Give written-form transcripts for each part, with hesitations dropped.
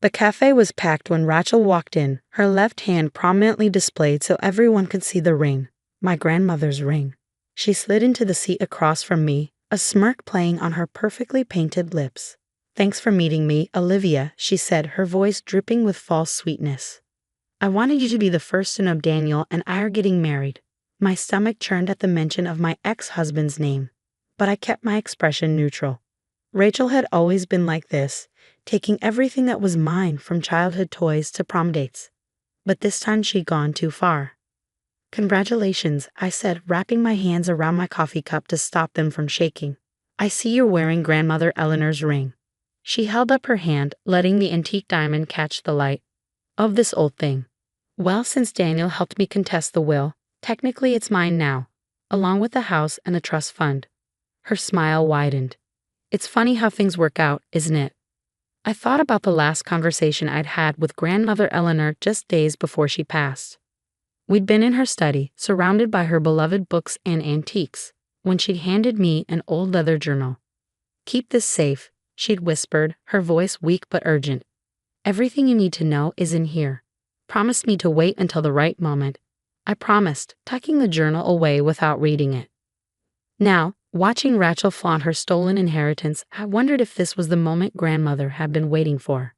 The cafe was packed when Rachel walked in, her left hand prominently displayed so everyone could see the ring, my grandmother's ring. She slid into the seat across from me, a smirk playing on her perfectly painted lips. "Thanks for meeting me, Olivia," she said, her voice dripping with false sweetness. "I wanted you to be the first to know Daniel and I are getting married." My stomach churned at the mention of my ex-husband's name, but I kept my expression neutral. Rachel had always been like this, taking everything that was mine from childhood toys to prom dates. But this time she'd gone too far. "Congratulations," I said, wrapping my hands around my coffee cup to stop them from shaking. "I see you're wearing Grandmother Eleanor's ring." She held up her hand, letting the antique diamond catch the light. "Of this old thing. Well, since Daniel helped me contest the will, technically it's mine now, along with the house and the trust fund." Her smile widened. "It's funny how things work out, isn't it?" I thought about the last conversation I'd had with Grandmother Eleanor just days before she passed. We'd been in her study, surrounded by her beloved books and antiques, when she'd handed me an old leather journal. "Keep this safe," she'd whispered, her voice weak but urgent. "Everything you need to know is in here. Promise me to wait until the right moment." I promised, tucking the journal away without reading it. Now, watching Rachel flaunt her stolen inheritance, I wondered if this was the moment Grandmother had been waiting for.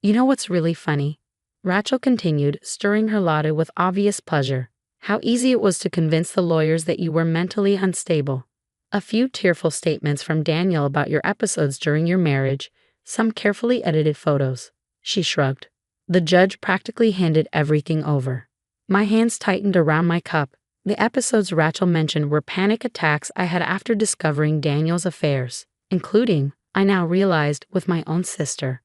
"You know what's really funny?" Rachel continued, stirring her latte with obvious pleasure. "How easy it was to convince the lawyers that you were mentally unstable. A few tearful statements from Daniel about your episodes during your marriage, some carefully edited photos." She shrugged. "The judge practically handed everything over." My hands tightened around my cup. The episodes Rachel mentioned were panic attacks I had after discovering Daniel's affairs, including, I now realized, with my own sister.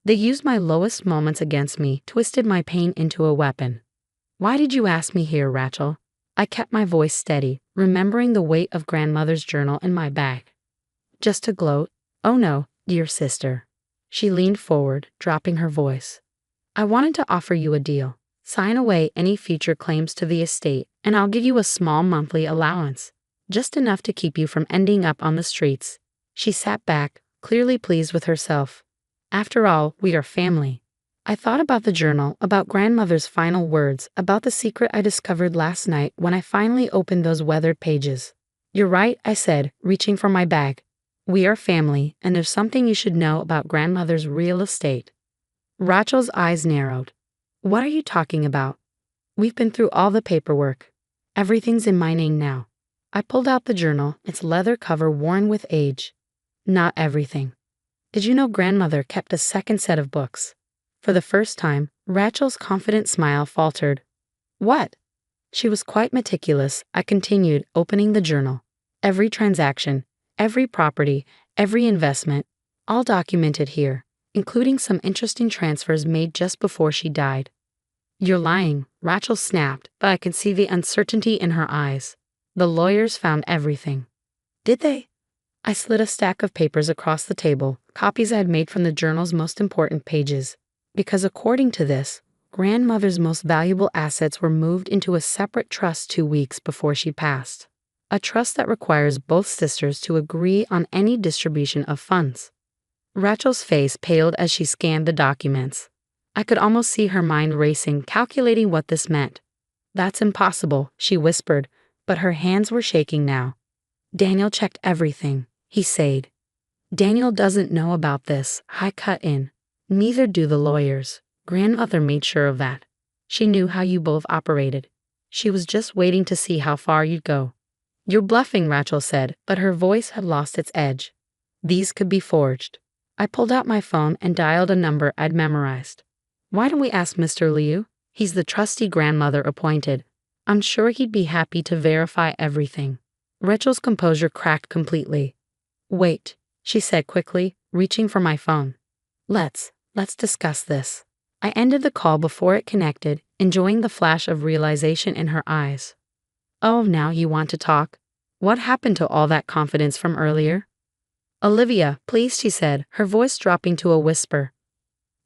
They used my lowest moments against me, twisted my pain into a weapon. "Why did you ask me here, Rachel?" I kept my voice steady, remembering the weight of Grandmother's journal in my bag. "Just to gloat?" "Oh no, dear sister." She leaned forward, dropping her voice. "I wanted to offer you a deal. Sign away any future claims to the estate, and I'll give you a small monthly allowance, just enough to keep you from ending up on the streets." She sat back, clearly pleased with herself. "After all, we are family." I thought about the journal, about Grandmother's final words, about the secret I discovered last night when I finally opened those weathered pages. "You're right," I said, reaching for my bag. "We are family, and there's something you should know about Grandmother's real estate." Rachel's eyes narrowed. "What are you talking about?" "We've been through all the paperwork. Everything's in my name now." I pulled out the journal, its leather cover worn with age. "Not everything. Did you know Grandmother kept a second set of books?" For the first time, Rachel's confident smile faltered. "What?" "She was quite meticulous," I continued, opening the journal. "Every transaction, every property, every investment, all documented here, including some interesting transfers made just before she died." "You're lying," Rachel snapped, but I could see the uncertainty in her eyes. "The lawyers found everything." "Did they?" I slid a stack of papers across the table, copies I had made from the journal's most important pages. Because according to this, Grandmother's most valuable assets were moved into a separate trust 2 weeks before she passed. A trust that requires both sisters to agree on any distribution of funds. Rachel's face paled as she scanned the documents. I could almost see her mind racing, calculating what this meant. "That's impossible," she whispered, but her hands were shaking now. "Daniel checked everything," he said. "Daniel doesn't know about this," I cut in. "Neither do the lawyers. Grandmother made sure of that. She knew how you both operated. She was just waiting to see how far you'd go." "You're bluffing," Rachel said, but her voice had lost its edge. "These could be forged." I pulled out my phone and dialed a number I'd memorized. "Why don't we ask Mr. Liu? He's the trustee Grandmother appointed. I'm sure he'd be happy to verify everything." Rachel's composure cracked completely. "Wait," she said quickly, reaching for my phone. Let's discuss this." I ended the call before it connected, enjoying the flash of realization in her eyes. "Oh, now you want to talk? What happened to all that confidence from earlier?" "Olivia, please," she said, her voice dropping to a whisper.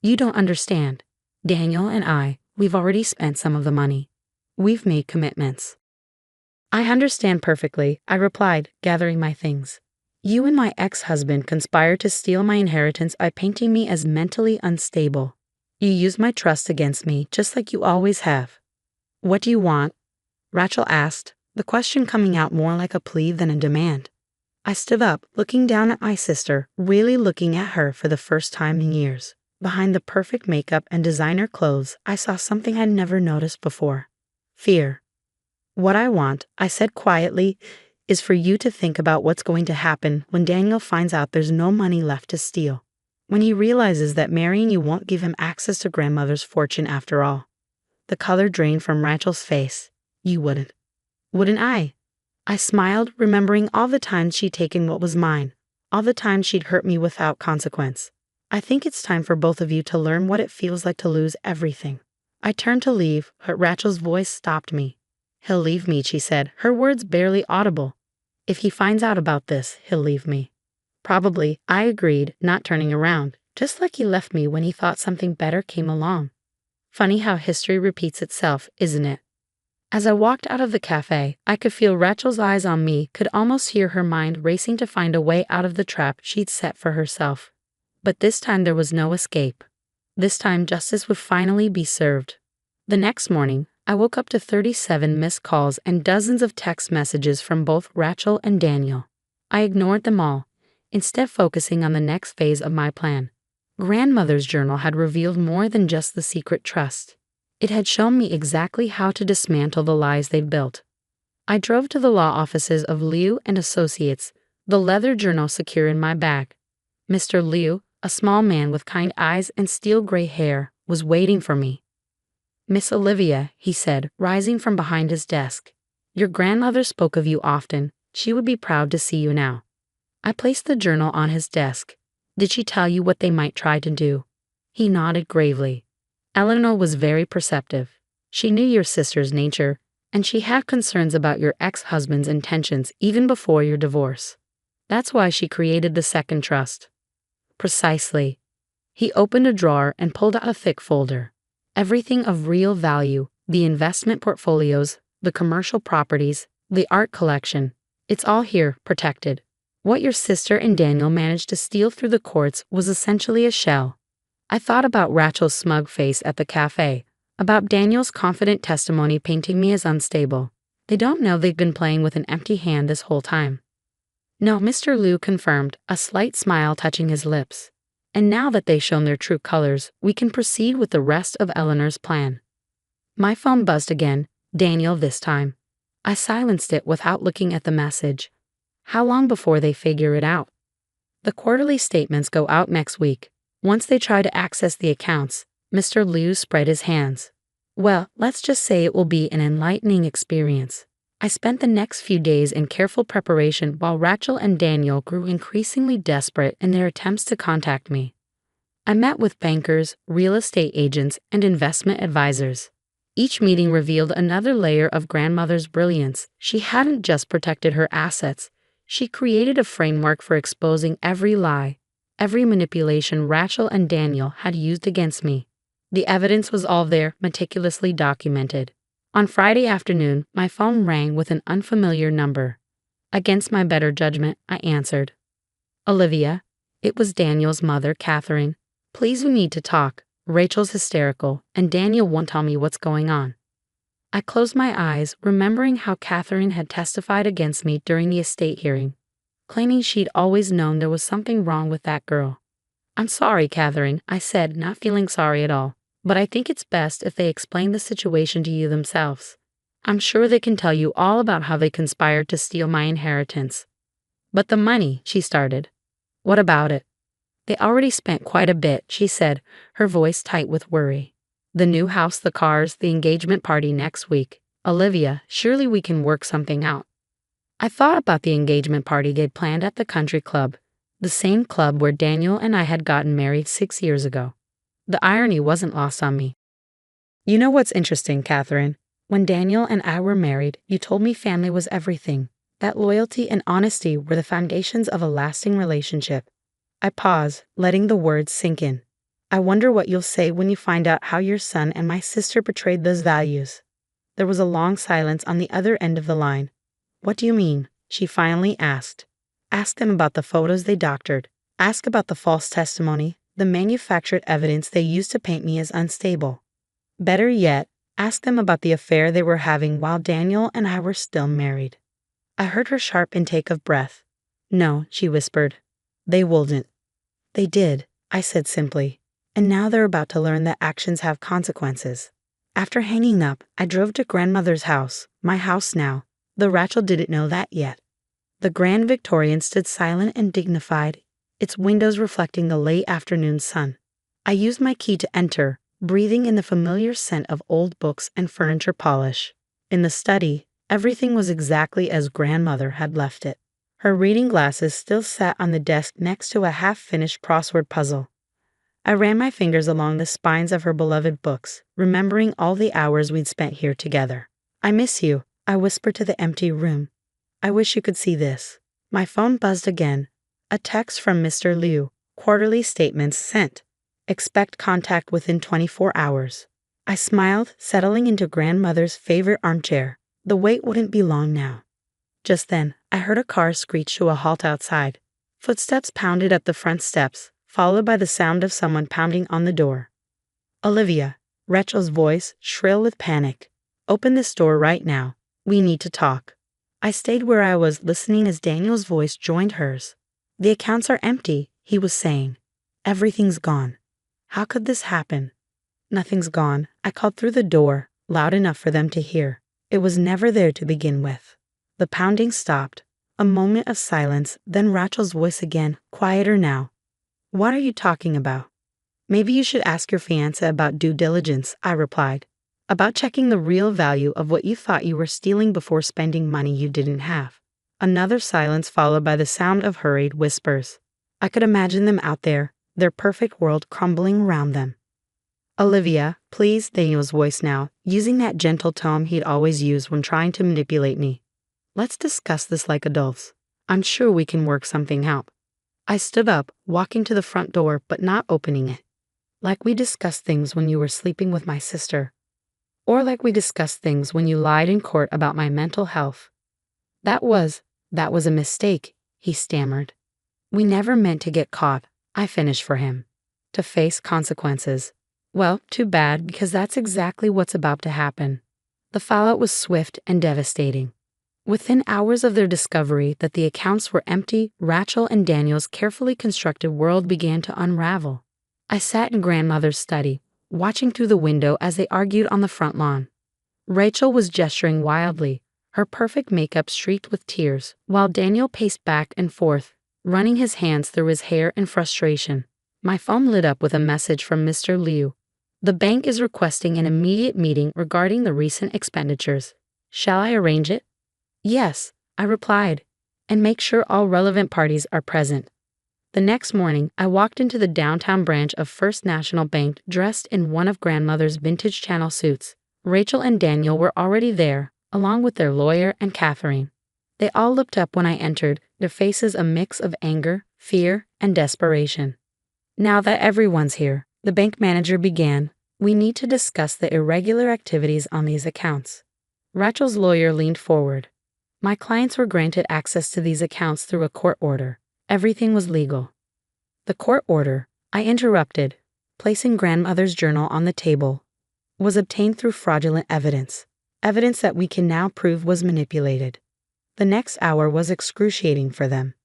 "You don't understand. Daniel and we've already spent some of the money. We've made commitments." "I understand perfectly," I replied, gathering my things. You and my ex-husband conspired to steal my inheritance by painting me as mentally unstable. You used my trust against me, just like you always have. What do you want? Rachel asked, the question coming out more like a plea than a demand. I stood up, looking down at my sister, really looking at her for the first time in years. Behind the perfect makeup and designer clothes, I saw something I'd never noticed before. Fear. What I want, I said quietly, is for you to think about what's going to happen when Daniel finds out there's no money left to steal. When he realizes that marrying you won't give him access to grandmother's fortune after all. The color drained from Rachel's face. You wouldn't. Wouldn't I? I smiled, remembering all the times she'd taken what was mine, all the times she'd hurt me without consequence. I think it's time for both of you to learn what it feels like to lose everything. I turned to leave, but Rachel's voice stopped me. He'll leave me, she said, her words barely audible. If he finds out about this, he'll leave me. Probably, I agreed, not turning around, just like he left me when he thought something better came along. Funny how history repeats itself, isn't it? As I walked out of the cafe, I could feel Rachel's eyes on me, could almost hear her mind racing to find a way out of the trap she'd set for herself. But this time there was no escape. This time justice would finally be served. The next morning, I woke up to 37 missed calls and dozens of text messages from both Rachel and Daniel. I ignored them all, instead focusing on the next phase of my plan. Grandmother's journal had revealed more than just the secret trust. It had shown me exactly how to dismantle the lies they'd built. I drove to the law offices of Liu and Associates, the leather journal secure in my bag. Mr. Liu, a small man with kind eyes and steel-gray hair, was waiting for me. Miss Olivia, he said, rising from behind his desk. Your grandmother spoke of you often. She would be proud to see you now. I placed the journal on his desk. Did she tell you what they might try to do? He nodded gravely. Eleanor was very perceptive. She knew your sister's nature, and she had concerns about your ex-husband's intentions even before your divorce. That's why she created the second trust. Precisely. He opened a drawer and pulled out a thick folder. Everything of real value, the investment portfolios, the commercial properties, the art collection. It's all here, protected. What your sister and Daniel managed to steal through the courts was essentially a shell. I thought about Rachel's smug face at the cafe, about Daniel's confident testimony painting me as unstable. They don't know they've been playing with an empty hand this whole time. No, Mr. Liu confirmed, a slight smile touching his lips. And now that they've shown their true colors, we can proceed with the rest of Eleanor's plan. My phone buzzed again, Daniel this time. I silenced it without looking at the message. How long before they figure it out? The quarterly statements go out next week. Once they try to access the accounts, Mr. Liu spread his hands. Well, let's just say it will be an enlightening experience. I spent the next few days in careful preparation while Rachel and Daniel grew increasingly desperate in their attempts to contact me. I met with bankers, real estate agents, and investment advisors. Each meeting revealed another layer of grandmother's brilliance. She hadn't just protected her assets. She created a framework for exposing every lie, every manipulation Rachel and Daniel had used against me. The evidence was all there, meticulously documented. On Friday afternoon, my phone rang with an unfamiliar number. Against my better judgment, I answered. Olivia, it was Daniel's mother, Catherine. Please, we need to talk. Rachel's hysterical, and Daniel won't tell me what's going on. I closed my eyes, remembering how Catherine had testified against me during the estate hearing, claiming she'd always known there was something wrong with that girl. I'm sorry, Catherine, I said, not feeling sorry at all. But I think it's best if they explain the situation to you themselves. I'm sure they can tell you all about how they conspired to steal my inheritance. But the money, she started. What about it? They already spent quite a bit, she said, her voice tight with worry. The new house, the cars, the engagement party next week. Olivia, surely we can work something out. I thought about the engagement party they'd planned at the country club, the same club where Daniel and I had gotten married 6 years ago. The irony wasn't lost on me. You know what's interesting, Catherine? When Daniel and I were married, you told me family was everything, that loyalty and honesty were the foundations of a lasting relationship. I paused, letting the words sink in. I wonder what you'll say when you find out how your son and my sister betrayed those values. There was a long silence on the other end of the line. What do you mean? She finally asked. Ask them about the photos they doctored. Ask about the false testimony, the manufactured evidence they used to paint me as unstable. Better yet, ask them about the affair they were having while Daniel and I were still married. I heard her sharp intake of breath. No, she whispered. They wouldn't. They did, I said simply. And now they're about to learn that actions have consequences. After hanging up, I drove to grandmother's house, my house now, though Rachel didn't know that yet. The Grand Victorian stood silent and dignified, its windows reflecting the late afternoon sun. I used my key to enter, breathing in the familiar scent of old books and furniture polish. In the study, everything was exactly as grandmother had left it. Her reading glasses still sat on the desk next to a half-finished crossword puzzle. I ran my fingers along the spines of her beloved books, remembering all the hours we'd spent here together. I miss you, I whispered to the empty room. I wish you could see this. My phone buzzed again. A text from Mr. Liu. Quarterly statements sent. Expect contact within 24 hours. I smiled, settling into grandmother's favorite armchair. The wait wouldn't be long now. Just then, I heard a car screech to a halt outside. Footsteps pounded up the front steps, followed by the sound of someone pounding on the door. Olivia, Rachel's voice, shrill with panic. Open this door right now. We need to talk. I stayed where I was, listening as Daniel's voice joined hers. The accounts are empty, he was saying. Everything's gone. How could this happen? Nothing's gone, I called through the door, loud enough for them to hear. It was never there to begin with. The pounding stopped. A moment of silence, then Rachel's voice again, quieter now. What are you talking about? Maybe you should ask your fiancé about due diligence, I replied. About checking the real value of what you thought you were stealing before spending money you didn't have. Another silence followed by the sound of hurried whispers. I could imagine them out there, their perfect world crumbling around them. Olivia, please, Daniel's voice now, using that gentle tone he'd always used when trying to manipulate me. Let's discuss this like adults. I'm sure we can work something out. I stood up, walking to the front door but not opening it. Like we discussed things when you were sleeping with my sister. Or like we discussed things when you lied in court about my mental health. That was a mistake, he stammered. We never meant to get caught, I finished for him. To face consequences. Well, too bad, because that's exactly what's about to happen. The fallout was swift and devastating. Within hours of their discovery that the accounts were empty, Rachel and Daniel's carefully constructed world began to unravel. I sat in grandmother's study, watching through the window as they argued on the front lawn. Rachel was gesturing wildly, her perfect makeup streaked with tears, while Daniel paced back and forth, running his hands through his hair in frustration. My phone lit up with a message from Mr. Liu. The bank is requesting an immediate meeting regarding the recent expenditures. Shall I arrange it? Yes, I replied, and make sure all relevant parties are present. The next morning, I walked into the downtown branch of First National Bank dressed in one of grandmother's vintage Channel suits. Rachel and Daniel were already there, along with their lawyer and Catherine. They all looked up when I entered, their faces a mix of anger, fear, and desperation. Now that everyone's here, the bank manager began, we need to discuss the irregular activities on these accounts. Rachel's lawyer leaned forward. My clients were granted access to these accounts through a court order. Everything was legal. The court order, I interrupted, placing grandmother's journal on the table, was obtained through fraudulent evidence. Evidence that we can now prove was manipulated. The next hour was excruciating for them.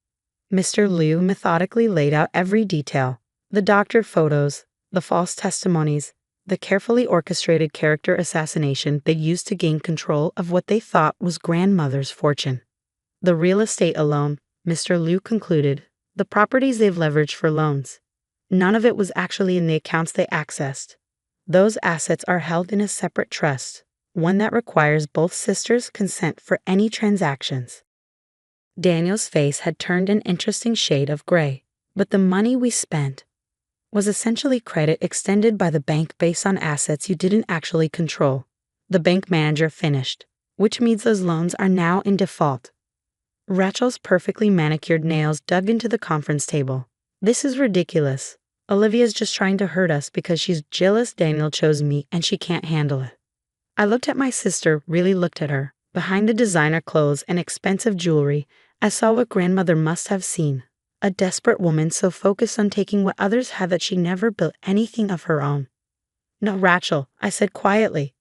Mr. Liu methodically laid out every detail, the doctored photos, the false testimonies, the carefully orchestrated character assassination they used to gain control of what they thought was grandmother's fortune. The real estate alone, Mr. Liu concluded, the properties they've leveraged for loans. None of it was actually in the accounts they accessed. Those assets are held in a separate trust, one that requires both sisters' consent for any transactions. Daniel's face had turned an interesting shade of gray, but the money we spent was essentially credit extended by the bank based on assets you didn't actually control. The bank manager finished, which means those loans are now in default. Rachel's perfectly manicured nails dug into the conference table. This is ridiculous. Olivia's just trying to hurt us because she's jealous Daniel chose me and she can't handle it. I looked at my sister, really looked at her. Behind the designer clothes and expensive jewelry, I saw what grandmother must have seen. A desperate woman so focused on taking what others had that she never built anything of her own. No, Rachel, I said quietly.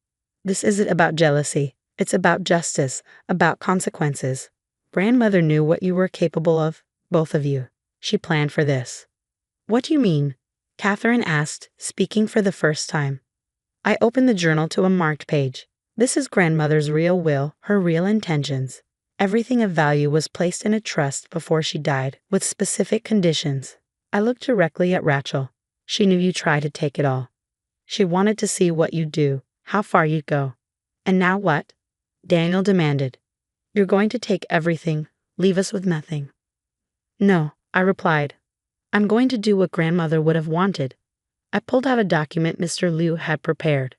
This isn't about jealousy. It's about justice, about consequences. Grandmother knew what you were capable of, both of you. She planned for this. What do you mean? Catherine asked, speaking for the first time. I opened the journal to a marked page. This is grandmother's real will, her real intentions. Everything of value was placed in a trust before she died, with specific conditions. I looked directly at Rachel. She knew you'd try to take it all. She wanted to see what you'd do, how far you'd go. And now what? Daniel demanded. You're going to take everything, leave us with nothing. No, I replied. I'm going to do what grandmother would have wanted. I pulled out a document Mr. Liu had prepared.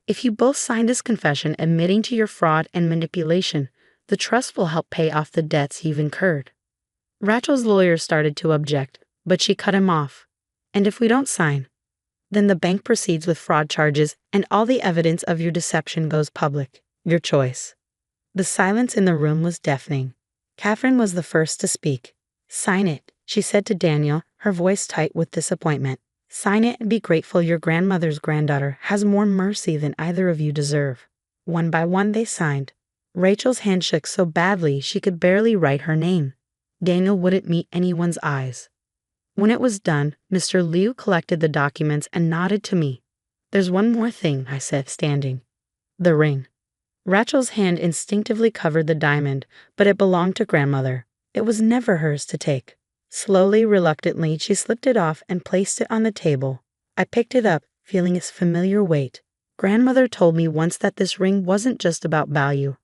If you both sign this confession admitting to your fraud and manipulation, the trust will help pay off the debts you've incurred. Rachel's lawyer started to object, but she cut him off. And if we don't sign, then the bank proceeds with fraud charges and all the evidence of your deception goes public. Your choice. The silence in the room was deafening. Catherine was the first to speak. Sign it, she said to Daniel, her voice tight with disappointment. Sign it and be grateful your grandmother's granddaughter has more mercy than either of you deserve. One by one they signed. Rachel's hand shook so badly she could barely write her name. Daniel wouldn't meet anyone's eyes. When it was done, Mr. Liu collected the documents and nodded to me. There's one more thing, I said, standing. The ring. Rachel's hand instinctively covered the diamond, but it belonged to grandmother. It was never hers to take. Slowly, reluctantly, she slipped it off and placed it on the table. I picked it up, feeling its familiar weight. Grandmother told me once that this ring wasn't just about value.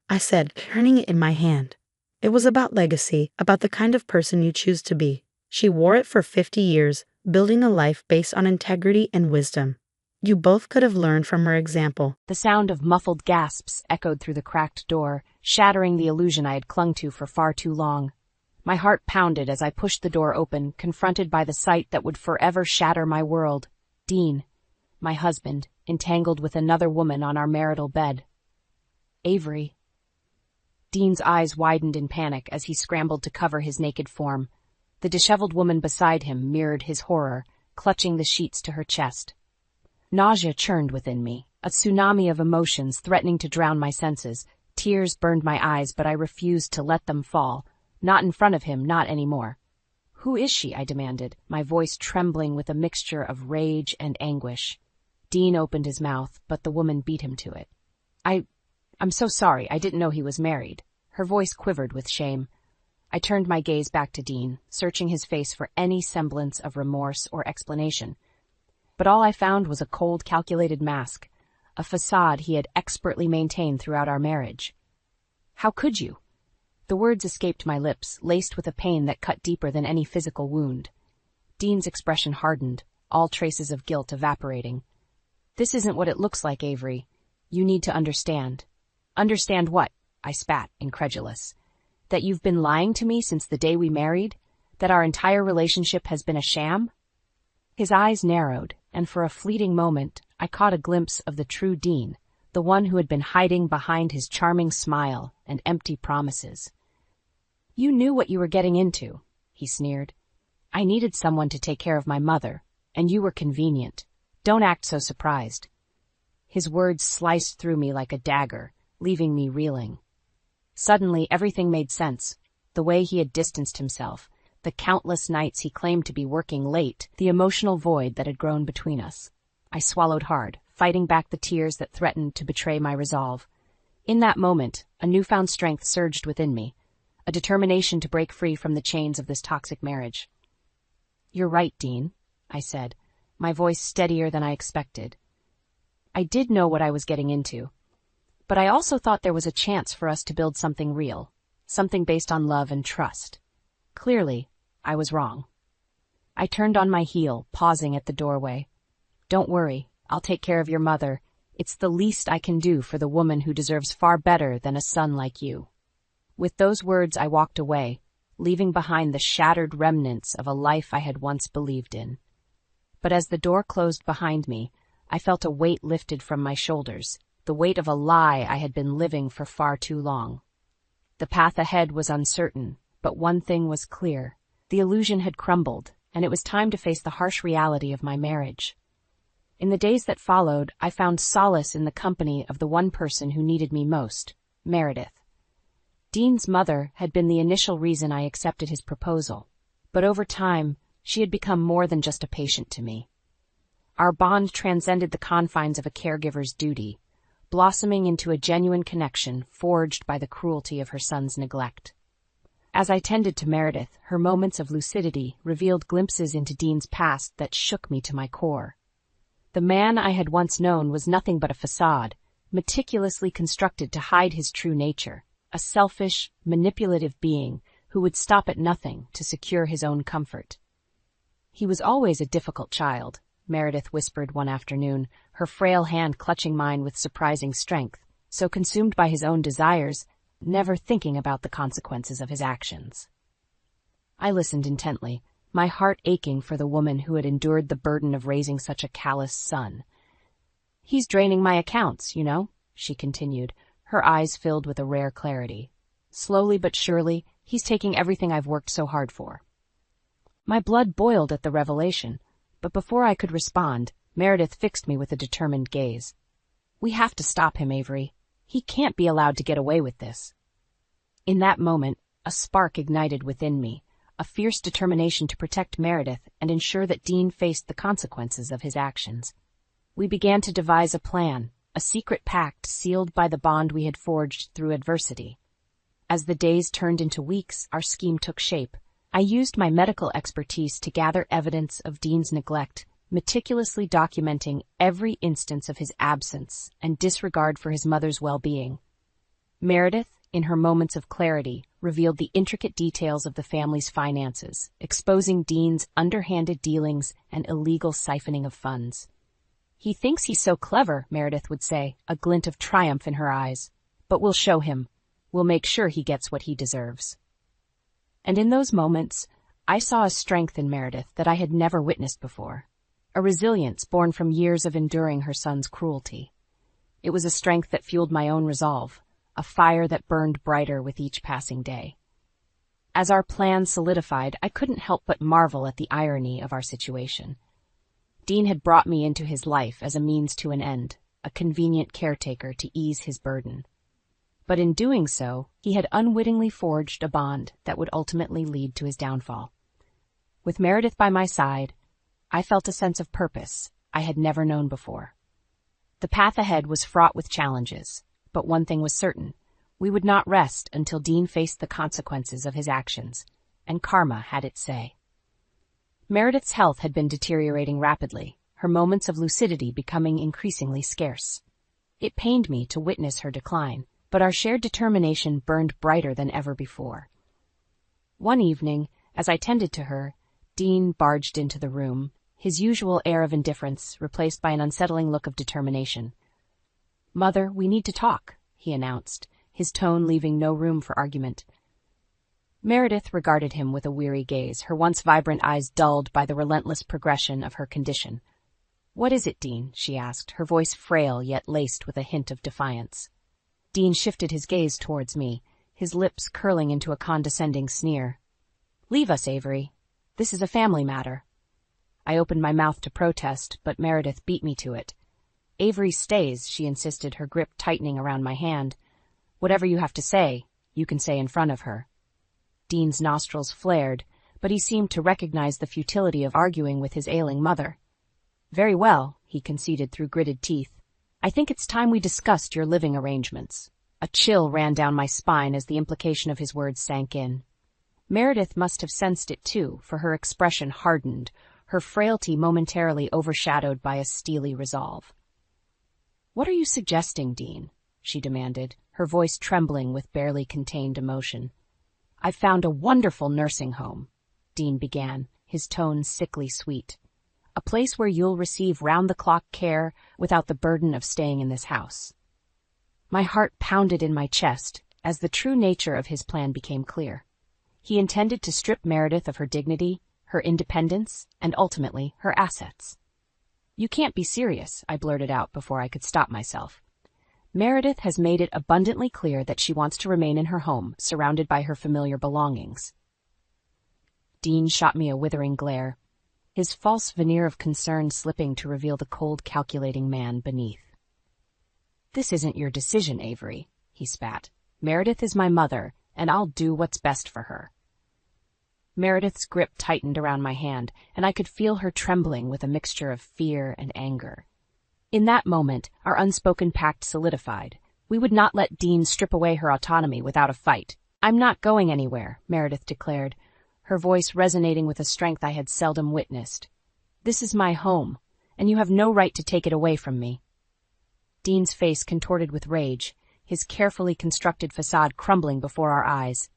I said, turning it in my hand. It was about legacy, about the kind of person you choose to be. She wore it for 50 years, building a life based on integrity and wisdom. You both could have learned from her example. The sound of muffled gasps echoed through the cracked door, shattering the illusion I had clung to for far too long. My heart pounded as I pushed the door open, confronted by the sight that would forever shatter my world. Dean, my husband, entangled with another woman on our marital bed. Avery. Dean's eyes widened in panic as he scrambled to cover his naked form. The disheveled woman beside him mirrored his horror, clutching the sheets to her chest. Nausea churned within me, a tsunami of emotions threatening to drown my senses. Tears burned my eyes, but I refused to let them fall. Not in front of him, not anymore. Who is she? I demanded, my voice trembling with a mixture of rage and anguish. Dean opened his mouth, but the woman beat him to it. I'm so sorry, I didn't know he was married. Her voice quivered with shame. I turned my gaze back to Dean, searching his face for any semblance of remorse or explanation. But all I found was a cold, calculated mask, a facade he had expertly maintained throughout our marriage. How could you? The words escaped my lips, laced with a pain that cut deeper than any physical wound. Dean's expression hardened, all traces of guilt evaporating. This isn't what it looks like, Avery. You need to understand. Understand what? I spat, incredulous. That you've been lying to me since the day we married? That our entire relationship has been a sham? His eyes narrowed, and for a fleeting moment, I caught a glimpse of the true Dean, the one who had been hiding behind his charming smile and empty promises. You knew what you were getting into, he sneered. I needed someone to take care of my mother, and you were convenient. Don't act so surprised. His words sliced through me like a dagger, leaving me reeling. Suddenly, everything made sense. The way he had distanced himself, the countless nights he claimed to be working late, the emotional void that had grown between us. I swallowed hard, fighting back the tears that threatened to betray my resolve. In that moment, a newfound strength surged within me, a determination to break free from the chains of this toxic marriage. You're right, Dean, I said, my voice steadier than I expected. I did know what I was getting into, but I also thought there was a chance for us to build something real, something based on love and trust. Clearly, I was wrong. I turned on my heel, pausing at the doorway. Don't worry, I'll take care of your mother. It's the least I can do for the woman who deserves far better than a son like you. With those words, I walked away, leaving behind the shattered remnants of a life I had once believed in. But as the door closed behind me, I felt a weight lifted from my shoulders, the weight of a lie I had been living for far too long. The path ahead was uncertain, but one thing was clear. The illusion had crumbled, and it was time to face the harsh reality of my marriage. In the days that followed, I found solace in the company of the one person who needed me most, Meredith. Dean's mother had been the initial reason I accepted his proposal, but over time, she had become more than just a patient to me. Our bond transcended the confines of a caregiver's duty, blossoming into a genuine connection forged by the cruelty of her son's neglect. As I tended to Meredith, her moments of lucidity revealed glimpses into Dean's past that shook me to my core. The man I had once known was nothing but a facade, meticulously constructed to hide his true nature, a selfish, manipulative being who would stop at nothing to secure his own comfort. He was always a difficult child, Meredith whispered one afternoon, her frail hand clutching mine with surprising strength, so consumed by his own desires, never thinking about the consequences of his actions. I listened intently, my heart aching for the woman who had endured the burden of raising such a callous son. "He's draining my accounts, you know," she continued, her eyes filled with a rare clarity. "Slowly but surely, he's taking everything I've worked so hard for." My blood boiled at the revelation, but before I could respond, Meredith fixed me with a determined gaze. "We have to stop him, Avery. He can't be allowed to get away with this." In that moment, a spark ignited within me, a fierce determination to protect Meredith and ensure that Dean faced the consequences of his actions. We began to devise a plan, a secret pact sealed by the bond we had forged through adversity. As the days turned into weeks, our scheme took shape. I used my medical expertise to gather evidence of Dean's neglect, meticulously documenting every instance of his absence and disregard for his mother's well-being. Meredith, in her moments of clarity, revealed the intricate details of the family's finances, exposing Dean's underhanded dealings and illegal siphoning of funds. "He thinks he's so clever," Meredith would say, a glint of triumph in her eyes. "But we'll show him. We'll make sure he gets what he deserves." And in those moments, I saw a strength in Meredith that I had never witnessed before, a resilience born from years of enduring her son's cruelty. It was a strength that fueled my own resolve, a fire that burned brighter with each passing day. As our plan solidified, I couldn't help but marvel at the irony of our situation. Dean had brought me into his life as a means to an end, a convenient caretaker to ease his burden. But in doing so, he had unwittingly forged a bond that would ultimately lead to his downfall. With Meredith by my side, I felt a sense of purpose I had never known before. The path ahead was fraught with challenges, but one thing was certain: we would not rest until Dean faced the consequences of his actions, and karma had its say. Meredith's health had been deteriorating rapidly, her moments of lucidity becoming increasingly scarce. It pained me to witness her decline, but our shared determination burned brighter than ever before. One evening, as I tended to her, Dean barged into the room, his usual air of indifference replaced by an unsettling look of determination. "Mother, we need to talk," he announced, his tone leaving no room for argument. Meredith regarded him with a weary gaze, her once vibrant eyes dulled by the relentless progression of her condition. "What is it, Dean?" she asked, her voice frail yet laced with a hint of defiance. Dean shifted his gaze towards me, his lips curling into a condescending sneer. "Leave us, Avery. This is a family matter." I opened my mouth to protest, but Meredith beat me to it. "Avery stays," she insisted, her grip tightening around my hand. "Whatever you have to say, you can say in front of her." Dean's nostrils flared, but he seemed to recognize the futility of arguing with his ailing mother. "Very well," he conceded through gritted teeth. "I think it's time we discussed your living arrangements." A chill ran down my spine as the implication of his words sank in. Meredith must have sensed it too, for her expression hardened, her frailty momentarily overshadowed by a steely resolve. "What are you suggesting, Dean?" she demanded, her voice trembling with barely contained emotion. "I've found a wonderful nursing home," Dean began, his tone sickly sweet. "A place where you'll receive round-the-clock care without the burden of staying in this house." My heart pounded in my chest as the true nature of his plan became clear. He intended to strip Meredith of her dignity, her independence, and ultimately her assets. "You can't be serious," I blurted out before I could stop myself. Meredith has made it abundantly clear that she wants to remain in her home, surrounded by her familiar belongings. Dean shot me a withering glare, his false veneer of concern slipping to reveal the cold, calculating man beneath. "This isn't your decision, Avery," he spat. "Meredith is my mother, and I'll do what's best for her." Meredith's grip tightened around my hand, and I could feel her trembling with a mixture of fear and anger. In that moment, our unspoken pact solidified. We would not let Dean strip away her autonomy without a fight. "I'm not going anywhere," Meredith declared, her voice resonating with a strength I had seldom witnessed. "This is my home, and you have no right to take it away from me." Dean's face contorted with rage, his carefully constructed facade crumbling before our eyes.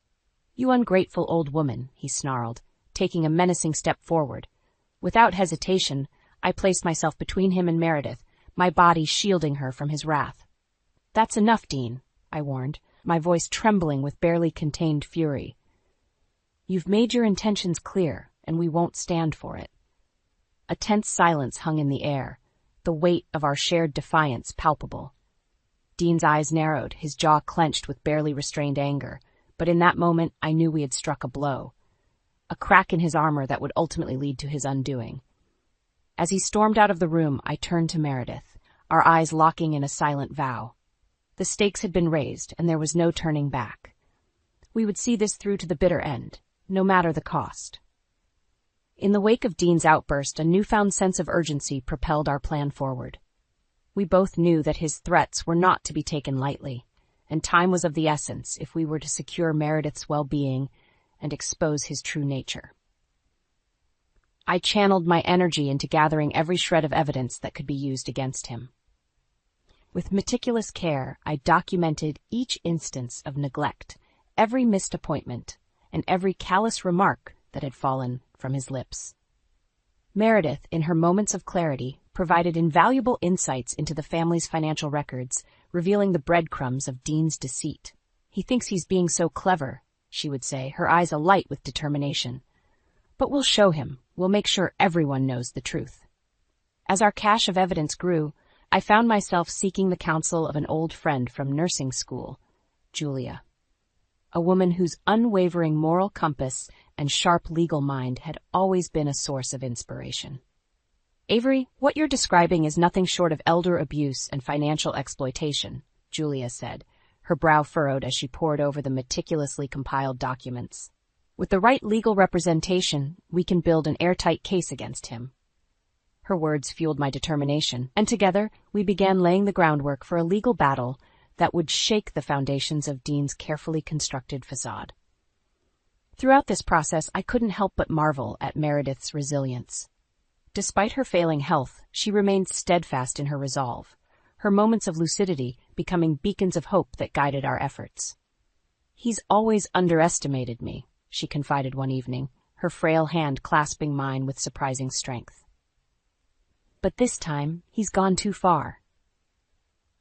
"You ungrateful old woman," he snarled, taking a menacing step forward. Without hesitation, I placed myself between him and Meredith, my body shielding her from his wrath. "That's enough, Dean," I warned, my voice trembling with barely contained fury. "You've made your intentions clear, and we won't stand for it." A tense silence hung in the air, the weight of our shared defiance palpable. Dean's eyes narrowed, his jaw clenched with barely restrained anger, but in that moment I knew we had struck a blow. A crack in his armor that would ultimately lead to his undoing. As he stormed out of the room, I turned to Meredith, our eyes locking in a silent vow. The stakes had been raised, and there was no turning back. We would see this through to the bitter end, no matter the cost. In the wake of Dean's outburst, a newfound sense of urgency propelled our plan forward. We both knew that his threats were not to be taken lightly, and time was of the essence if we were to secure Meredith's well-being and expose his true nature. I channeled my energy into gathering every shred of evidence that could be used against him. With meticulous care, I documented each instance of neglect, every missed appointment, and every callous remark that had fallen from his lips. Meredith, in her moments of clarity, provided invaluable insights into the family's financial records, revealing the breadcrumbs of Dean's deceit. "He thinks he's being so clever," she would say, her eyes alight with determination. "But we'll show him. We'll make sure everyone knows the truth." As our cache of evidence grew, I found myself seeking the counsel of an old friend from nursing school, Julia, a woman whose unwavering moral compass and sharp legal mind had always been a source of inspiration. "Avery, what you're describing is nothing short of elder abuse and financial exploitation," Julia said, her brow furrowed as she pored over the meticulously compiled documents. "With the right legal representation, we can build an airtight case against him." Her words fueled my determination, and together we began laying the groundwork for a legal battle that would shake the foundations of Dean's carefully constructed facade. Throughout this process, I couldn't help but marvel at Meredith's resilience. Despite her failing health, she remained steadfast in her resolve, her moments of lucidity becoming beacons of hope that guided our efforts. "He's always underestimated me," she confided one evening, her frail hand clasping mine with surprising strength. "But this time, he's gone too far."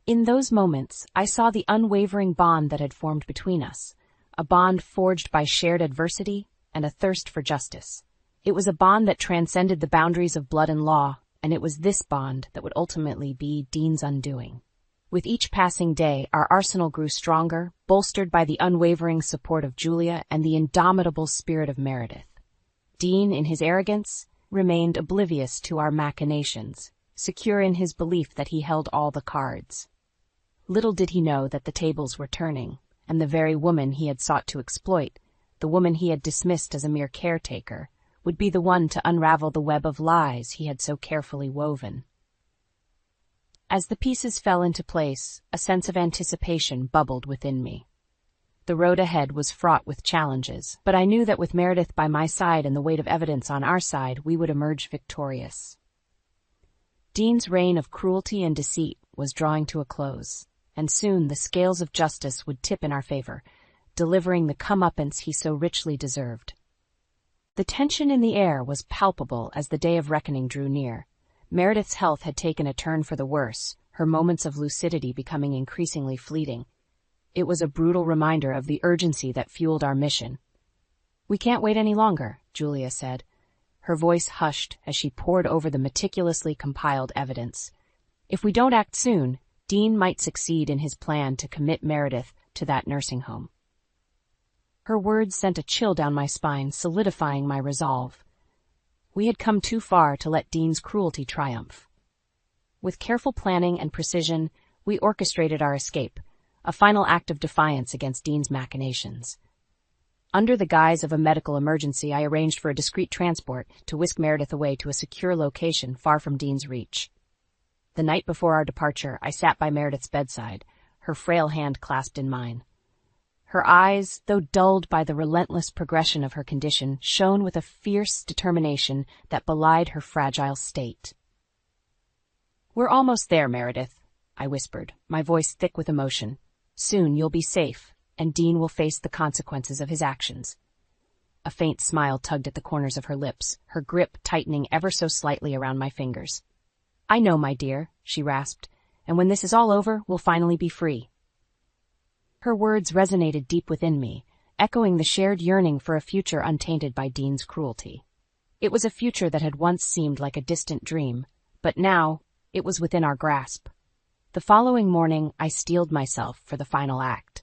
In those moments, I saw the unwavering bond that had formed between us, a bond forged by shared adversity and a thirst for justice. It was a bond that transcended the boundaries of blood and law, and it was this bond that would ultimately be Dean's undoing. With each passing day, our arsenal grew stronger, bolstered by the unwavering support of Julia and the indomitable spirit of Meredith. Dean, in his arrogance, remained oblivious to our machinations, secure in his belief that he held all the cards. Little did he know that the tables were turning, and the very woman he had sought to exploit, the woman he had dismissed as a mere caretaker, would be the one to unravel the web of lies he had so carefully woven. As the pieces fell into place, a sense of anticipation bubbled within me. The road ahead was fraught with challenges, but I knew that with Meredith by my side and the weight of evidence on our side, we would emerge victorious. Dean's reign of cruelty and deceit was drawing to a close, and soon the scales of justice would tip in our favor, delivering the comeuppance he so richly deserved. The tension in the air was palpable as the day of reckoning drew near. Meredith's health had taken a turn for the worse, her moments of lucidity becoming increasingly fleeting. It was a brutal reminder of the urgency that fueled our mission. "We can't wait any longer," Julia said, her voice hushed as she pored over the meticulously compiled evidence. "If we don't act soon, Dean might succeed in his plan to commit Meredith to that nursing home. Her words sent a chill down my spine, solidifying my resolve. We had come too far to let Dean's cruelty triumph. With careful planning and precision, we orchestrated our escape, a final act of defiance against Dean's machinations. Under the guise of a medical emergency, I arranged for a discreet transport to whisk Meredith away to a secure location far from Dean's reach. The night before our departure, I sat by Meredith's bedside, her frail hand clasped in mine. Her eyes, though dulled by the relentless progression of her condition, shone with a fierce determination that belied her fragile state. "We're almost there, Meredith," I whispered, my voice thick with emotion. "Soon you'll be safe, and Dean will face the consequences of his actions." A faint smile tugged at the corners of her lips, her grip tightening ever so slightly around my fingers. "I know, my dear," she rasped, "and when this is all over, we'll finally be free." Her words resonated deep within me, echoing the shared yearning for a future untainted by Dean's cruelty. It was a future that had once seemed like a distant dream, but now it was within our grasp. The following morning, I steeled myself for the final act.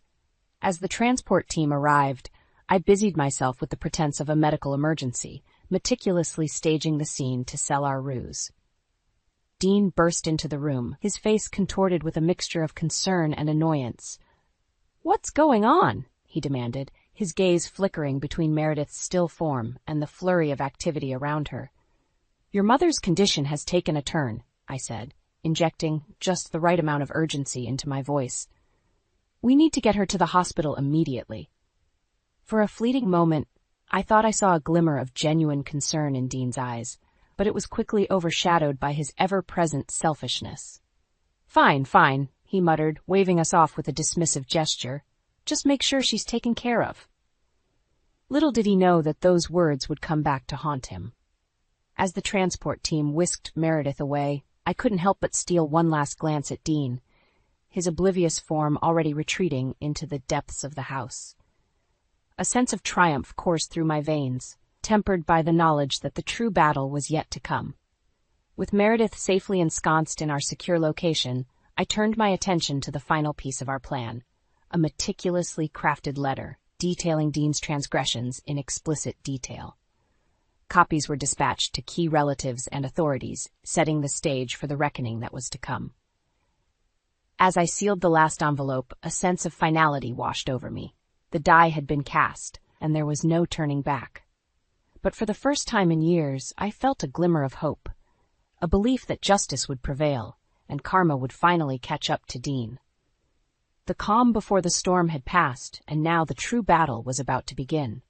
As the transport team arrived, I busied myself with the pretense of a medical emergency, meticulously staging the scene to sell our ruse. Dean burst into the room, his face contorted with a mixture of concern and annoyance. "What's going on?" he demanded, his gaze flickering between Meredith's still form and the flurry of activity around her. "Your mother's condition has taken a turn," I said, injecting just the right amount of urgency into my voice. "We need to get her to the hospital immediately." For a fleeting moment, I thought I saw a glimmer of genuine concern in Dean's eyes, but it was quickly overshadowed by his ever-present selfishness. "Fine, fine," he muttered, waving us off with a dismissive gesture. "Just make sure she's taken care of." Little did he know that those words would come back to haunt him. As the transport team whisked Meredith away, I couldn't help but steal one last glance at Dean, his oblivious form already retreating into the depths of the house. A sense of triumph coursed through my veins, tempered by the knowledge that the true battle was yet to come. With Meredith safely ensconced in our secure location, I turned my attention to the final piece of our plan, a meticulously crafted letter detailing Dean's transgressions in explicit detail. Copies were dispatched to key relatives and authorities, setting the stage for the reckoning that was to come. As I sealed the last envelope, a sense of finality washed over me. The die had been cast, and there was no turning back. But for the first time in years, I felt a glimmer of hope, a belief that justice would prevail, and karma would finally catch up to Dean. The calm before the storm had passed, and now the true battle was about to begin.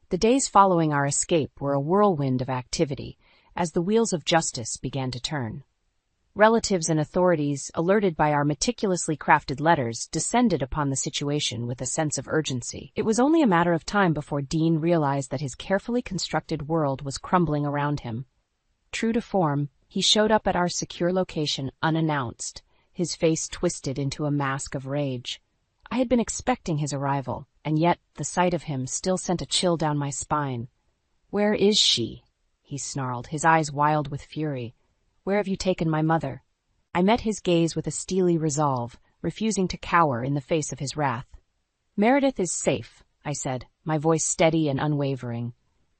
The days following our escape were a whirlwind of activity, as the wheels of justice began to turn. Relatives and authorities, alerted by our meticulously crafted letters, descended upon the situation with a sense of urgency. It was only a matter of time before Dean realized that his carefully constructed world was crumbling around him. True to form, he showed up at our secure location unannounced, his face twisted into a mask of rage. I had been expecting his arrival, and yet the sight of him still sent a chill down my spine. "Where is she?" he snarled, his eyes wild with fury. "Where have you taken my mother?" I met his gaze with a steely resolve, refusing to cower in the face of his wrath. "Meredith is safe," I said, my voice steady and unwavering.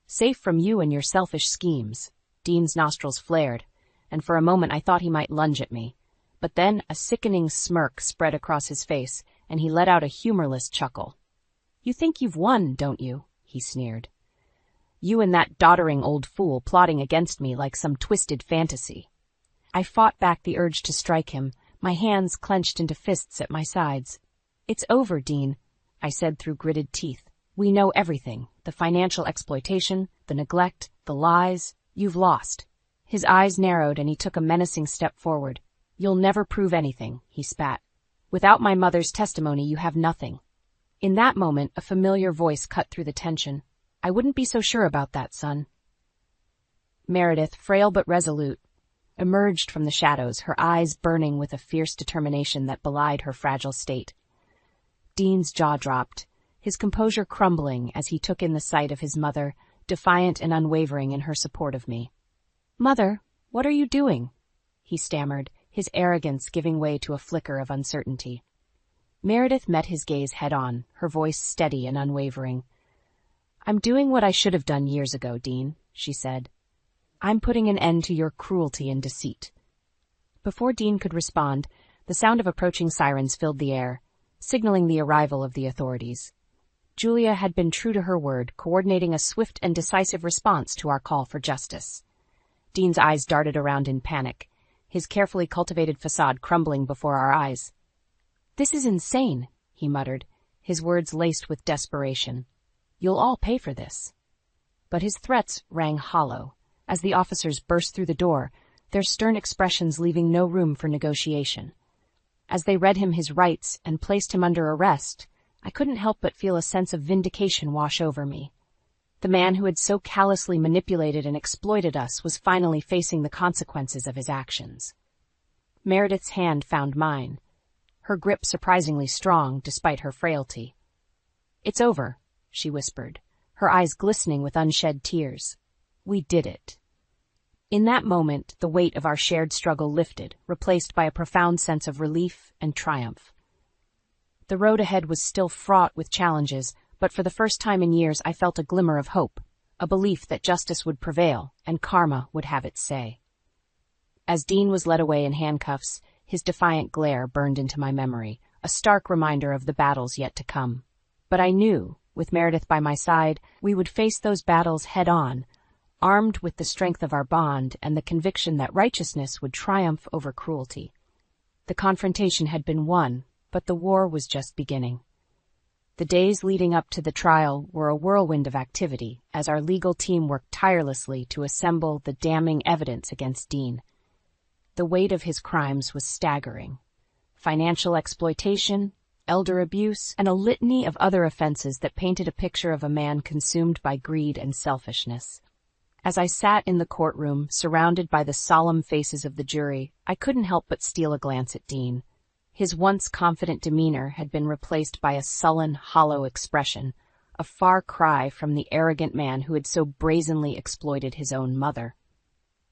"Safe from you and your selfish schemes." Dean's nostrils flared, and for a moment I thought he might lunge at me. But then a sickening smirk spread across his face, and he let out a humorless chuckle. "You think you've won, don't you?" he sneered. "You and that doddering old fool plotting against me like some twisted fantasy." I fought back the urge to strike him, my hands clenched into fists at my sides. "It's over, Dean," I said through gritted teeth. "We know everything, the financial exploitation, the neglect, the lies. You've lost." His eyes narrowed and he took a menacing step forward. "You'll never prove anything," he spat. "Without my mother's testimony, you have nothing." In that moment, a familiar voice cut through the tension. "I wouldn't be so sure about that, son." Meredith, frail but resolute, emerged from the shadows, her eyes burning with a fierce determination that belied her fragile state. Dean's jaw dropped, his composure crumbling as he took in the sight of his mother, defiant and unwavering in her support of me. "Mother, what are you doing?" he stammered, his arrogance giving way to a flicker of uncertainty. Meredith met his gaze head-on, her voice steady and unwavering. "I'm doing what I should have done years ago, Dean," she said. "I'm putting an end to your cruelty and deceit." Before Dean could respond, the sound of approaching sirens filled the air, signaling the arrival of the authorities. Julia had been true to her word, coordinating a swift and decisive response to our call for justice. Dean's eyes darted around in panic, his carefully cultivated facade crumbling before our eyes. "This is insane," he muttered, his words laced with desperation. "You'll all pay for this." But his threats rang hollow, as the officers burst through the door, their stern expressions leaving no room for negotiation. As they read him his rights and placed him under arrest, I couldn't help but feel a sense of vindication wash over me. The man who had so callously manipulated and exploited us was finally facing the consequences of his actions. Meredith's hand found mine, her grip surprisingly strong despite her frailty. "It's over," she whispered, her eyes glistening with unshed tears. "We did it." In that moment, the weight of our shared struggle lifted, replaced by a profound sense of relief and triumph. The road ahead was still fraught with challenges, but for the first time in years I felt a glimmer of hope, a belief that justice would prevail and karma would have its say. As Dean was led away in handcuffs, his defiant glare burned into my memory, a stark reminder of the battles yet to come. But I knew, with Meredith by my side, we would face those battles head-on, armed with the strength of our bond and the conviction that righteousness would triumph over cruelty. The confrontation had been won, but the war was just beginning. The days leading up to the trial were a whirlwind of activity, as our legal team worked tirelessly to assemble the damning evidence against Dean. The weight of his crimes was staggering. Financial exploitation, elder abuse, and a litany of other offenses that painted a picture of a man consumed by greed and selfishness. As I sat in the courtroom, surrounded by the solemn faces of the jury, I couldn't help but steal a glance at Dean. His once confident demeanor had been replaced by a sullen, hollow expression, a far cry from the arrogant man who had so brazenly exploited his own mother.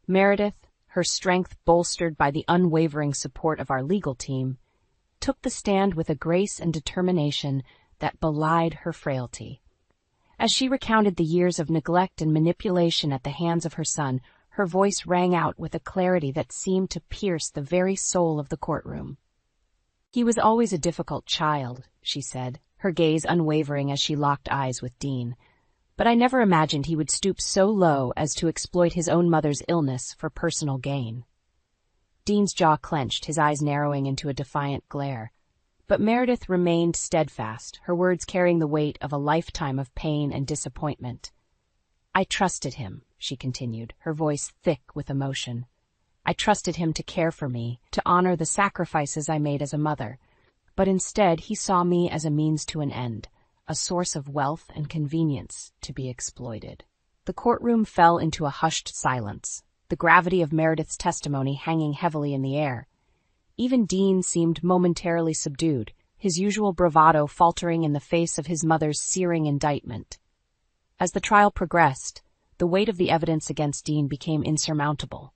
Meredith, her strength bolstered by the unwavering support of our legal team, took the stand with a grace and determination that belied her frailty. As she recounted the years of neglect and manipulation at the hands of her son, her voice rang out with a clarity that seemed to pierce the very soul of the courtroom. "He was always a difficult child," she said, her gaze unwavering as she locked eyes with Dean. "But I never imagined he would stoop so low as to exploit his own mother's illness for personal gain." Dean's jaw clenched, his eyes narrowing into a defiant glare. But Meredith remained steadfast, her words carrying the weight of a lifetime of pain and disappointment. "I trusted him," she continued, her voice thick with emotion. "I trusted him to care for me, to honor the sacrifices I made as a mother. But instead he saw me as a means to an end, a source of wealth and convenience to be exploited." The courtroom fell into a hushed silence, the gravity of Meredith's testimony hanging heavily in the air. Even Dean seemed momentarily subdued, his usual bravado faltering in the face of his mother's searing indictment. As the trial progressed, the weight of the evidence against Dean became insurmountable.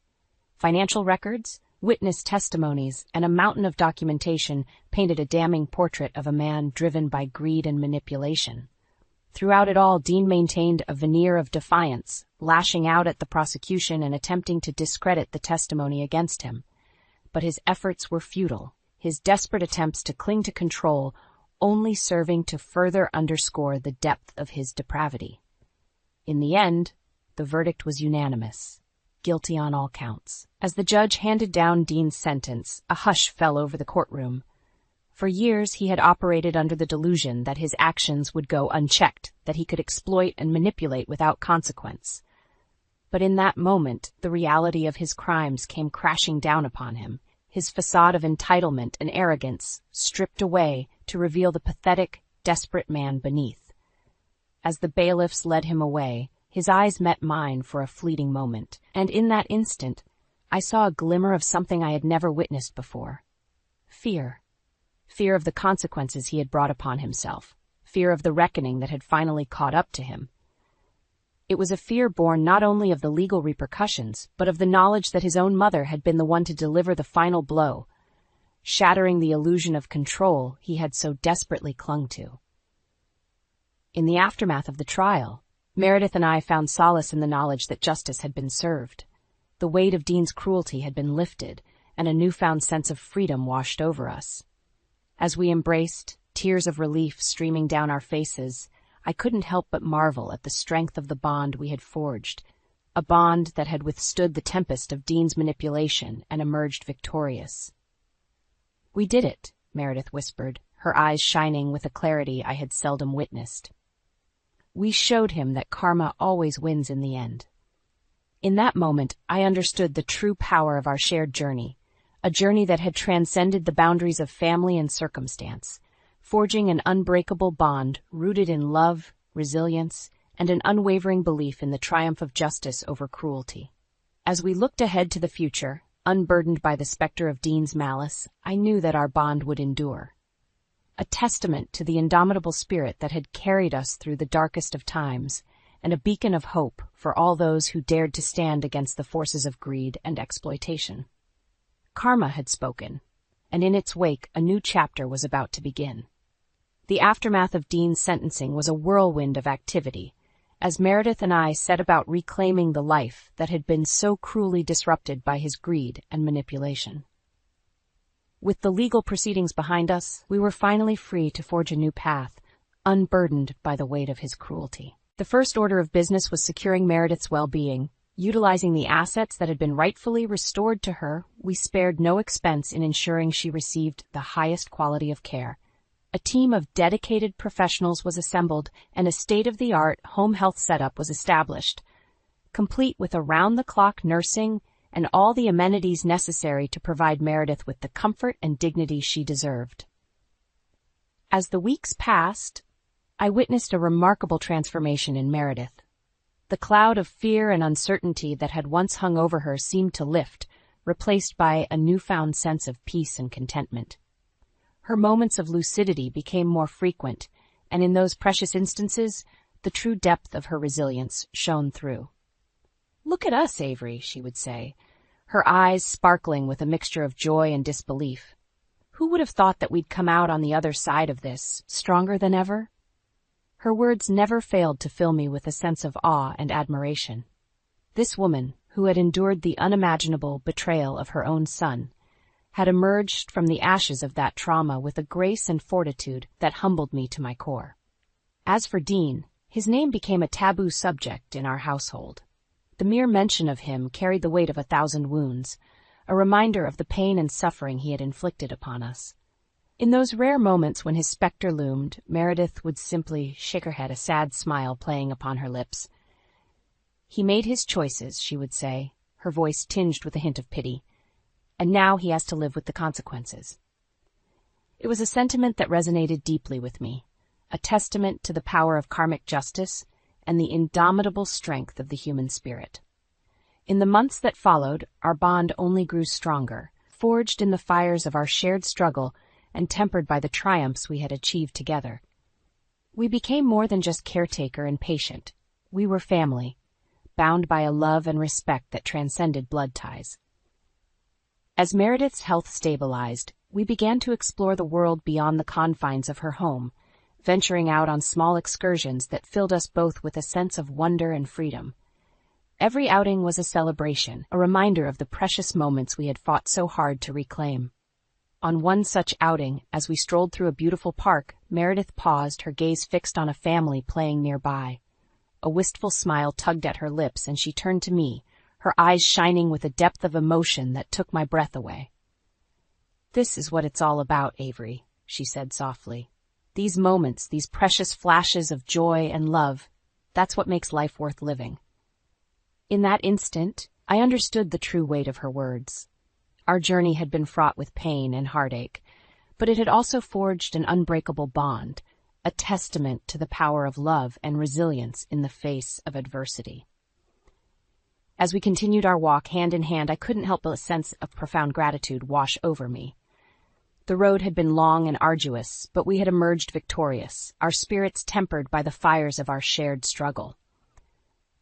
Financial records, witness testimonies, and a mountain of documentation painted a damning portrait of a man driven by greed and manipulation. Throughout it all, Dean maintained a veneer of defiance, lashing out at the prosecution and attempting to discredit the testimony against him. But his efforts were futile, his desperate attempts to cling to control only serving to further underscore the depth of his depravity. In the end, the verdict was unanimous, guilty on all counts. As the judge handed down Dean's sentence, a hush fell over the courtroom. For years he had operated under the delusion that his actions would go unchecked, that he could exploit and manipulate without consequence. But in that moment, the reality of his crimes came crashing down upon him, his facade of entitlement and arrogance stripped away to reveal the pathetic, desperate man beneath. As the bailiffs led him away, his eyes met mine for a fleeting moment, and in that instant, I saw a glimmer of something I had never witnessed before. Fear. Fear of the consequences he had brought upon himself, fear of the reckoning that had finally caught up to him. It was a fear born not only of the legal repercussions, but of the knowledge that his own mother had been the one to deliver the final blow, shattering the illusion of control he had so desperately clung to. In the aftermath of the trial, Meredith and I found solace in the knowledge that justice had been served. The weight of Dean's cruelty had been lifted, and a newfound sense of freedom washed over us. As we embraced, tears of relief streaming down our faces, I couldn't help but marvel at the strength of the bond we had forged, a bond that had withstood the tempest of Dean's manipulation and emerged victorious. "We did it," Meredith whispered, her eyes shining with a clarity I had seldom witnessed. "We showed him that karma always wins in the end." In that moment, I understood the true power of our shared journey, a journey that had transcended the boundaries of family and circumstance, forging an unbreakable bond rooted in love, resilience, and an unwavering belief in the triumph of justice over cruelty. As we looked ahead to the future, unburdened by the specter of Dean's malice, I knew that our bond would endure. A testament to the indomitable spirit that had carried us through the darkest of times, and a beacon of hope for all those who dared to stand against the forces of greed and exploitation. Karma had spoken, and in its wake a new chapter was about to begin. The aftermath of Dean's sentencing was a whirlwind of activity, as Meredith and I set about reclaiming the life that had been so cruelly disrupted by his greed and manipulation. With the legal proceedings behind us, we were finally free to forge a new path, unburdened by the weight of his cruelty. The first order of business was securing Meredith's well-being. Utilizing the assets that had been rightfully restored to her, we spared no expense in ensuring she received the highest quality of care. A team of dedicated professionals was assembled, and a state-of-the-art home health setup was established, complete with around-the-clock nursing and all the amenities necessary to provide Meredith with the comfort and dignity she deserved. As the weeks passed, I witnessed a remarkable transformation in Meredith. The cloud of fear and uncertainty that had once hung over her seemed to lift, replaced by a newfound sense of peace and contentment. Her moments of lucidity became more frequent, and in those precious instances, the true depth of her resilience shone through. "Look at us, Avery," she would say, her eyes sparkling with a mixture of joy and disbelief. "Who would have thought that we'd come out on the other side of this, stronger than ever?" Her words never failed to fill me with a sense of awe and admiration. This woman, who had endured the unimaginable betrayal of her own son, had emerged from the ashes of that trauma with a grace and fortitude that humbled me to my core. As for Dean, his name became a taboo subject in our household. The mere mention of him carried the weight of 1,000 wounds, a reminder of the pain and suffering he had inflicted upon us. In those rare moments when his specter loomed, Meredith would simply shake her head, a sad smile playing upon her lips. "He made his choices," she would say, her voice tinged with a hint of pity, "and now he has to live with the consequences." It was a sentiment that resonated deeply with me, a testament to the power of karmic justice and the indomitable strength of the human spirit. In the months that followed, our bond only grew stronger, forged in the fires of our shared struggle and tempered by the triumphs we had achieved together. We became more than just caretaker and patient. We were family, bound by a love and respect that transcended blood ties. As Meredith's health stabilized, we began to explore the world beyond the confines of her home, venturing out on small excursions that filled us both with a sense of wonder and freedom. Every outing was a celebration, a reminder of the precious moments we had fought so hard to reclaim. On one such outing, as we strolled through a beautiful park, Meredith paused, her gaze fixed on a family playing nearby. A wistful smile tugged at her lips, and she turned to me, her eyes shining with a depth of emotion that took my breath away. "This is what it's all about, Avery," she said softly. "These moments, these precious flashes of joy and love, that's what makes life worth living." In that instant, I understood the true weight of her words. Our journey had been fraught with pain and heartache, but it had also forged an unbreakable bond, a testament to the power of love and resilience in the face of adversity. As we continued our walk hand in hand, I couldn't help but a sense of profound gratitude wash over me. The road had been long and arduous, but we had emerged victorious, our spirits tempered by the fires of our shared struggle.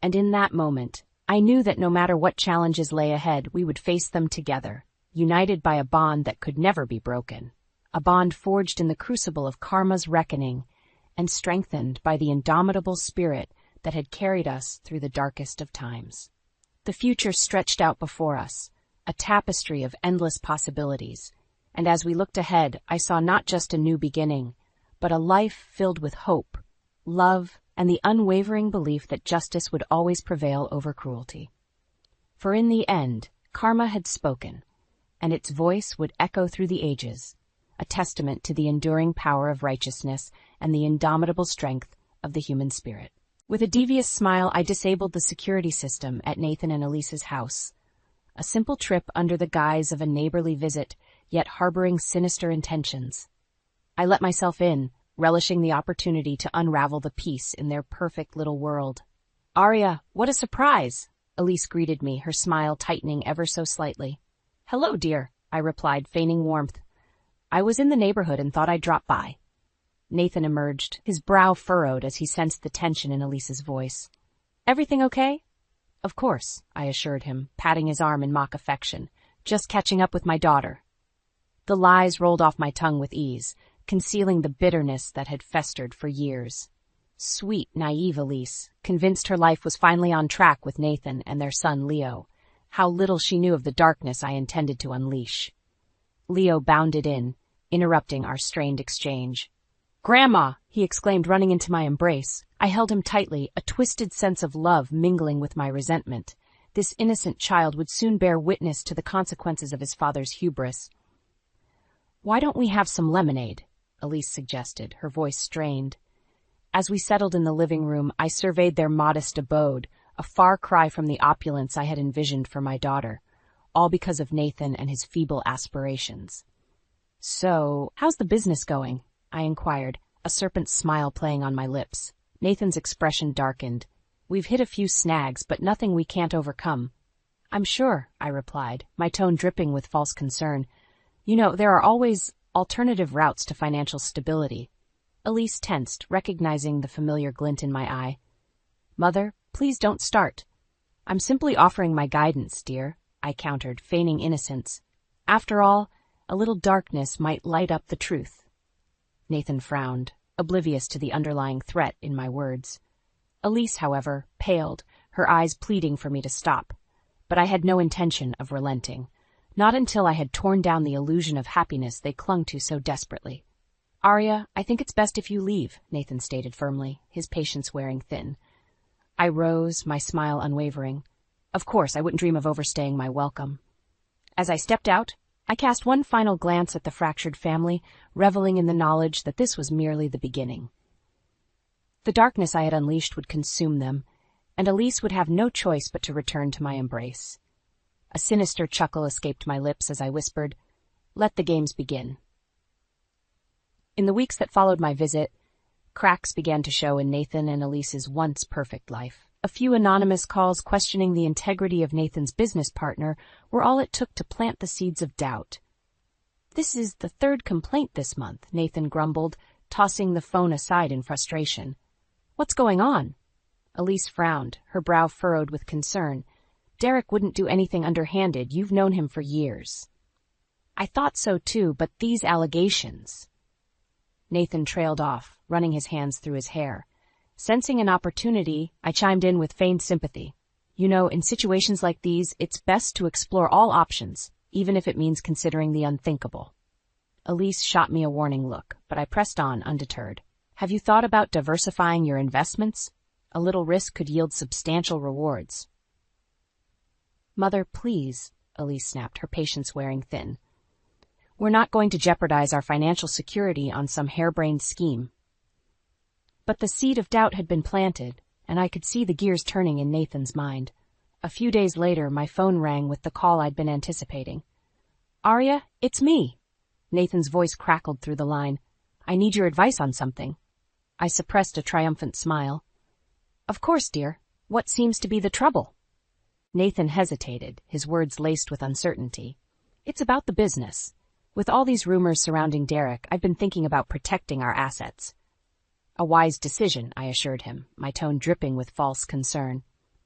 And in that moment, I knew that no matter what challenges lay ahead, we would face them together, united by a bond that could never be broken. A bond forged in the crucible of karma's reckoning and strengthened by the indomitable spirit that had carried us through the darkest of times. The future stretched out before us, a tapestry of endless possibilities, and as we looked ahead, I saw not just a new beginning, but a life filled with hope, love, and the unwavering belief that justice would always prevail over cruelty. For in the end, karma had spoken, and its voice would echo through the ages, a testament to the enduring power of righteousness and the indomitable strength of the human spirit. With a devious smile, I disabled the security system at Nathan and Elise's house. A simple trip under the guise of a neighborly visit, yet harboring sinister intentions. I let myself in, relishing the opportunity to unravel the peace in their perfect little world. "Arya, what a surprise!" Elise greeted me, her smile tightening ever so slightly. "Hello, dear," I replied, feigning warmth. "I was in the neighborhood and thought I'd drop by." Nathan emerged, his brow furrowed as he sensed the tension in Elise's voice. "Everything okay?" "Of course," I assured him, patting his arm in mock affection. "Just catching up with my daughter." The lies rolled off my tongue with ease, concealing the bitterness that had festered for years. Sweet, naive Elise, convinced her life was finally on track with Nathan and their son Leo. How little she knew of the darkness I intended to unleash. Leo bounded in, interrupting our strained exchange. "Grandma!" he exclaimed, running into my embrace. I held him tightly, a twisted sense of love mingling with my resentment. This innocent child would soon bear witness to the consequences of his father's hubris. "Why don't we have some lemonade?" Elise suggested, her voice strained. As we settled in the living room, I surveyed their modest abode, a far cry from the opulence I had envisioned for my daughter, all because of Nathan and his feeble aspirations. "So, how's the business going?" I inquired, a serpent smile playing on my lips. Nathan's expression darkened. "We've hit a few snags, but nothing we can't overcome." "I'm sure," I replied, my tone dripping with false concern. "You know, there are always alternative routes to financial stability." Elise tensed, recognizing the familiar glint in my eye. "Mother, please don't start." "I'm simply offering my guidance, dear," I countered, feigning innocence. "After all, a little darkness might light up the truth." Nathan frowned, oblivious to the underlying threat in my words. Elise, however, paled, her eyes pleading for me to stop. But I had no intention of relenting. Not until I had torn down the illusion of happiness they clung to so desperately. "Arya, I think it's best if you leave," Nathan stated firmly, his patience wearing thin. I rose, my smile unwavering. Of course, I wouldn't dream of overstaying my welcome. As I stepped out, I cast one final glance at the fractured family, reveling in the knowledge that this was merely the beginning. The darkness I had unleashed would consume them, and Elise would have no choice but to return to my embrace. A sinister chuckle escaped my lips as I whispered, "Let the games begin." In the weeks that followed my visit, cracks began to show in Nathan and Elise's once perfect life. A few anonymous calls questioning the integrity of Nathan's business partner were all it took to plant the seeds of doubt. "This is the third complaint this month," Nathan grumbled, tossing the phone aside in frustration. "What's going on?" Elise frowned, her brow furrowed with concern. "Derek wouldn't do anything underhanded. You've known him for years." "I thought so too, but these allegations..." Nathan trailed off, running his hands through his hair. Sensing an opportunity, I chimed in with feigned sympathy. "You know, in situations like these, it's best to explore all options, even if it means considering the unthinkable." Elise shot me a warning look, but I pressed on undeterred. "Have you thought about diversifying your investments? A little risk could yield substantial rewards." "Mother, please," Elise snapped, her patience wearing thin. "We're not going to jeopardize our financial security on some harebrained scheme." But the seed of doubt had been planted, and I could see the gears turning in Nathan's mind. A few days later, my phone rang with the call I'd been anticipating. "Arya, it's me." Nathan's voice crackled through the line. "I need your advice on something." I suppressed a triumphant smile. "Of course, dear. What seems to be the trouble?" Nathan hesitated, his words laced with uncertainty. "It's about the business. With all these rumors surrounding Derek, I've been thinking about protecting our assets." "A wise decision," I assured him, my tone dripping with false concern.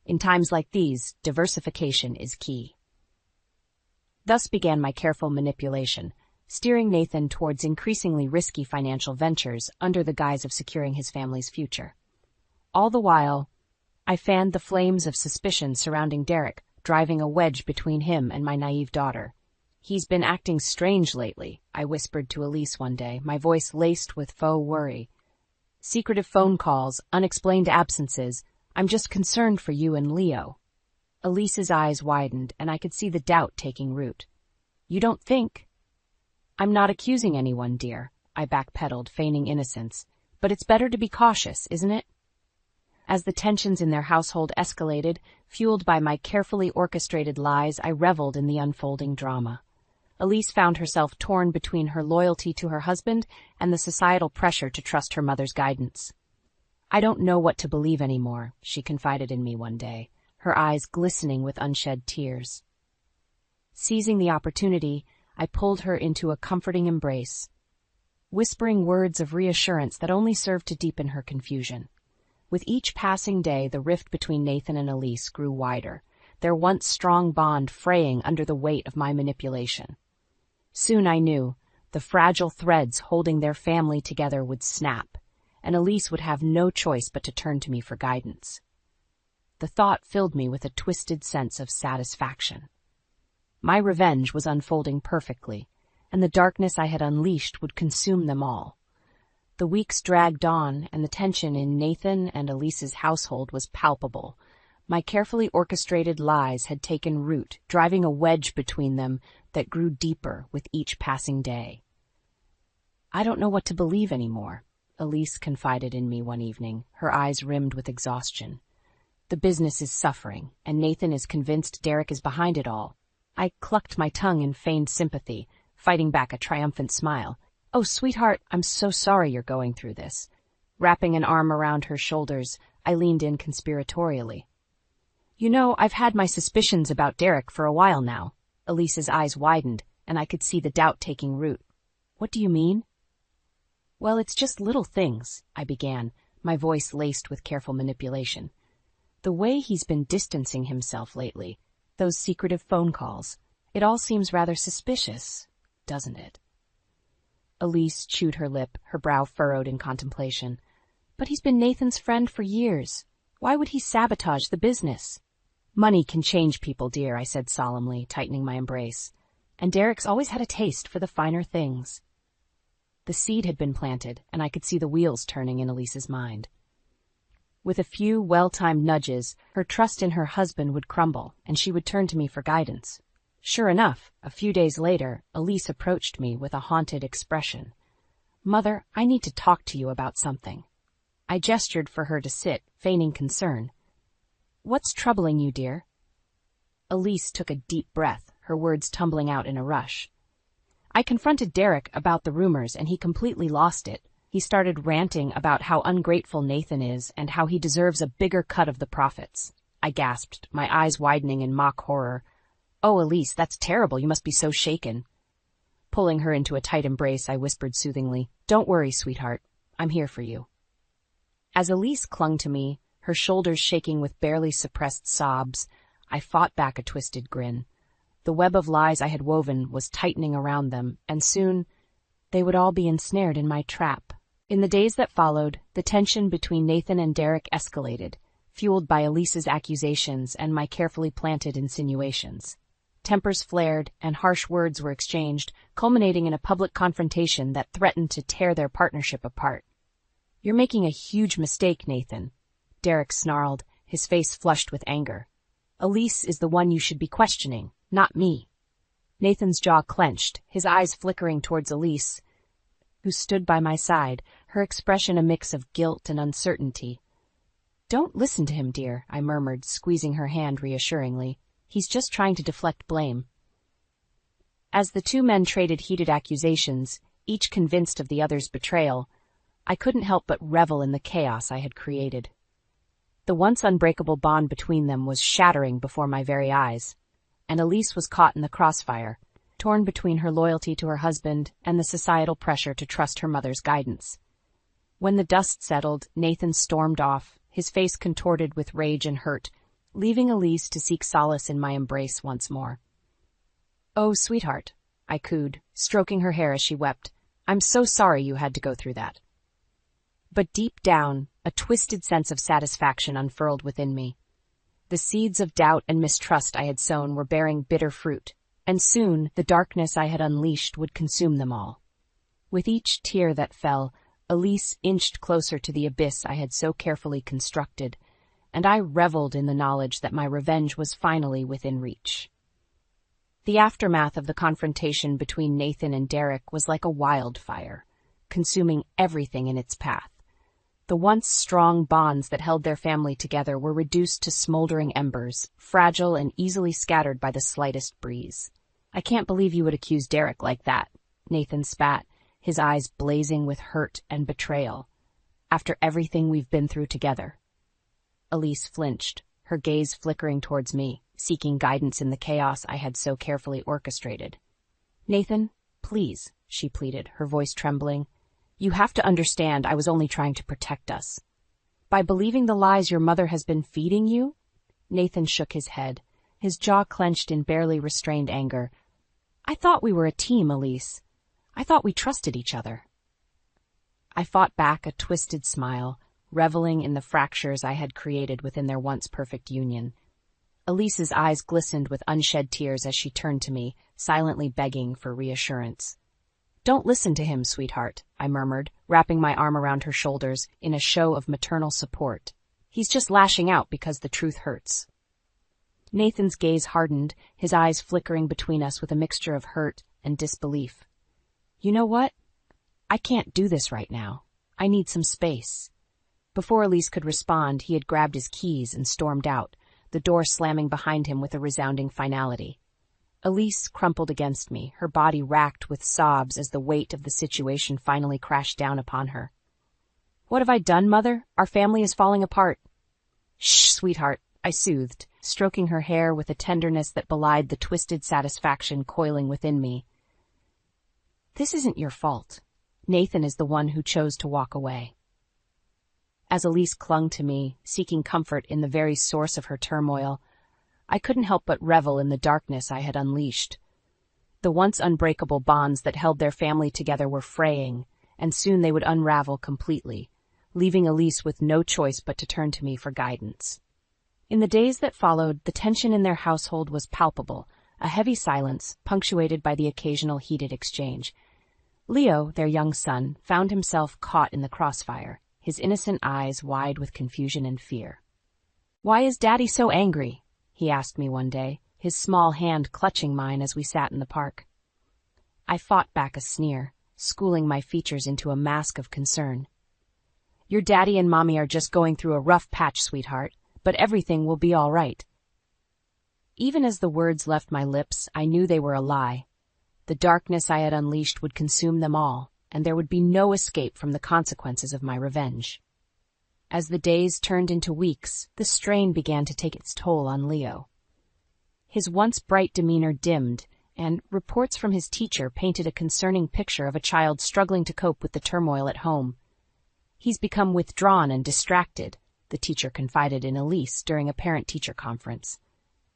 In times like these, diversification is key. Thus began my careful manipulation, steering Nathan towards increasingly risky financial ventures under the guise of securing his family's future. All the while, I fanned the flames of suspicion surrounding Derek, driving a wedge between him and my naive daughter. "He's been acting strange lately," I whispered to Elise one day, my voice laced with faux worry. "Secretive phone calls, unexplained absences. I'm just concerned for you and Leo." Elise's eyes widened, and I could see the doubt taking root. "You don't think?" "I'm not accusing anyone, dear," I backpedaled, feigning innocence. "But it's better to be cautious, isn't it?" As the tensions in their household escalated, fueled by my carefully orchestrated lies, I reveled in the unfolding drama. Elise found herself torn between her loyalty to her husband and the societal pressure to trust her mother's guidance. "I don't know what to believe anymore," she confided in me one day, her eyes glistening with unshed tears. Seizing the opportunity, I pulled her into a comforting embrace, whispering words of reassurance that only served to deepen her confusion. With each passing day, the rift between Nathan and Elise grew wider, their once strong bond fraying under the weight of my manipulation. Soon I knew the fragile threads holding their family together would snap, and Elise would have no choice but to turn to me for guidance. The thought filled me with a twisted sense of satisfaction. My revenge was unfolding perfectly, and the darkness I had unleashed would consume them all. The weeks dragged on, and the tension in Nathan and Elise's household was palpable. My carefully orchestrated lies had taken root, driving a wedge between them that grew deeper with each passing day. "I don't know what to believe anymore," Elise confided in me one evening, her eyes rimmed with exhaustion. "The business is suffering, and Nathan is convinced Derek is behind it all." I clucked my tongue in feigned sympathy, fighting back a triumphant smile. "Oh, sweetheart, I'm so sorry you're going through this." Wrapping an arm around her shoulders, I leaned in conspiratorially. "You know, I've had my suspicions about Derek for a while now." Elise's eyes widened, and I could see the doubt taking root. "What do you mean?" "Well, it's just little things," I began, my voice laced with careful manipulation. "The way he's been distancing himself lately, those secretive phone calls, it all seems rather suspicious, doesn't it?" Elise chewed her lip, her brow furrowed in contemplation. "But he's been Nathan's friend for years. Why would he sabotage the business?" "Money can change people, dear," I said solemnly, tightening my embrace. "And Derek's always had a taste for the finer things." The seed had been planted, and I could see the wheels turning in Elise's mind. With a few well-timed nudges, her trust in her husband would crumble, and she would turn to me for guidance. Sure enough, a few days later, Elise approached me with a haunted expression. "Mother, I need to talk to you about something." I gestured for her to sit, feigning concern. "What's troubling you, dear?" Elise took a deep breath, her words tumbling out in a rush. "I confronted Derek about the rumors, and he completely lost it. He started ranting about how ungrateful Nathan is and how he deserves a bigger cut of the profits." I gasped, my eyes widening in mock horror. "Oh, Elise, that's terrible. You must be so shaken." Pulling her into a tight embrace, I whispered soothingly, "Don't worry, sweetheart. I'm here for you." As Elise clung to me, her shoulders shaking with barely suppressed sobs, I fought back a twisted grin. The web of lies I had woven was tightening around them, and soon they would all be ensnared in my trap. In the days that followed, the tension between Nathan and Derek escalated, fueled by Elise's accusations and my carefully planted insinuations. Tempers flared, and harsh words were exchanged, culminating in a public confrontation that threatened to tear their partnership apart. "You're making a huge mistake, Nathan," Derek snarled, his face flushed with anger. "Elise is the one you should be questioning, not me." Nathan's jaw clenched, his eyes flickering towards Elise, who stood by my side, her expression a mix of guilt and uncertainty. "Don't listen to him, dear," I murmured, squeezing her hand reassuringly. "He's just trying to deflect blame." As the two men traded heated accusations, each convinced of the other's betrayal, I couldn't help but revel in the chaos I had created. The once unbreakable bond between them was shattering before my very eyes, and Elise was caught in the crossfire, torn between her loyalty to her husband and the societal pressure to trust her mother's guidance. When the dust settled, Nathan stormed off, his face contorted with rage and hurt, leaving Elise to seek solace in my embrace once more. "Oh, sweetheart," I cooed, stroking her hair as she wept. "I'm so sorry you had to go through that." But deep down, a twisted sense of satisfaction unfurled within me. The seeds of doubt and mistrust I had sown were bearing bitter fruit, and soon the darkness I had unleashed would consume them all. With each tear that fell, Elise inched closer to the abyss I had so carefully constructed, and I reveled in the knowledge that my revenge was finally within reach. The aftermath of the confrontation between Nathan and Derek was like a wildfire, consuming everything in its path. The once strong bonds that held their family together were reduced to smoldering embers, fragile and easily scattered by the slightest breeze. "I can't believe you would accuse Derek like that," Nathan spat, his eyes blazing with hurt and betrayal. "After everything we've been through together." Elise flinched, her gaze flickering towards me, seeking guidance in the chaos I had so carefully orchestrated. "Nathan, please," she pleaded, her voice trembling. "You have to understand I was only trying to protect us." "By believing the lies your mother has been feeding you?" Nathan shook his head, his jaw clenched in barely restrained anger. "I thought we were a team, Elise. I thought we trusted each other." I fought back a twisted smile, reveling in the fractures I had created within their once perfect union. Elise's eyes glistened with unshed tears as she turned to me, silently begging for reassurance. "Don't listen to him, sweetheart," I murmured, wrapping my arm around her shoulders in a show of maternal support. "He's just lashing out because the truth hurts." Nathan's gaze hardened, his eyes flickering between us with a mixture of hurt and disbelief. "You know what? I can't do this right now. I need some space." Before Elise could respond, he had grabbed his keys and stormed out, the door slamming behind him with a resounding finality. Elise crumpled against me, her body racked with sobs as the weight of the situation finally crashed down upon her. "What have I done, Mother? Our family is falling apart." "Shh, sweetheart," I soothed, stroking her hair with a tenderness that belied the twisted satisfaction coiling within me. "This isn't your fault. Nathan is the one who chose to walk away." As Elise clung to me, seeking comfort in the very source of her turmoil, I couldn't help but revel in the darkness I had unleashed. The once unbreakable bonds that held their family together were fraying, and soon they would unravel completely, leaving Elise with no choice but to turn to me for guidance. In the days that followed, the tension in their household was palpable, a heavy silence punctuated by the occasional heated exchange. Leo, their young son, found himself caught in the crossfire, his innocent eyes wide with confusion and fear. "Why is Daddy so angry?" he asked me one day, his small hand clutching mine as we sat in the park. I fought back a sneer, schooling my features into a mask of concern. "Your Daddy and Mommy are just going through a rough patch, sweetheart, but everything will be all right." Even as the words left my lips, I knew they were a lie. The darkness I had unleashed would consume them all, and there would be no escape from the consequences of my revenge. As the days turned into weeks, the strain began to take its toll on Leo. His once bright demeanor dimmed, and reports from his teacher painted a concerning picture of a child struggling to cope with the turmoil at home. "He's become withdrawn and distracted," the teacher confided in Elise during a parent-teacher conference.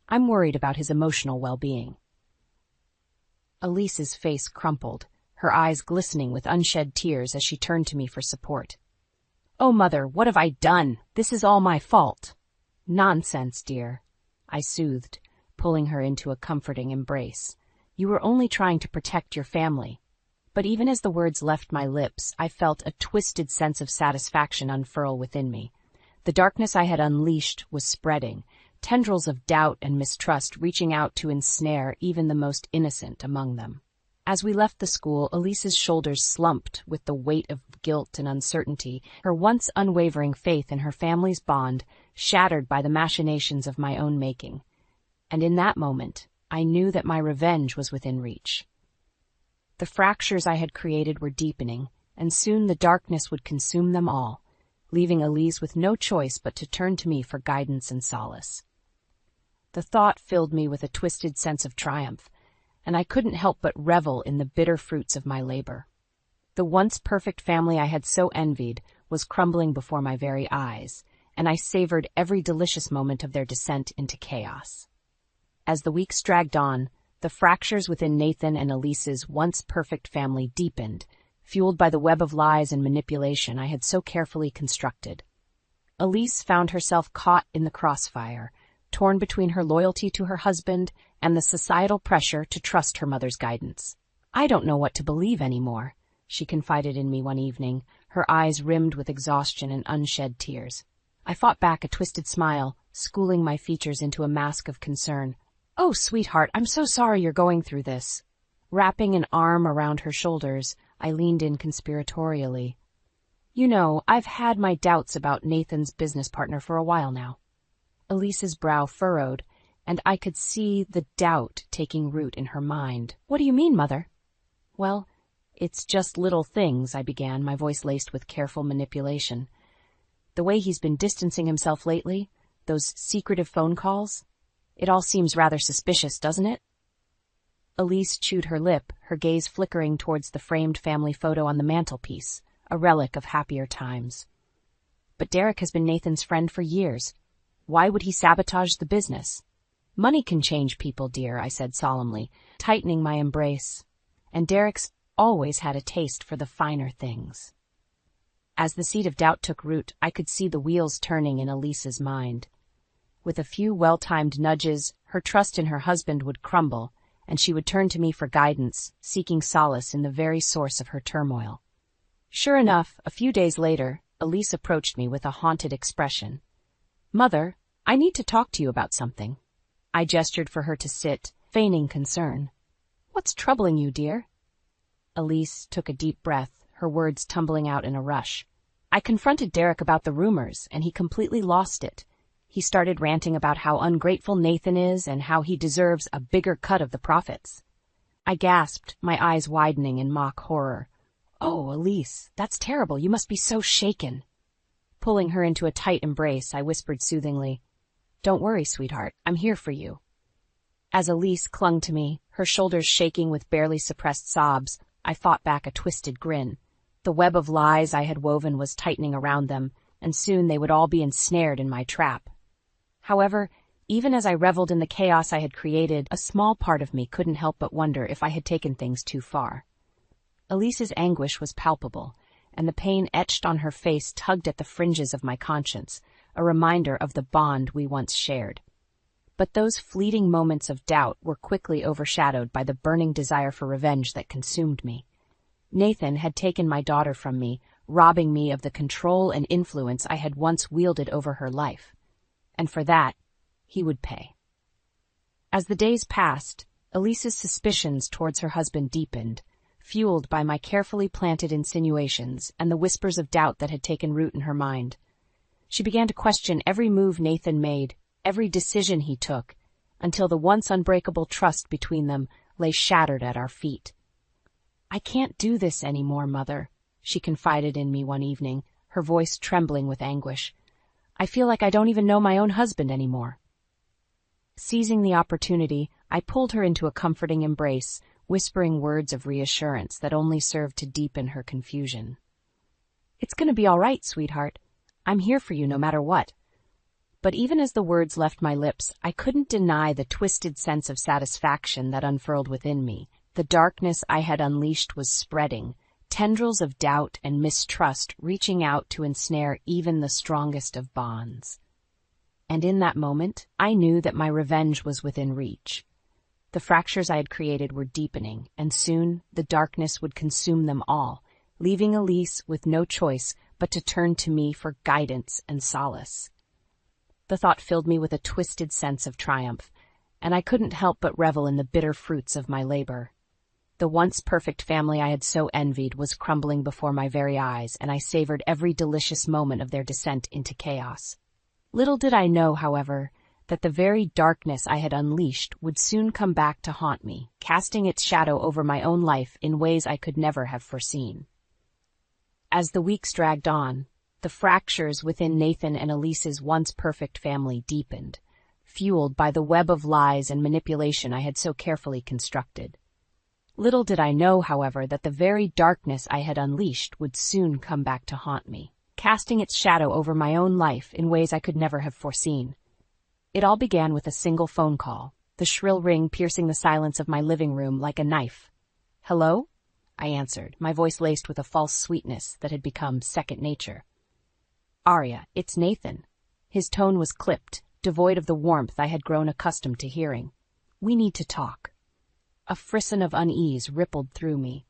"I'm worried about his emotional well-being." Elise's face crumpled, her eyes glistening with unshed tears as she turned to me for support. "Oh, Mother, what have I done? This is all my fault." "Nonsense, dear," I soothed, pulling her into a comforting embrace. "You were only trying to protect your family." But even as the words left my lips, I felt a twisted sense of satisfaction unfurl within me. The darkness I had unleashed was spreading, tendrils of doubt and mistrust reaching out to ensnare even the most innocent among them. As we left the school, Elise's shoulders slumped with the weight of guilt and uncertainty, her once unwavering faith in her family's bond shattered by the machinations of my own making. And in that moment, I knew that my revenge was within reach. The fractures I had created were deepening, and soon the darkness would consume them all, leaving Elise with no choice but to turn to me for guidance and solace. The thought filled me with a twisted sense of triumph, and I couldn't help but revel in the bitter fruits of my labor. The once perfect family I had so envied was crumbling before my very eyes, and I savored every delicious moment of their descent into chaos. As the weeks dragged on, the fractures within Nathan and Elise's once perfect family deepened, fueled by the web of lies and manipulation I had so carefully constructed. Elise found herself caught in the crossfire, torn between her loyalty to her husband and the societal pressure to trust her mother's guidance. "I don't know what to believe anymore," she confided in me one evening, her eyes rimmed with exhaustion and unshed tears. I fought back a twisted smile, schooling my features into a mask of concern. "Oh, sweetheart, I'm so sorry you're going through this." Wrapping an arm around her shoulders, I leaned in conspiratorially. "You know, I've had my doubts about Nathan's business partner for a while now." Elise's brow furrowed, and I could see the doubt taking root in her mind. "What do you mean, Mother?" "Well, it's just little things," I began, my voice laced with careful manipulation. "The way he's been distancing himself lately, those secretive phone calls, it all seems rather suspicious, doesn't it?" Elise chewed her lip, her gaze flickering towards the framed family photo on the mantelpiece, a relic of happier times. "But Derek has been Nathan's friend for years. Why would he sabotage the business?" "Money can change people, dear," I said solemnly, tightening my embrace. "And Derek's always had a taste for the finer things." As the seed of doubt took root, I could see the wheels turning in Elise's mind. With a few well-timed nudges, her trust in her husband would crumble, and she would turn to me for guidance, seeking solace in the very source of her turmoil. Sure enough, a few days later, Elise approached me with a haunted expression. "Mother, I need to talk to you about something." I gestured for her to sit, feigning concern. "What's troubling you, dear?" Elise took a deep breath, her words tumbling out in a rush. "I confronted Derek about the rumors, and he completely lost it. He started ranting about how ungrateful Nathan is and how he deserves a bigger cut of the profits." I gasped, my eyes widening in mock horror. "Oh, Elise, that's terrible. You must be so shaken." Pulling her into a tight embrace, I whispered soothingly, "Don't worry, sweetheart. I'm here for you." As Elise clung to me, her shoulders shaking with barely suppressed sobs, I fought back a twisted grin. The web of lies I had woven was tightening around them, and soon they would all be ensnared in my trap. However, even as I reveled in the chaos I had created, a small part of me couldn't help but wonder if I had taken things too far. Elise's anguish was palpable, and the pain etched on her face tugged at the fringes of my conscience, a reminder of the bond we once shared. But those fleeting moments of doubt were quickly overshadowed by the burning desire for revenge that consumed me. Nathan had taken my daughter from me, robbing me of the control and influence I had once wielded over her life. And for that, he would pay. As the days passed, Elise's suspicions towards her husband deepened, fueled by my carefully planted insinuations and the whispers of doubt that had taken root in her mind. She began to question every move Nathan made, every decision he took, until the once unbreakable trust between them lay shattered at our feet. "I can't do this anymore, Mother," she confided in me one evening, her voice trembling with anguish. "I feel like I don't even know my own husband anymore." Seizing the opportunity, I pulled her into a comforting embrace, whispering words of reassurance that only served to deepen her confusion. "It's going to be all right, sweetheart. I'm here for you no matter what." But even as the words left my lips, I couldn't deny the twisted sense of satisfaction that unfurled within me. The darkness I had unleashed was spreading, tendrils of doubt and mistrust reaching out to ensnare even the strongest of bonds. And in that moment, I knew that my revenge was within reach. The fractures I had created were deepening, and soon the darkness would consume them all, leaving Elise with no choice but to turn to me for guidance and solace. The thought filled me with a twisted sense of triumph, and I couldn't help but revel in the bitter fruits of my labor. The once perfect family I had so envied was crumbling before my very eyes, and I savored every delicious moment of their descent into chaos. Little did I know, however, that the very darkness I had unleashed would soon come back to haunt me, casting its shadow over my own life in ways I could never have foreseen. As the weeks dragged on, the fractures within Nathan and Elise's once perfect family deepened, fueled by the web of lies and manipulation I had so carefully constructed. Little did I know, however, that the very darkness I had unleashed would soon come back to haunt me, casting its shadow over my own life in ways I could never have foreseen. It all began with a single phone call, the shrill ring piercing the silence of my living room like a knife. "Hello?" I answered, my voice laced with a false sweetness that had become second nature. "Arya, it's Nathan." His tone was clipped, devoid of the warmth I had grown accustomed to hearing. "We need to talk." A frisson of unease rippled through me,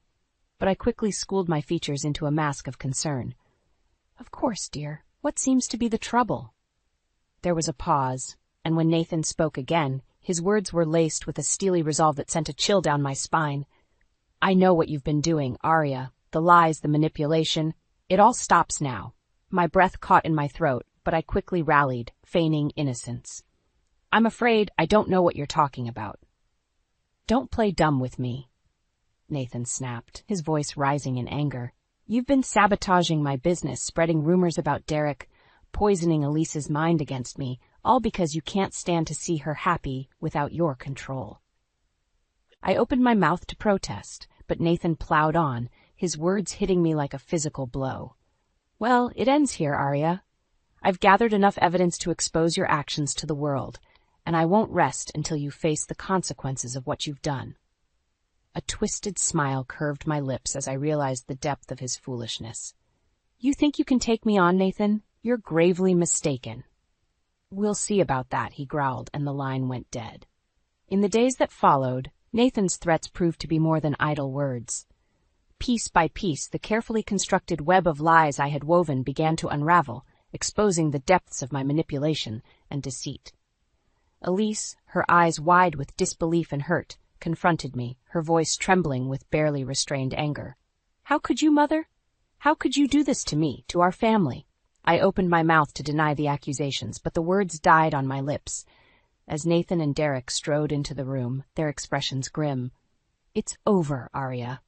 but I quickly schooled my features into a mask of concern. "Of course, dear. What seems to be the trouble?" There was a pause, and when Nathan spoke again, his words were laced with a steely resolve that sent a chill down my spine. "I know what you've been doing, Arya. The lies, the manipulation. It all stops now." My breath caught in my throat, but I quickly rallied, feigning innocence. "I'm afraid I don't know what you're talking about." "Don't play dumb with me," Nathan snapped, his voice rising in anger. "You've been sabotaging my business, spreading rumors about Derek, poisoning Elise's mind against me, all because you can't stand to see her happy without your control." I opened my mouth to protest, but Nathan plowed on, his words hitting me like a physical blow. "Well, it ends here, Arya. I've gathered enough evidence to expose your actions to the world, and I won't rest until you face the consequences of what you've done." A twisted smile curved my lips as I realized the depth of his foolishness. "You think you can take me on, Nathan? You're gravely mistaken." "We'll see about that," he growled, and the line went dead. In the days that followed, Nathan's threats proved to be more than idle words. Piece by piece, the carefully constructed web of lies I had woven began to unravel, exposing the depths of my manipulation and deceit. Elise, her eyes wide with disbelief and hurt, confronted me, her voice trembling with barely restrained anger. "How could you, Mother? How could you do this to me, to our family?" I opened my mouth to deny the accusations, but the words died on my lips. As Nathan and Derek strode into the room, their expressions grim. "It's over, Arya,"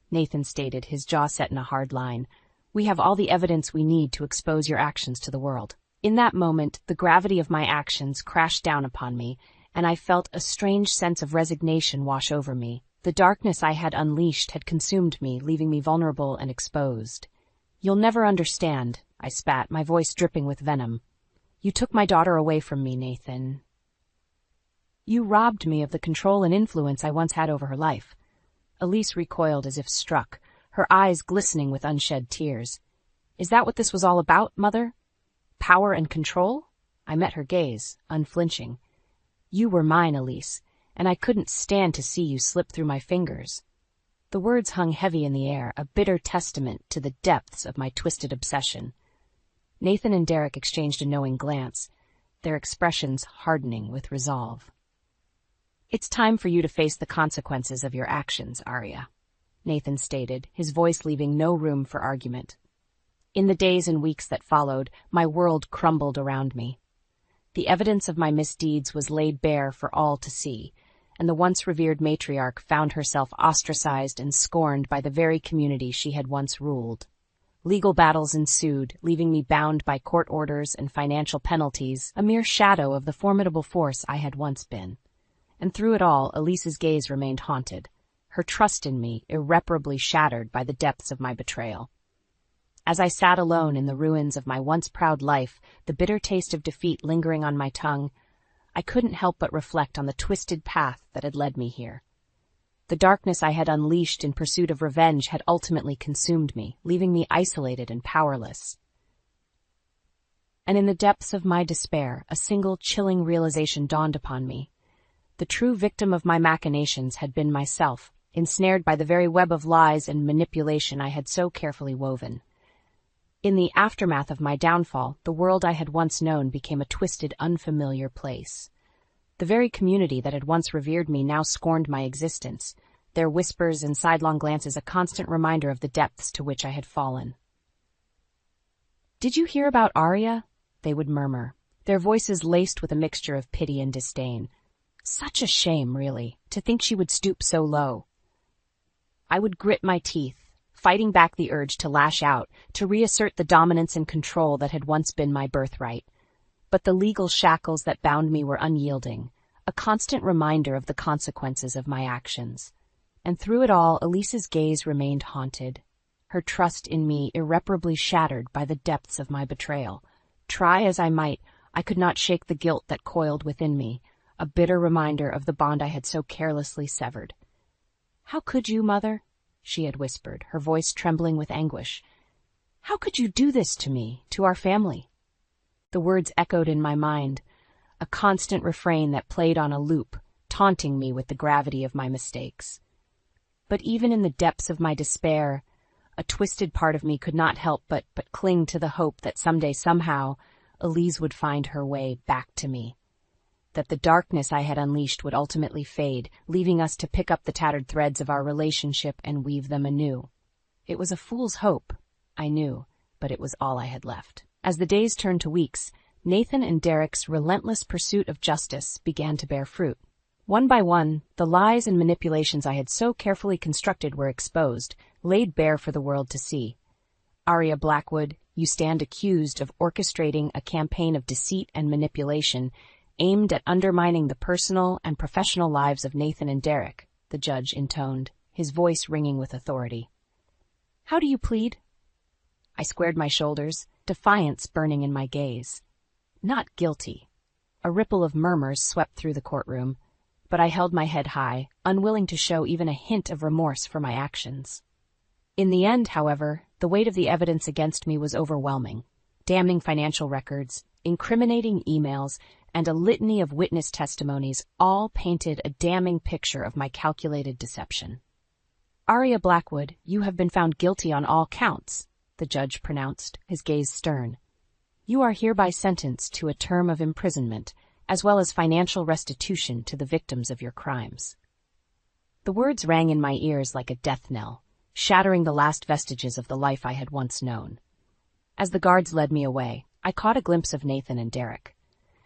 Nathan stated, his jaw set in a hard line. "We have all the evidence we need to expose your actions to the world." In that moment, the gravity of my actions crashed down upon me, and I felt a strange sense of resignation wash over me. The darkness I had unleashed had consumed me, leaving me vulnerable and exposed. "You'll never understand," I spat, my voice dripping with venom. "You took my daughter away from me, Nathan. You robbed me of the control and influence I once had over her life." Elise recoiled as if struck, her eyes glistening with unshed tears. "Is that what this was all about, Mother? Power and control?" I met her gaze, unflinching. "You were mine, Elise, and I couldn't stand to see you slip through my fingers." The words hung heavy in the air, a bitter testament to the depths of my twisted obsession. Nathan and Derek exchanged a knowing glance, their expressions hardening with resolve. "It's time for you to face the consequences of your actions, Arya," Nathan stated, his voice leaving no room for argument. In the days and weeks that followed, my world crumbled around me. The evidence of my misdeeds was laid bare for all to see, and the once revered matriarch found herself ostracized and scorned by the very community she had once ruled. Legal battles ensued, leaving me bound by court orders and financial penalties, a mere shadow of the formidable force I had once been. And through it all, Elise's gaze remained haunted, her trust in me irreparably shattered by the depths of my betrayal. As I sat alone in the ruins of my once proud life, the bitter taste of defeat lingering on my tongue, I couldn't help but reflect on the twisted path that had led me here. The darkness I had unleashed in pursuit of revenge had ultimately consumed me, leaving me isolated and powerless. And in the depths of my despair, a single chilling realization dawned upon me. The true victim of my machinations had been myself, ensnared by the very web of lies and manipulation I had so carefully woven. In the aftermath of my downfall, the world I had once known became a twisted, unfamiliar place. The very community that had once revered me now scorned my existence, their whispers and sidelong glances a constant reminder of the depths to which I had fallen. "Did you hear about Arya?" they would murmur, their voices laced with a mixture of pity and disdain. "Such a shame, really, to think she would stoop so low." I would grit my teeth, fighting back the urge to lash out, to reassert the dominance and control that had once been my birthright. But the legal shackles that bound me were unyielding, a constant reminder of the consequences of my actions. And through it all, Elise's gaze remained haunted, her trust in me irreparably shattered by the depths of my betrayal. Try as I might, I could not shake the guilt that coiled within me, a bitter reminder of the bond I had so carelessly severed. "How could you, Mother?" she had whispered, her voice trembling with anguish. "How could you do this to me, to our family?" The words echoed in my mind, a constant refrain that played on a loop, taunting me with the gravity of my mistakes. But even in the depths of my despair, a twisted part of me could not help but cling to the hope that someday, somehow, Elise would find her way back to me. That the darkness I had unleashed would ultimately fade, leaving us to pick up the tattered threads of our relationship and weave them anew. It was a fool's hope, I knew, but it was all I had left. As the days turned to weeks, Nathan and Derek's relentless pursuit of justice began to bear fruit. One by one, the lies and manipulations I had so carefully constructed were exposed, laid bare for the world to see. Aria Blackwood, you stand accused of orchestrating a campaign of deceit and manipulation aimed at undermining the personal and professional lives of Nathan and Derek, the judge intoned, his voice ringing with authority. "How do you plead?" I squared my shoulders, defiance burning in my gaze. Not guilty. A ripple of murmurs swept through the courtroom, but I held my head high, unwilling to show even a hint of remorse for my actions. In the end, however, the weight of the evidence against me was overwhelming. Damning financial records, incriminating emails, and a litany of witness testimonies all painted a damning picture of my calculated deception. "Aria Blackwood, you have been found guilty on all counts," the judge pronounced, his gaze stern. "You are hereby sentenced to a term of imprisonment, as well as financial restitution to the victims of your crimes." The words rang in my ears like a death knell, shattering the last vestiges of the life I had once known. As the guards led me away, I caught a glimpse of Nathan and Derek,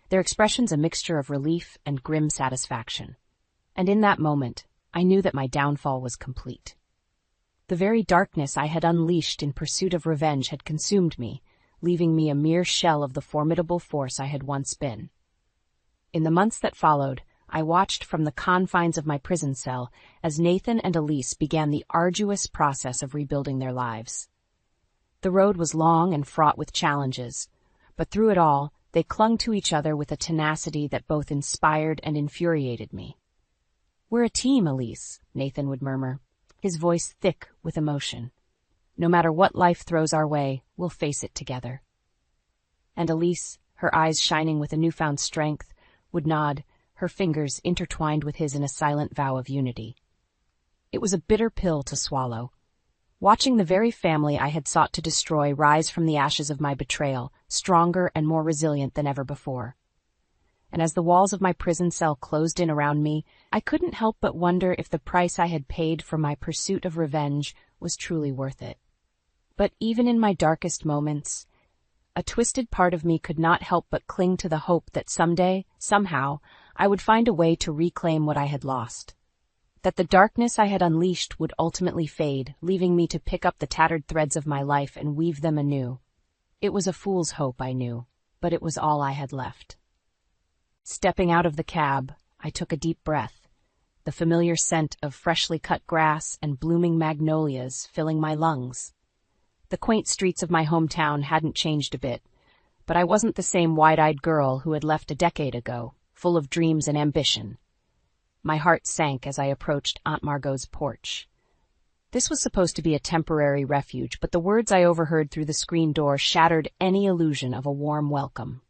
their expressions a mixture of relief and grim satisfaction. And in that moment, I knew that my downfall was complete. The very darkness I had unleashed in pursuit of revenge had consumed me, leaving me a mere shell of the formidable force I had once been. In the months that followed, I watched from the confines of my prison cell as Nathan and Elise began the arduous process of rebuilding their lives. The road was long and fraught with challenges, but through it all, they clung to each other with a tenacity that both inspired and infuriated me. "We're a team, Elise," Nathan would murmur, his voice thick with emotion. "No matter what life throws our way, we'll face it together." And Elise, her eyes shining with a newfound strength, would nod, her fingers intertwined with his in a silent vow of unity. It was a bitter pill to swallow. Watching the very family I had sought to destroy rise from the ashes of my betrayal, stronger and more resilient than ever before. And as the walls of my prison cell closed in around me, I couldn't help but wonder if the price I had paid for my pursuit of revenge was truly worth it. But even in my darkest moments, a twisted part of me could not help but cling to the hope that someday, somehow, I would find a way to reclaim what I had lost. That the darkness I had unleashed would ultimately fade, leaving me to pick up the tattered threads of my life and weave them anew. It was a fool's hope, I knew, but it was all I had left. Stepping out of the cab, I took a deep breath, the familiar scent of freshly cut grass and blooming magnolias filling my lungs. The quaint streets of my hometown hadn't changed a bit, but I wasn't the same wide-eyed girl who had left a decade ago, full of dreams and ambition. My heart sank as I approached Aunt Margot's porch. This was supposed to be a temporary refuge, but the words I overheard through the screen door shattered any illusion of a warm welcome.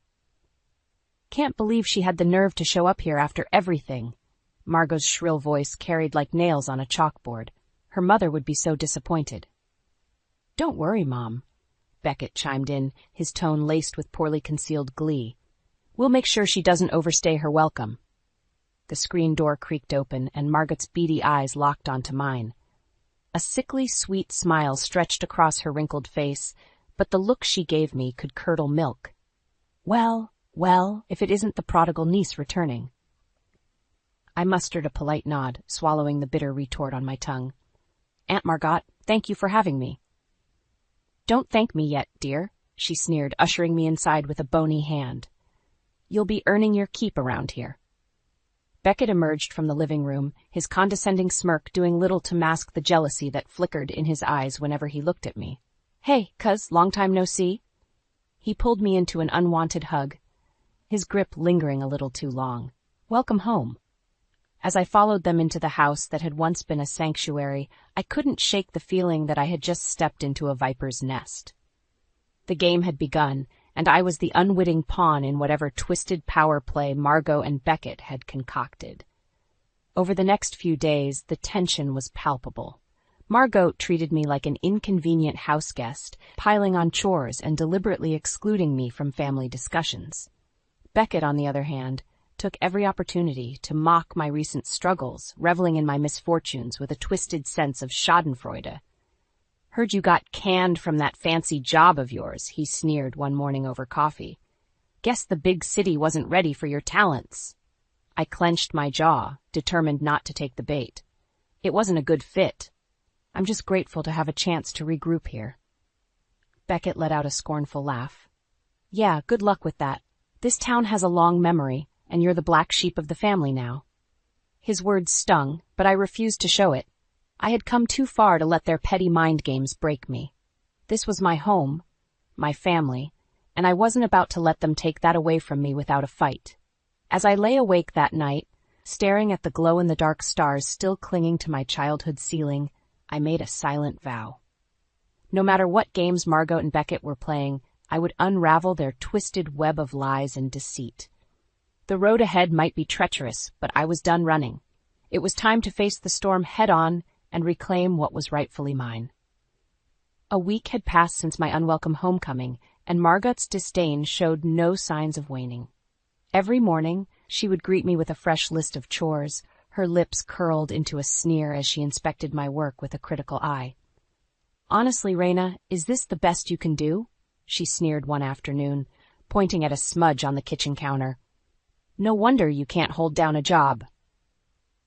"Can't believe she had the nerve to show up here after everything." Margot's shrill voice carried like nails on a chalkboard. Her mother would be so disappointed. "Don't worry, Mom," Beckett chimed in, his tone laced with poorly concealed glee. "We'll make sure she doesn't overstay her welcome." The screen door creaked open, and Margot's beady eyes locked onto mine. A sickly sweet smile stretched across her wrinkled face, but the look she gave me could curdle milk. Well, if it isn't the prodigal niece returning. I mustered a polite nod, swallowing the bitter retort on my tongue. "Aunt Margot, thank you for having me." "Don't thank me yet, dear," she sneered, ushering me inside with a bony hand. "You'll be earning your keep around here." Beckett emerged from the living room, his condescending smirk doing little to mask the jealousy that flickered in his eyes whenever he looked at me. "Hey, cuz, long time no see." He pulled me into an unwanted hug, his grip lingering a little too long. "Welcome home." As I followed them into the house that had once been a sanctuary, I couldn't shake the feeling that I had just stepped into a viper's nest. The game had begun, and I was the unwitting pawn in whatever twisted power play Margot and Beckett had concocted. Over the next few days, the tension was palpable. Margot treated me like an inconvenient house guest, piling on chores and deliberately excluding me from family discussions. Beckett, on the other hand, took every opportunity to mock my recent struggles, reveling in my misfortunes with a twisted sense of schadenfreude. "Heard you got canned from that fancy job of yours," he sneered one morning over coffee. "Guess the big city wasn't ready for your talents." I clenched my jaw, determined not to take the bait. It wasn't a good fit. I'm just grateful to have a chance to regroup here. Beckett let out a scornful laugh. "Yeah, good luck with that. This town has a long memory, and you're the black sheep of the family now." His words stung, but I refused to show it. I had come too far to let their petty mind games break me. This was my home, my family, and I wasn't about to let them take that away from me without a fight. As I lay awake that night, staring at the glow-in-the-dark stars still clinging to my childhood ceiling, I made a silent vow. No matter what games Margot and Beckett were playing, I would unravel their twisted web of lies and deceit. The road ahead might be treacherous, but I was done running. It was time to face the storm head-on and reclaim what was rightfully mine. A week had passed since my unwelcome homecoming, and Margot's disdain showed no signs of waning. Every morning, she would greet me with a fresh list of chores, her lips curled into a sneer as she inspected my work with a critical eye. "Honestly, Raina, is this the best you can do?" she sneered one afternoon, pointing at a smudge on the kitchen counter. "No wonder you can't hold down a job."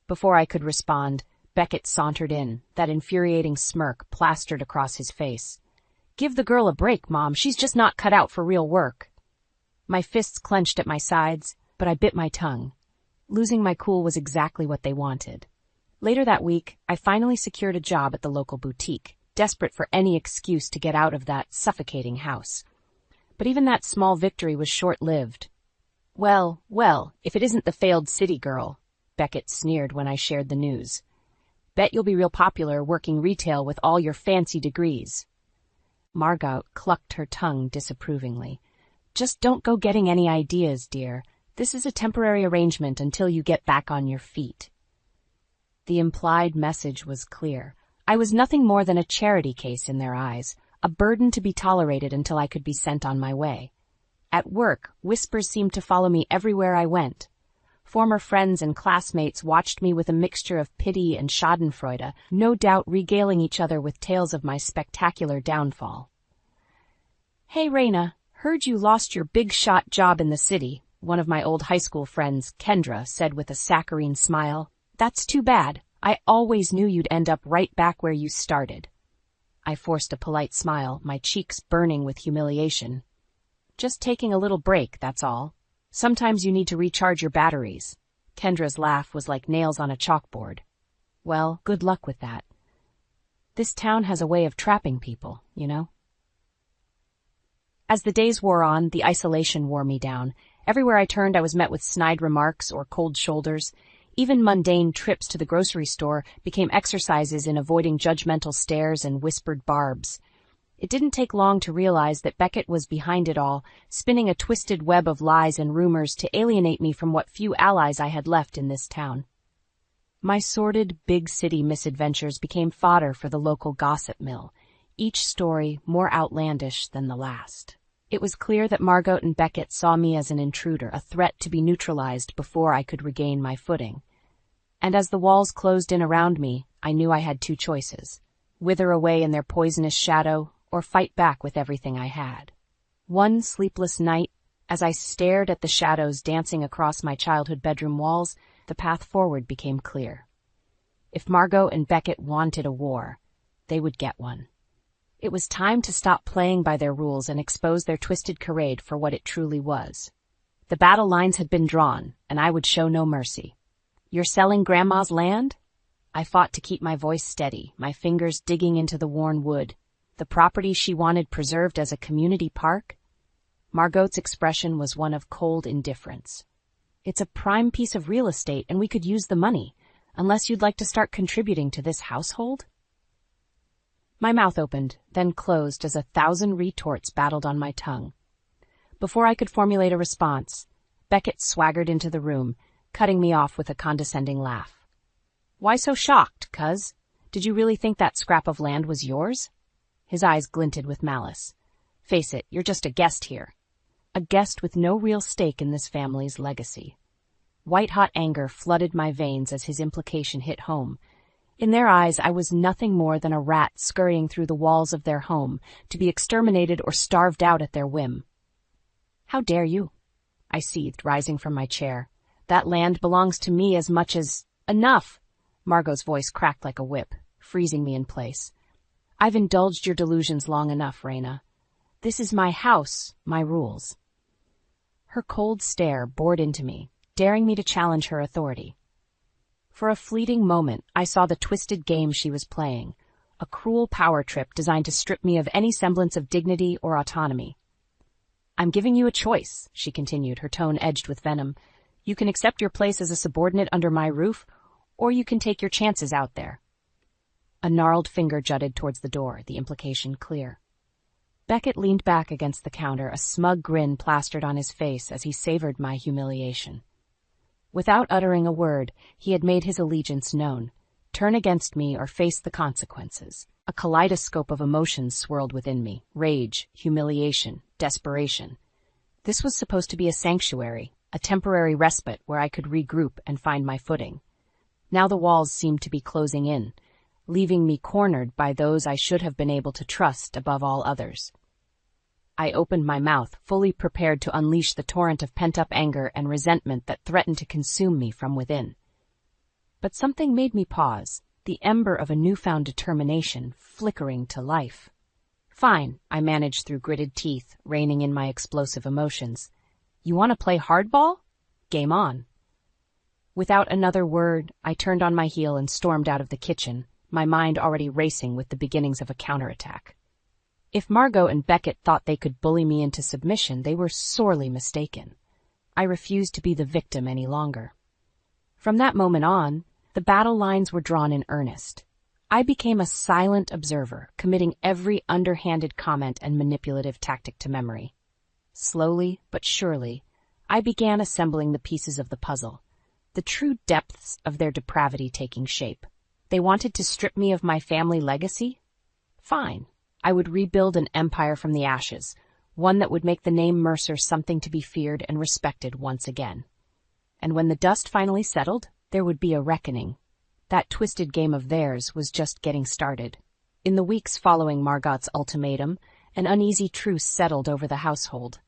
Before I could respond, Beckett sauntered in, that infuriating smirk plastered across his face. "Give the girl a break, Mom. She's just not cut out for real work." My fists clenched at my sides, but I bit my tongue. Losing my cool was exactly what they wanted. Later that week, I finally secured a job at the local boutique, desperate for any excuse to get out of that suffocating house. But even that small victory was short-lived. Well, if it isn't the failed city girl," Beckett sneered when I shared the news. "Bet you'll be real popular working retail with all your fancy degrees." Margot clucked her tongue disapprovingly. "Just don't go getting any ideas, dear. This is a temporary arrangement until you get back on your feet." The implied message was clear. I was nothing more than a charity case in their eyes, a burden to be tolerated until I could be sent on my way. At work, whispers seemed to follow me everywhere I went. Former friends and classmates watched me with a mixture of pity and schadenfreude, no doubt regaling each other with tales of my spectacular downfall. "Hey, Raina, heard you lost your big-shot job in the city," one of my old high school friends, Kendra, said with a saccharine smile. "That's too bad. I always knew you'd end up right back where you started." I forced a polite smile, my cheeks burning with humiliation. "Just taking a little break, that's all. Sometimes you need to recharge your batteries." Kendra's laugh was like nails on a chalkboard. "Well, good luck with that. This town has a way of trapping people, you know." As the days wore on, the isolation wore me down. Everywhere I turned, I was met with snide remarks or cold shoulders. Even mundane trips to the grocery store became exercises in avoiding judgmental stares and whispered barbs. It didn't take long to realize that Beckett was behind it all, spinning a twisted web of lies and rumors to alienate me from what few allies I had left in this town. My sordid, big-city misadventures became fodder for the local gossip mill, each story more outlandish than the last. It was clear that Margot and Beckett saw me as an intruder, a threat to be neutralized before I could regain my footing. And as the walls closed in around me, I knew I had two choices: wither away in their poisonous shadow, or fight back with everything I had. One sleepless night, as I stared at the shadows dancing across my childhood bedroom walls, the path forward became clear. If Margot and Beckett wanted a war, they would get one. It was time to stop playing by their rules and expose their twisted charade for what it truly was. The battle lines had been drawn, and I would show no mercy. You're selling Grandma's land? I fought to keep my voice steady, my fingers digging into the worn wood. The property she wanted preserved as a community park? Margot's expression was one of cold indifference. It's a prime piece of real estate and we could use the money, unless you'd like to start contributing to this household? My mouth opened, then closed as 1,000 retorts battled on my tongue. Before I could formulate a response, Beckett swaggered into the room, cutting me off with a condescending laugh. Why so shocked, cuz? Did you really think that scrap of land was yours? His eyes glinted with malice. Face it, you're just a guest here. A guest with no real stake in this family's legacy. White-hot anger flooded my veins as his implication hit home. In their eyes, I was nothing more than a rat scurrying through the walls of their home, to be exterminated or starved out at their whim. How dare you? I seethed, rising from my chair. That land belongs to me as much as— Enough! Margot's voice cracked like a whip, freezing me in place. I've indulged your delusions long enough, Raina. This is my house, my rules. Her cold stare bored into me, daring me to challenge her authority. For a fleeting moment, I saw the twisted game she was playing, a cruel power trip designed to strip me of any semblance of dignity or autonomy. I'm giving you a choice, she continued, her tone edged with venom. You can accept your place as a subordinate under my roof, or you can take your chances out there. A gnarled finger jutted towards the door, the implication clear. Beckett leaned back against the counter, a smug grin plastered on his face as he savored my humiliation. Without uttering a word, he had made his allegiance known. Turn against me or face the consequences. A kaleidoscope of emotions swirled within me. Rage, humiliation, desperation. This was supposed to be a sanctuary, a temporary respite where I could regroup and find my footing. Now the walls seemed to be closing in, leaving me cornered by those I should have been able to trust above all others. I opened my mouth, fully prepared to unleash the torrent of pent-up anger and resentment that threatened to consume me from within. But something made me pause, the ember of a newfound determination flickering to life. Fine, I managed through gritted teeth, reining in my explosive emotions. You want to play hardball? Game on. Without another word, I turned on my heel and stormed out of the kitchen, my mind already racing with the beginnings of a counterattack. If Margot and Beckett thought they could bully me into submission, they were sorely mistaken. I refused to be the victim any longer. From that moment on, the battle lines were drawn in earnest. I became a silent observer, committing every underhanded comment and manipulative tactic to memory. Slowly but surely, I began assembling the pieces of the puzzle, the true depths of their depravity taking shape. They wanted to strip me of my family legacy? Fine. I would rebuild an empire from the ashes, one that would make the name Mercer something to be feared and respected once again. And when the dust finally settled, there would be a reckoning. That twisted game of theirs was just getting started. In the weeks following Margot's ultimatum, an uneasy truce settled over the household.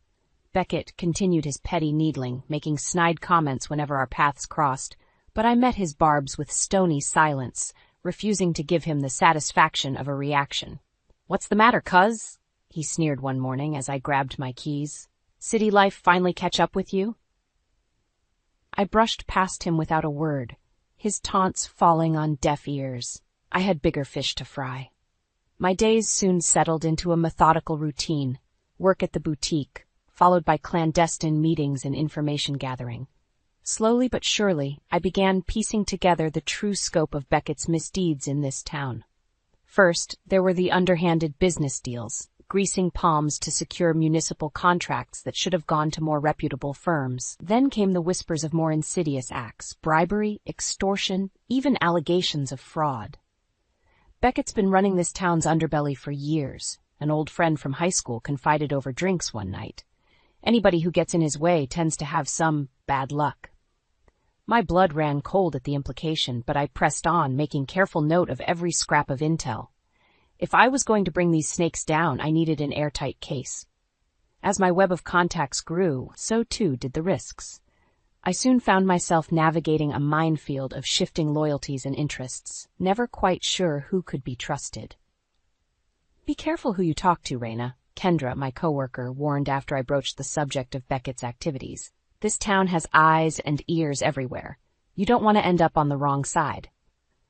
Beckett continued his petty needling, making snide comments whenever our paths crossed, but I met his barbs with stony silence, refusing to give him the satisfaction of a reaction. What's the matter, cuz? He sneered one morning as I grabbed my keys. City life finally catch up with you? I brushed past him without a word, his taunts falling on deaf ears. I had bigger fish to fry. My days soon settled into a methodical routine, work at the boutique, followed by clandestine meetings and information gathering. Slowly but surely, I began piecing together the true scope of Beckett's misdeeds in this town. First, there were the underhanded business deals, greasing palms to secure municipal contracts that should have gone to more reputable firms. Then came the whispers of more insidious acts, bribery, extortion, even allegations of fraud. Beckett's been running this town's underbelly for years. An old friend from high school confided over drinks one night. Anybody who gets in his way tends to have some bad luck. My blood ran cold at the implication, but I pressed on, making careful note of every scrap of intel. If I was going to bring these snakes down, I needed an airtight case. As my web of contacts grew, so too did the risks. I soon found myself navigating a minefield of shifting loyalties and interests, never quite sure who could be trusted. Be careful who you talk to, Raina, Kendra, my coworker, warned after I broached the subject of Beckett's activities. This town has eyes and ears everywhere. You don't want to end up on the wrong side.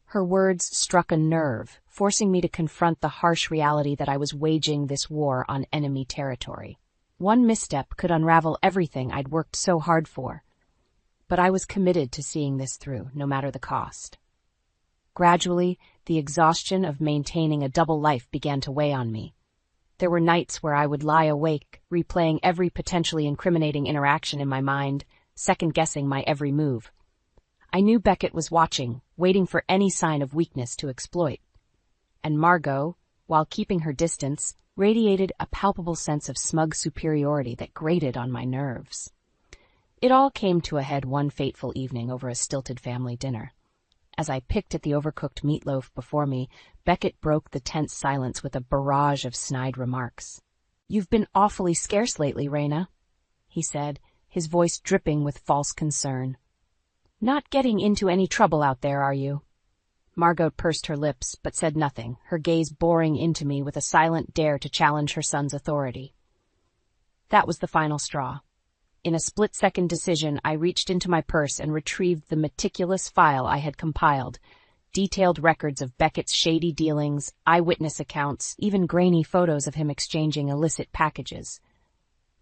Her words struck a nerve, forcing me to confront the harsh reality that I was waging this war on enemy territory. One misstep could unravel everything I'd worked so hard for. But I was committed to seeing this through, no matter the cost. Gradually, the exhaustion of maintaining a double life began to weigh on me. There were nights where I would lie awake, replaying every potentially incriminating interaction in my mind, second-guessing my every move. I knew Beckett was watching, waiting for any sign of weakness to exploit. And Margot, while keeping her distance, radiated a palpable sense of smug superiority that grated on my nerves. It all came to a head one fateful evening over a stilted family dinner. As I picked at the overcooked meatloaf before me, Beckett broke the tense silence with a barrage of snide remarks. "You've been awfully scarce lately, Raina," he said, his voice dripping with false concern. "Not getting into any trouble out there, are you?" Margot pursed her lips, but said nothing, her gaze boring into me with a silent dare to challenge her son's authority. That was the final straw. In a split-second decision, I reached into my purse and retrieved the meticulous file I had compiled, detailed records of Beckett's shady dealings, eyewitness accounts, even grainy photos of him exchanging illicit packages.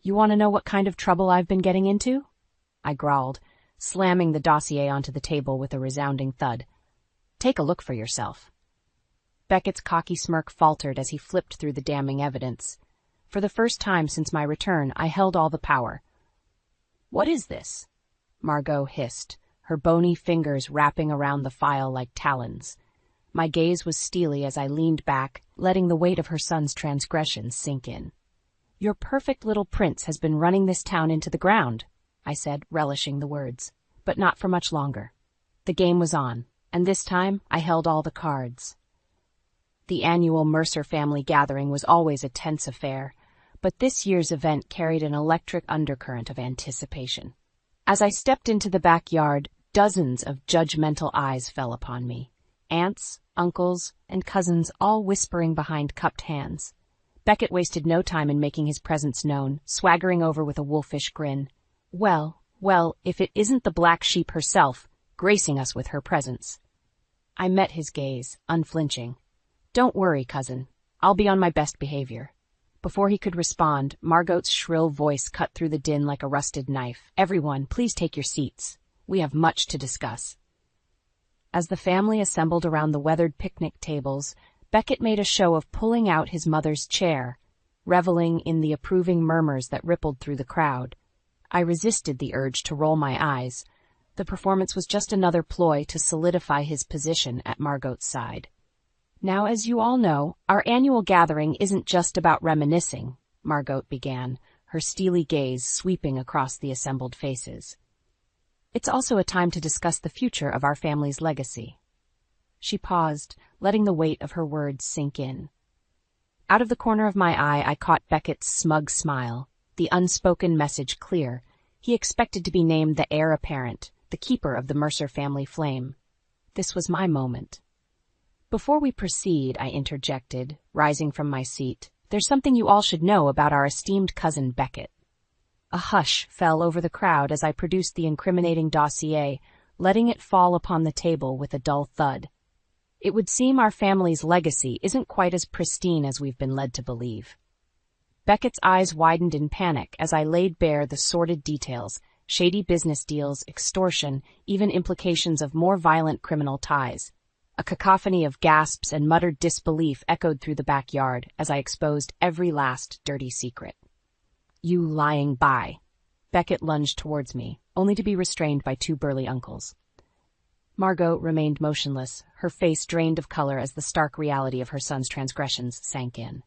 "You want to know what kind of trouble I've been getting into?" I growled, slamming the dossier onto the table with a resounding thud. "Take a look for yourself." Beckett's cocky smirk faltered as he flipped through the damning evidence. For the first time since my return, I held all the power. "What is this?" Margot hissed, her bony fingers wrapping around the file like talons. My gaze was steely as I leaned back, letting the weight of her son's transgressions sink in. "Your perfect little prince has been running this town into the ground," I said, relishing the words. But not for much longer. The game was on, and this time I held all the cards. The annual Mercer family gathering was always a tense affair, but this year's event carried an electric undercurrent of anticipation. As I stepped into the backyard, dozens of judgmental eyes fell upon me. Aunts, uncles, and cousins all whispering behind cupped hands. Beckett wasted no time in making his presence known, swaggering over with a wolfish grin. Well, if it isn't the black sheep herself, gracing us with her presence. I met his gaze, unflinching. "Don't worry, cousin. I'll be on my best behavior." Before he could respond, Margot's shrill voice cut through the din like a rusted knife. "Everyone, please take your seats. We have much to discuss." As the family assembled around the weathered picnic tables, Beckett made a show of pulling out his mother's chair, reveling in the approving murmurs that rippled through the crowd. I resisted the urge to roll my eyes. The performance was just another ploy to solidify his position at Margot's side. "Now, as you all know, our annual gathering isn't just about reminiscing," Margot began, her steely gaze sweeping across the assembled faces. "It's also a time to discuss the future of our family's legacy." She paused, letting the weight of her words sink in. Out of the corner of my eye, I caught Beckett's smug smile, the unspoken message clear. He expected to be named the heir apparent, the keeper of the Mercer family flame. This was my moment. "Before we proceed," I interjected, rising from my seat, "there's something you all should know about our esteemed cousin Beckett." A hush fell over the crowd as I produced the incriminating dossier, letting it fall upon the table with a dull thud. It would seem our family's legacy isn't quite as pristine as we've been led to believe. Beckett's eyes widened in panic as I laid bare the sordid details, shady business deals, extortion, even implications of more violent criminal ties. A cacophony of gasps and muttered disbelief echoed through the backyard as I exposed every last dirty secret. "You lying bye." Beckett lunged towards me, only to be restrained by two burly uncles. Margot remained motionless, her face drained of color as the stark reality of her son's transgressions sank in.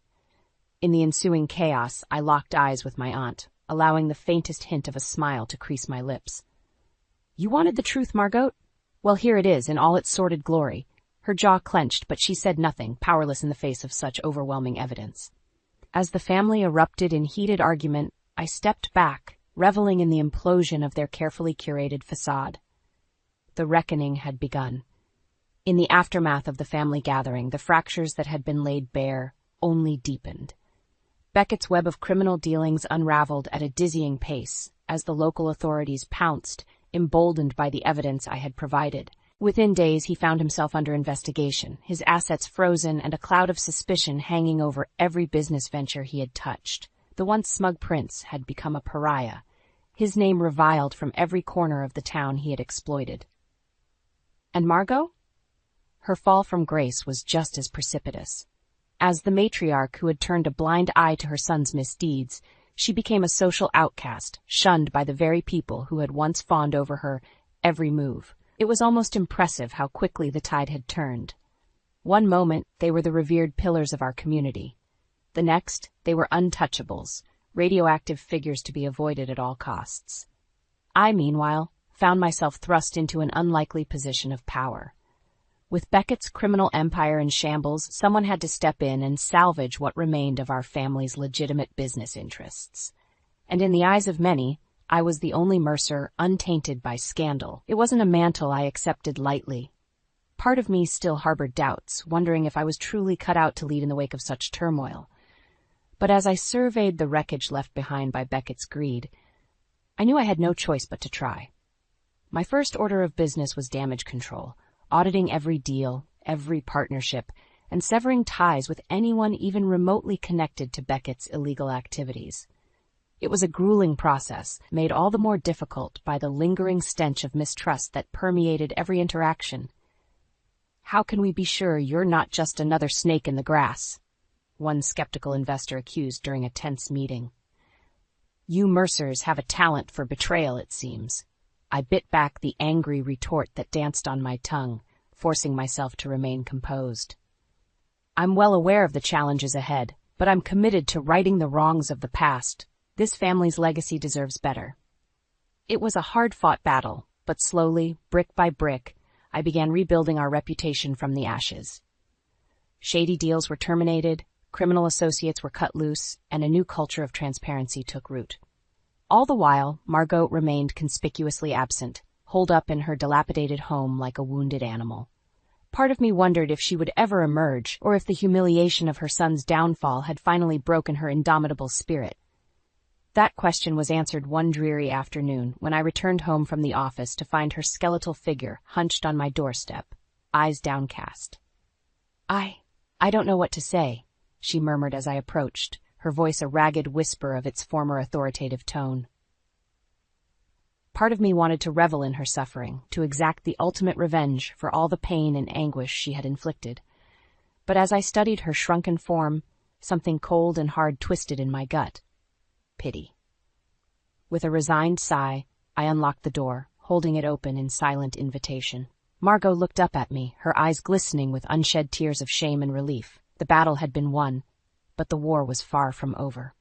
In the ensuing chaos, I locked eyes with my aunt, allowing the faintest hint of a smile to crease my lips. "You wanted the truth, Margot? Well, here it is in all its sordid glory." Her jaw clenched, but she said nothing, powerless in the face of such overwhelming evidence. As the family erupted in heated argument, I stepped back, reveling in the implosion of their carefully curated facade. The reckoning had begun. In the aftermath of the family gathering, the fractures that had been laid bare only deepened. Beckett's web of criminal dealings unraveled at a dizzying pace as the local authorities pounced, emboldened by the evidence I had provided. Within days, he found himself under investigation, his assets frozen and a cloud of suspicion hanging over every business venture he had touched. The once smug prince had become a pariah, his name reviled from every corner of the town he had exploited. And Margot? Her fall from grace was just as precipitous. As the matriarch who had turned a blind eye to her son's misdeeds, she became a social outcast, shunned by the very people who had once fawned over her every move. It was almost impressive how quickly the tide had turned. One moment, they were the revered pillars of our community. The next, they were untouchables, radioactive figures to be avoided at all costs. I, meanwhile, found myself thrust into an unlikely position of power. With Beckett's criminal empire in shambles, someone had to step in and salvage what remained of our family's legitimate business interests. And in the eyes of many, I was the only Mercer untainted by scandal. It wasn't a mantle I accepted lightly. Part of me still harbored doubts, wondering if I was truly cut out to lead in the wake of such turmoil. But as I surveyed the wreckage left behind by Beckett's greed, I knew I had no choice but to try. My first order of business was damage control, auditing every deal, every partnership, and severing ties with anyone even remotely connected to Beckett's illegal activities. It was a grueling process, made all the more difficult by the lingering stench of mistrust that permeated every interaction. "How can we be sure you're not just another snake in the grass?" one skeptical investor accused during a tense meeting. "You Mercers have a talent for betrayal, it seems." I bit back the angry retort that danced on my tongue, forcing myself to remain composed. "I'm well aware of the challenges ahead, but I'm committed to righting the wrongs of the past. This family's legacy deserves better." It was a hard-fought battle, but slowly, brick by brick, I began rebuilding our reputation from the ashes. Shady deals were terminated, criminal associates were cut loose, and a new culture of transparency took root. All the while, Margot remained conspicuously absent, holed up in her dilapidated home like a wounded animal. Part of me wondered if she would ever emerge, or if the humiliation of her son's downfall had finally broken her indomitable spirit. That question was answered one dreary afternoon when I returned home from the office to find her skeletal figure hunched on my doorstep, eyes downcast. I don't know what to say," she murmured as I approached, her voice a ragged whisper of its former authoritative tone. Part of me wanted to revel in her suffering, to exact the ultimate revenge for all the pain and anguish she had inflicted. But as I studied her shrunken form, something cold and hard twisted in my gut. Pity. With a resigned sigh, I unlocked the door, holding it open in silent invitation. Margot looked up at me, her eyes glistening with unshed tears of shame and relief. The battle had been won, but the war was far from over.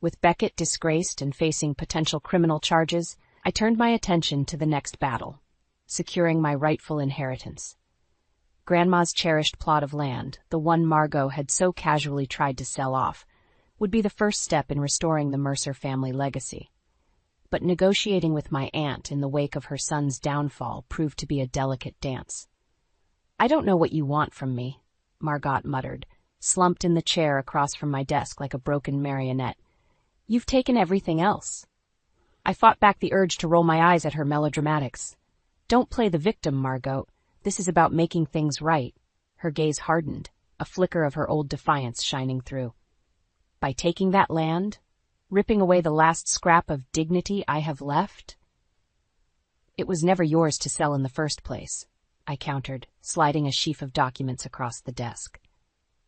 With Beckett disgraced and facing potential criminal charges, I turned my attention to the next battle, securing my rightful inheritance. Grandma's cherished plot of land, the one Margot had so casually tried to sell off, would be the first step in restoring the Mercer family legacy. But negotiating with my aunt in the wake of her son's downfall proved to be a delicate dance. "I don't know what you want from me," Margot muttered, slumped in the chair across from my desk like a broken marionette. "You've taken everything else." I fought back the urge to roll my eyes at her melodramatics. "Don't play the victim, Margot. This is about making things right." Her gaze hardened, a flicker of her old defiance shining through. "By taking that land, ripping away the last scrap of dignity I have left?" "It was never yours to sell in the first place," I countered, sliding a sheaf of documents across the desk.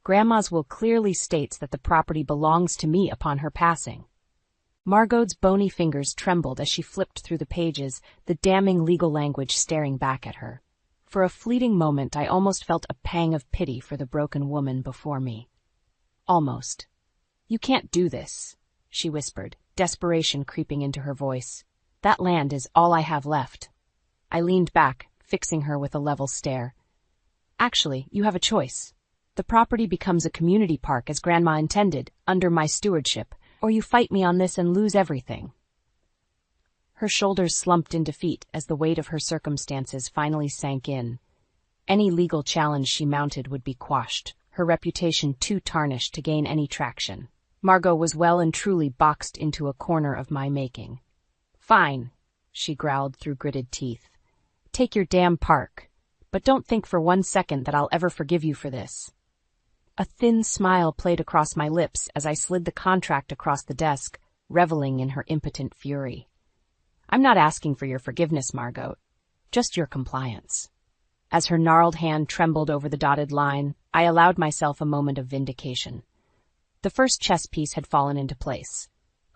"Grandma's will clearly states that the property belongs to me upon her passing." Margot's bony fingers trembled as she flipped through the pages, the damning legal language staring back at her. For a fleeting moment, I almost felt a pang of pity for the broken woman before me. Almost. "You can't do this," she whispered, desperation creeping into her voice. "That land is all I have left." I leaned back, fixing her with a level stare. "Actually, you have a choice. The property becomes a community park as Grandma intended, under my stewardship, or you fight me on this and lose everything." Her shoulders slumped in defeat as the weight of her circumstances finally sank in. Any legal challenge she mounted would be quashed, her reputation too tarnished to gain any traction. Margot was well and truly boxed into a corner of my making. "Fine," she growled through gritted teeth. Take your damn park. But don't think for 1 second that I'll ever forgive you for this. A thin smile played across my lips as I slid the contract across the desk, reveling in her impotent fury. I'm not asking for your forgiveness, Margot. Just your compliance. As her gnarled hand trembled over the dotted line, I allowed myself a moment of vindication. The first chess piece had fallen into place.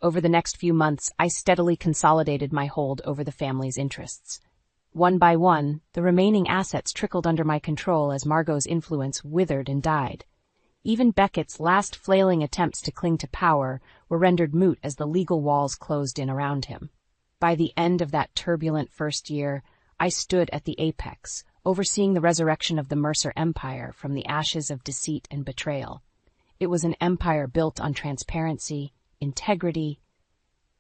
Over the next few months, I steadily consolidated my hold over the family's interests. One by one, the remaining assets trickled under my control as Margot's influence withered and died. Even Beckett's last flailing attempts to cling to power were rendered moot as the legal walls closed in around him. By the end of that turbulent first year, I stood at the apex, overseeing the resurrection of the Mercer Empire from the ashes of deceit and betrayal. It was an empire built on transparency, integrity,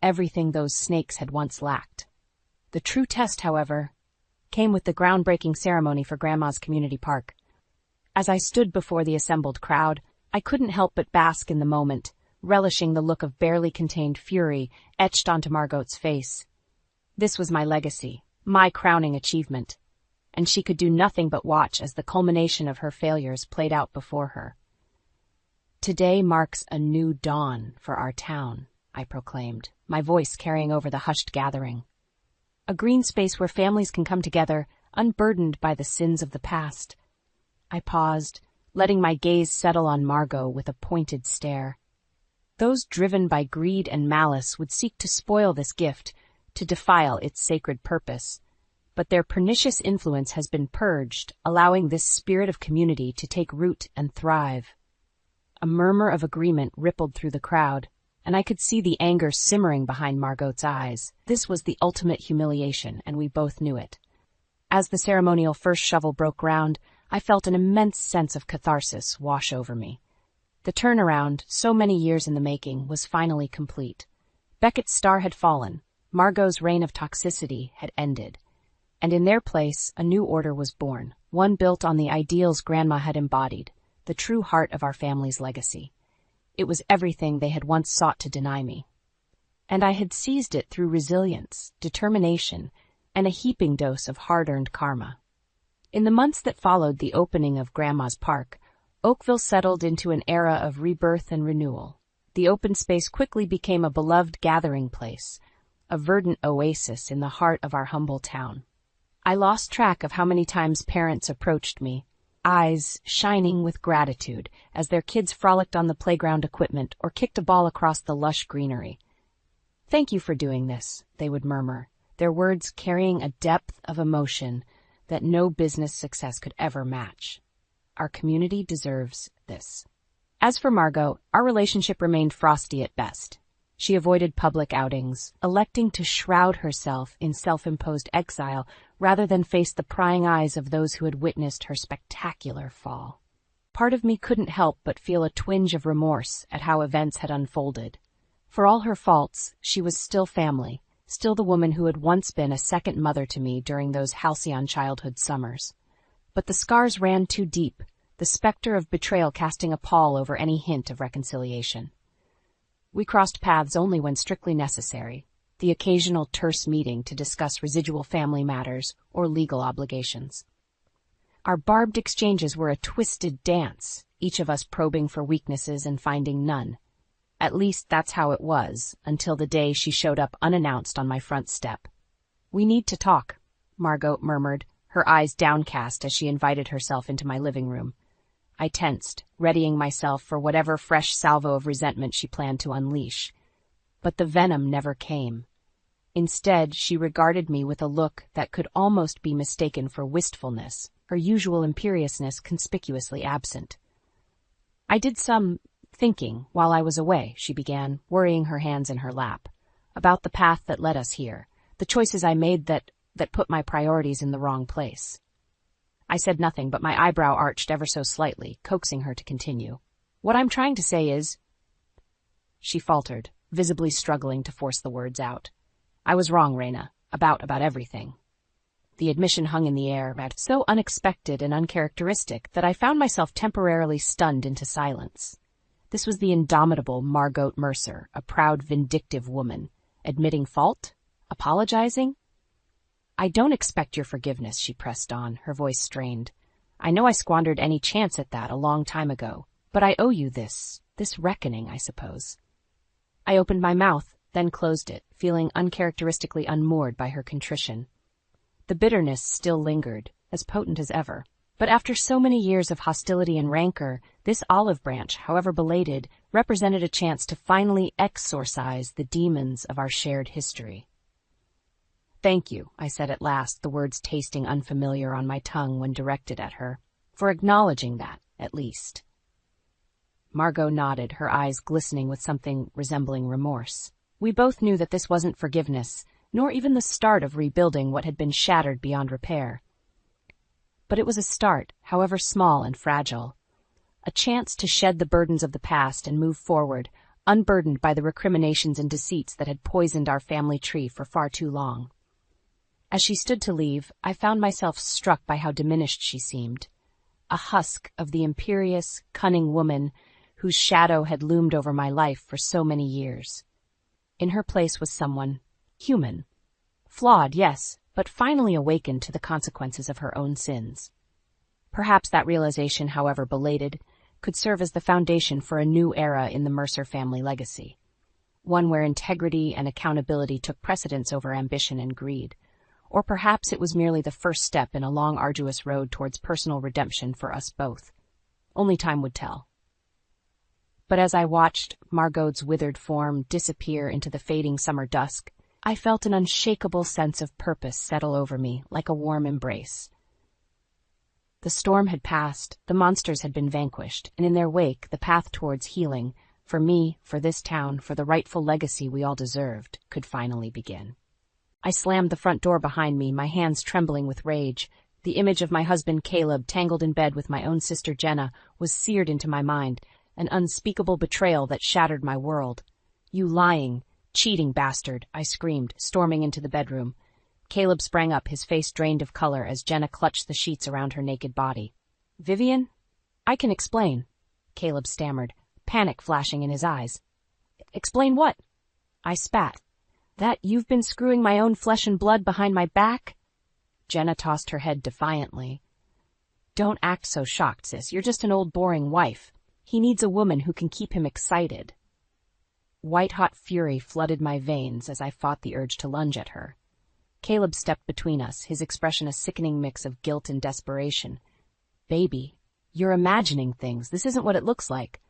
everything those snakes had once lacked. The true test, however, came with the groundbreaking ceremony for Grandma's community park. As I stood before the assembled crowd, I couldn't help but bask in the moment, relishing the look of barely contained fury etched onto Margot's face. This was my legacy, my crowning achievement, and she could do nothing but watch as the culmination of her failures played out before her. Today marks a new dawn for our town, I proclaimed, my voice carrying over the hushed gathering. A green space where families can come together, unburdened by the sins of the past. I paused, letting my gaze settle on Margot with a pointed stare. Those driven by greed and malice would seek to spoil this gift, to defile its sacred purpose. But their pernicious influence has been purged, allowing this spirit of community to take root and thrive. A murmur of agreement rippled through the crowd, and I could see the anger simmering behind Margot's eyes. This was the ultimate humiliation, and we both knew it. As the ceremonial first shovel broke ground, I felt an immense sense of catharsis wash over me. The turnaround, so many years in the making, was finally complete. Beckett's star had fallen, Margot's reign of toxicity had ended, and in their place a new order was born, one built on the ideals Grandma had embodied, the true heart of our family's legacy. It was everything they had once sought to deny me. And I had seized it through resilience, determination, and a heaping dose of hard-earned karma. In the months that followed the opening of Grandma's park, Oakville settled into an era of rebirth and renewal. The open space quickly became a beloved gathering place, a verdant oasis in the heart of our humble town. I lost track of how many times parents approached me, eyes shining with gratitude as their kids frolicked on the playground equipment or kicked a ball across the lush greenery. "Thank you for doing this," they would murmur, their words carrying a depth of emotion that no business success could ever match. Our community deserves this. As for Margot, our relationship remained frosty at best. She avoided public outings, electing to shroud herself in self-imposed exile rather than face the prying eyes of those who had witnessed her spectacular fall. Part of me couldn't help but feel a twinge of remorse at how events had unfolded. For all her faults, she was still family, still the woman who had once been a second mother to me during those halcyon childhood summers. But the scars ran too deep, the specter of betrayal casting a pall over any hint of reconciliation. We crossed paths only when strictly necessary, the occasional terse meeting to discuss residual family matters or legal obligations. Our barbed exchanges were a twisted dance, each of us probing for weaknesses and finding none. At least that's how it was, until the day she showed up unannounced on my front step. "We need to talk," Margot murmured, her eyes downcast as she invited herself into my living room. I tensed, readying myself for whatever fresh salvo of resentment she planned to unleash. But the venom never came. Instead, she regarded me with a look that could almost be mistaken for wistfulness, her usual imperiousness conspicuously absent. "I did some thinking while I was away," she began, worrying her hands in her lap, "about the path that led us here, the choices I made that put my priorities in the wrong place." I said nothing, but my eyebrow arched ever so slightly, coaxing her to continue. "What I'm trying to say is—" She faltered, visibly struggling to force the words out. "I was wrong, Raina, about everything." The admission hung in the air, so unexpected and uncharacteristic that I found myself temporarily stunned into silence. This was the indomitable Margot Mercer, a proud, vindictive woman, admitting fault, apologizing, I don't expect your forgiveness, she pressed on, her voice strained. I know I squandered any chance at that a long time ago, but I owe you this reckoning, I suppose. I opened my mouth, then closed it, feeling uncharacteristically unmoored by her contrition. The bitterness still lingered, as potent as ever. But after so many years of hostility and rancor, this olive branch, however belated, represented a chance to finally exorcise the demons of our shared history. Thank you, I said at last, the words tasting unfamiliar on my tongue when directed at her, for acknowledging that, at least. Margot nodded, her eyes glistening with something resembling remorse. We both knew that this wasn't forgiveness, nor even the start of rebuilding what had been shattered beyond repair. But it was a start, however small and fragile. A chance to shed the burdens of the past and move forward, unburdened by the recriminations and deceits that had poisoned our family tree for far too long. As she stood to leave, I found myself struck by how diminished she seemed. A husk of the imperious, cunning woman whose shadow had loomed over my life for so many years. In her place was someone human. Flawed, yes, but finally awakened to the consequences of her own sins. Perhaps that realization, however belated, could serve as the foundation for a new era in the Mercer family legacy, one where integrity and accountability took precedence over ambition and greed. Or perhaps it was merely the first step in a long, arduous road towards personal redemption for us both. Only time would tell. But as I watched Margot's withered form disappear into the fading summer dusk, I felt an unshakable sense of purpose settle over me like a warm embrace. The storm had passed, the monsters had been vanquished, and in their wake the path towards healing, for me, for this town, for the rightful legacy we all deserved, could finally begin. I slammed the front door behind me, my hands trembling with rage. The image of my husband Caleb, tangled in bed with my own sister Jenna, was seared into my mind, an unspeakable betrayal that shattered my world. You lying, cheating bastard, I screamed, storming into the bedroom. Caleb sprang up, his face drained of color as Jenna clutched the sheets around her naked body. Vivian? I can explain, Caleb stammered, panic flashing in his eyes. Explain what? I spat. That you've been screwing my own flesh and blood behind my back? Jenna tossed her head defiantly. Don't act so shocked, sis. You're just an old boring wife. He needs a woman who can keep him excited. White-hot fury flooded my veins as I fought the urge to lunge at her. Caleb stepped between us, his expression a sickening mix of guilt and desperation. Baby, you're imagining things. This isn't what it looks like.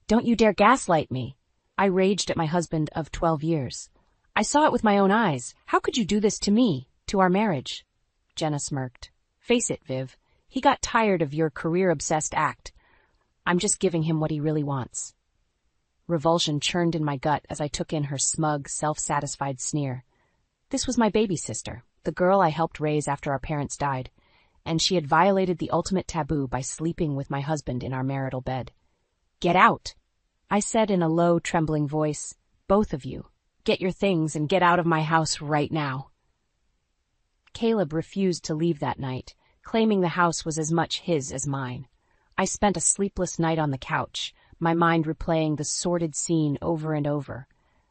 Don't you dare gaslight me. I raged at my husband of 12 years. I saw it with my own eyes. How could you do this to me, to our marriage? Jenna smirked. Face it, Viv. He got tired of your career-obsessed act. I'm just giving him what he really wants. Revulsion churned in my gut as I took in her smug, self-satisfied sneer. This was my baby sister, the girl I helped raise after our parents died, and she had violated the ultimate taboo by sleeping with my husband in our marital bed. Get out, I said in a low, trembling voice. Both of you. Get your things and get out of my house right now. Caleb refused to leave that night, claiming the house was as much his as mine. I spent a sleepless night on the couch, my mind replaying the sordid scene over and over.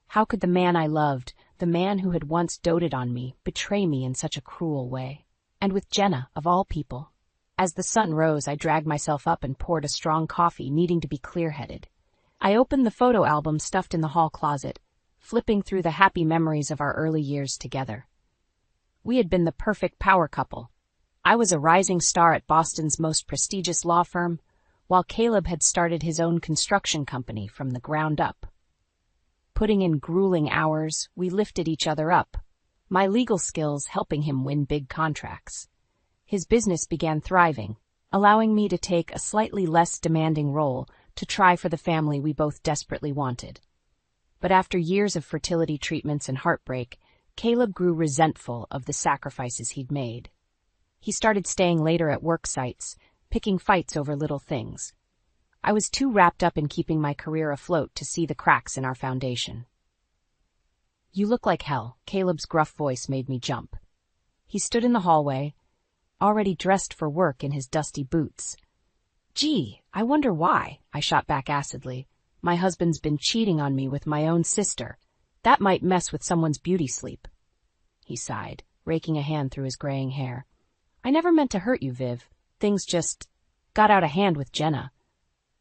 How could the man I loved, the man who had once doted on me, betray me in such a cruel way? And with Jenna, of all people. As the sun rose, I dragged myself up and poured a strong coffee, needing to be clear-headed. I opened the photo album stuffed in the hall closet, flipping through the happy memories of our early years together. We had been the perfect power couple. I was a rising star at Boston's most prestigious law firm, while Caleb had started his own construction company from the ground up. Putting in grueling hours, we lifted each other up, my legal skills helping him win big contracts. His business began thriving, allowing me to take a slightly less demanding role to try for the family we both desperately wanted. But after years of fertility treatments and heartbreak, Caleb grew resentful of the sacrifices he'd made. He started staying later at work sites, picking fights over little things. I was too wrapped up in keeping my career afloat to see the cracks in our foundation. You look like hell, Caleb's gruff voice made me jump. He stood in the hallway, already dressed for work in his dusty boots. Gee, I wonder why, I shot back acidly. My husband's been cheating on me with my own sister. That might mess with someone's beauty sleep. He sighed. raking a hand through his graying hair. I never meant to hurt you, Viv. Things just got out of hand with Jenna.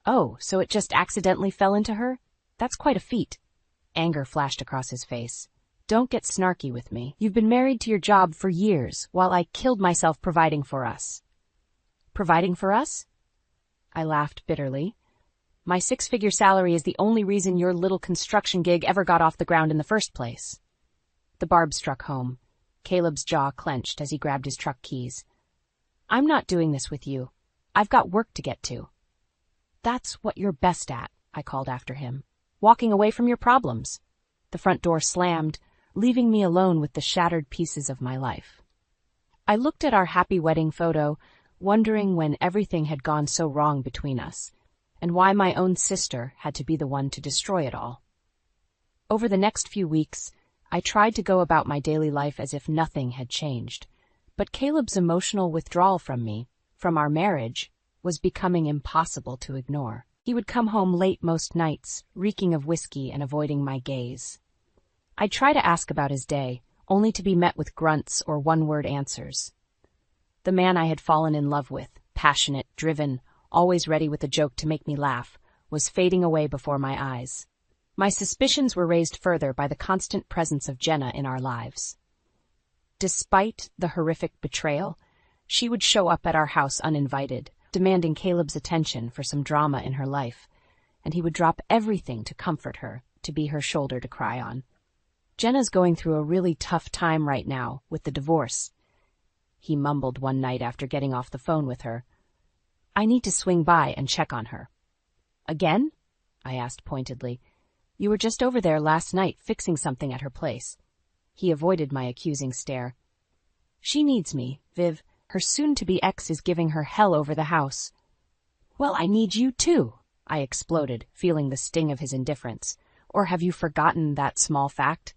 Oh, so it just accidentally fell into her? That's quite a feat. Anger flashed across his face. Don't get snarky with me. You've been married to your job for years, while I killed myself providing for us. Providing for us? I laughed bitterly. My 6-figure salary is the only reason your little construction gig ever got off the ground in the first place. The barb struck home. Caleb's jaw clenched as he grabbed his truck keys. I'm not doing this with you. I've got work to get to. That's what you're best at, I called after him. Walking away from your problems. The front door slammed, leaving me alone with the shattered pieces of my life. I looked at our happy wedding photo, wondering when everything had gone so wrong between us, and why my own sister had to be the one to destroy it all. Over the next few weeks, I tried to go about my daily life as if nothing had changed, but Caleb's emotional withdrawal from me, from our marriage, was becoming impossible to ignore. He would come home late most nights, reeking of whiskey and avoiding my gaze. I'd try to ask about his day, only to be met with grunts or one-word answers. The man I had fallen in love with, passionate, driven, always ready with a joke to make me laugh, was fading away before my eyes. My suspicions were raised further by the constant presence of Jenna in our lives. Despite the horrific betrayal, she would show up at our house uninvited, demanding Caleb's attention for some drama in her life, and he would drop everything to comfort her, to be her shoulder to cry on. Jenna's going through a really tough time right now with the divorce, he mumbled one night after getting off the phone with her. I need to swing by and check on her. Again? I asked pointedly. You were just over there last night fixing something at her place. He avoided my accusing stare. She needs me, Viv. Her soon-to-be ex is giving her hell over the house. Well, I need you too, I exploded, feeling the sting of his indifference. Or have you forgotten that small fact?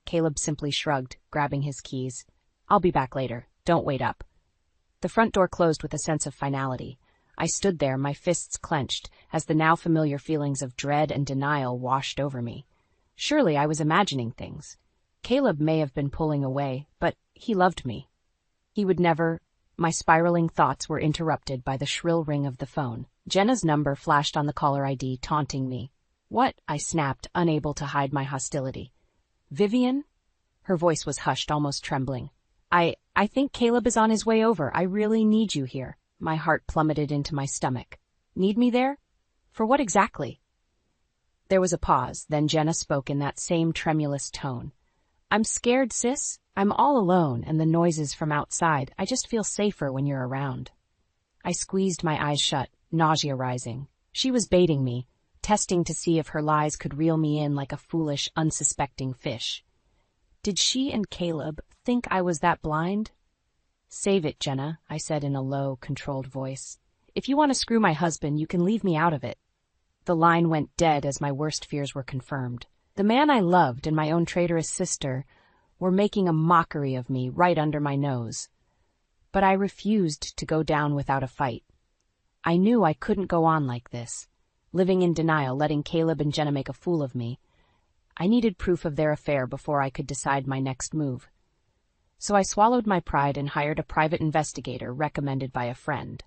Caleb simply shrugged, grabbing his keys. I'll be back later. Don't wait up. The front door closed with a sense of finality. I stood there, my fists clenched, as the now familiar feelings of dread and denial washed over me. Surely I was imagining things. Caleb may have been pulling away, but he loved me. He would never... My spiraling thoughts were interrupted by the shrill ring of the phone. Jenna's number flashed on the caller ID, taunting me. What? I snapped, unable to hide my hostility. Vivian? Her voice was hushed, almost trembling. I think Caleb is on his way over. I really need you here. My heart plummeted into my stomach. Need me there? For what exactly? There was a pause, then Jenna spoke in that same tremulous tone. I'm scared, sis. I'm all alone, and the noises from outside. I just feel safer when you're around. I squeezed my eyes shut, nausea rising. She was baiting me, testing to see if her lies could reel me in like a foolish, unsuspecting fish. Did she and Caleb think I was that blind? Save it, Jenna, I said in a low, controlled voice. If you want to screw my husband, you can leave me out of it. The line went dead as my worst fears were confirmed. The man I loved and my own traitorous sister were making a mockery of me right under my nose. But I refused to go down without a fight. I knew I couldn't go on like this, living in denial, letting Caleb and Jenna make a fool of me. I needed proof of their affair before I could decide my next move. So I swallowed my pride and hired a private investigator recommended by a friend.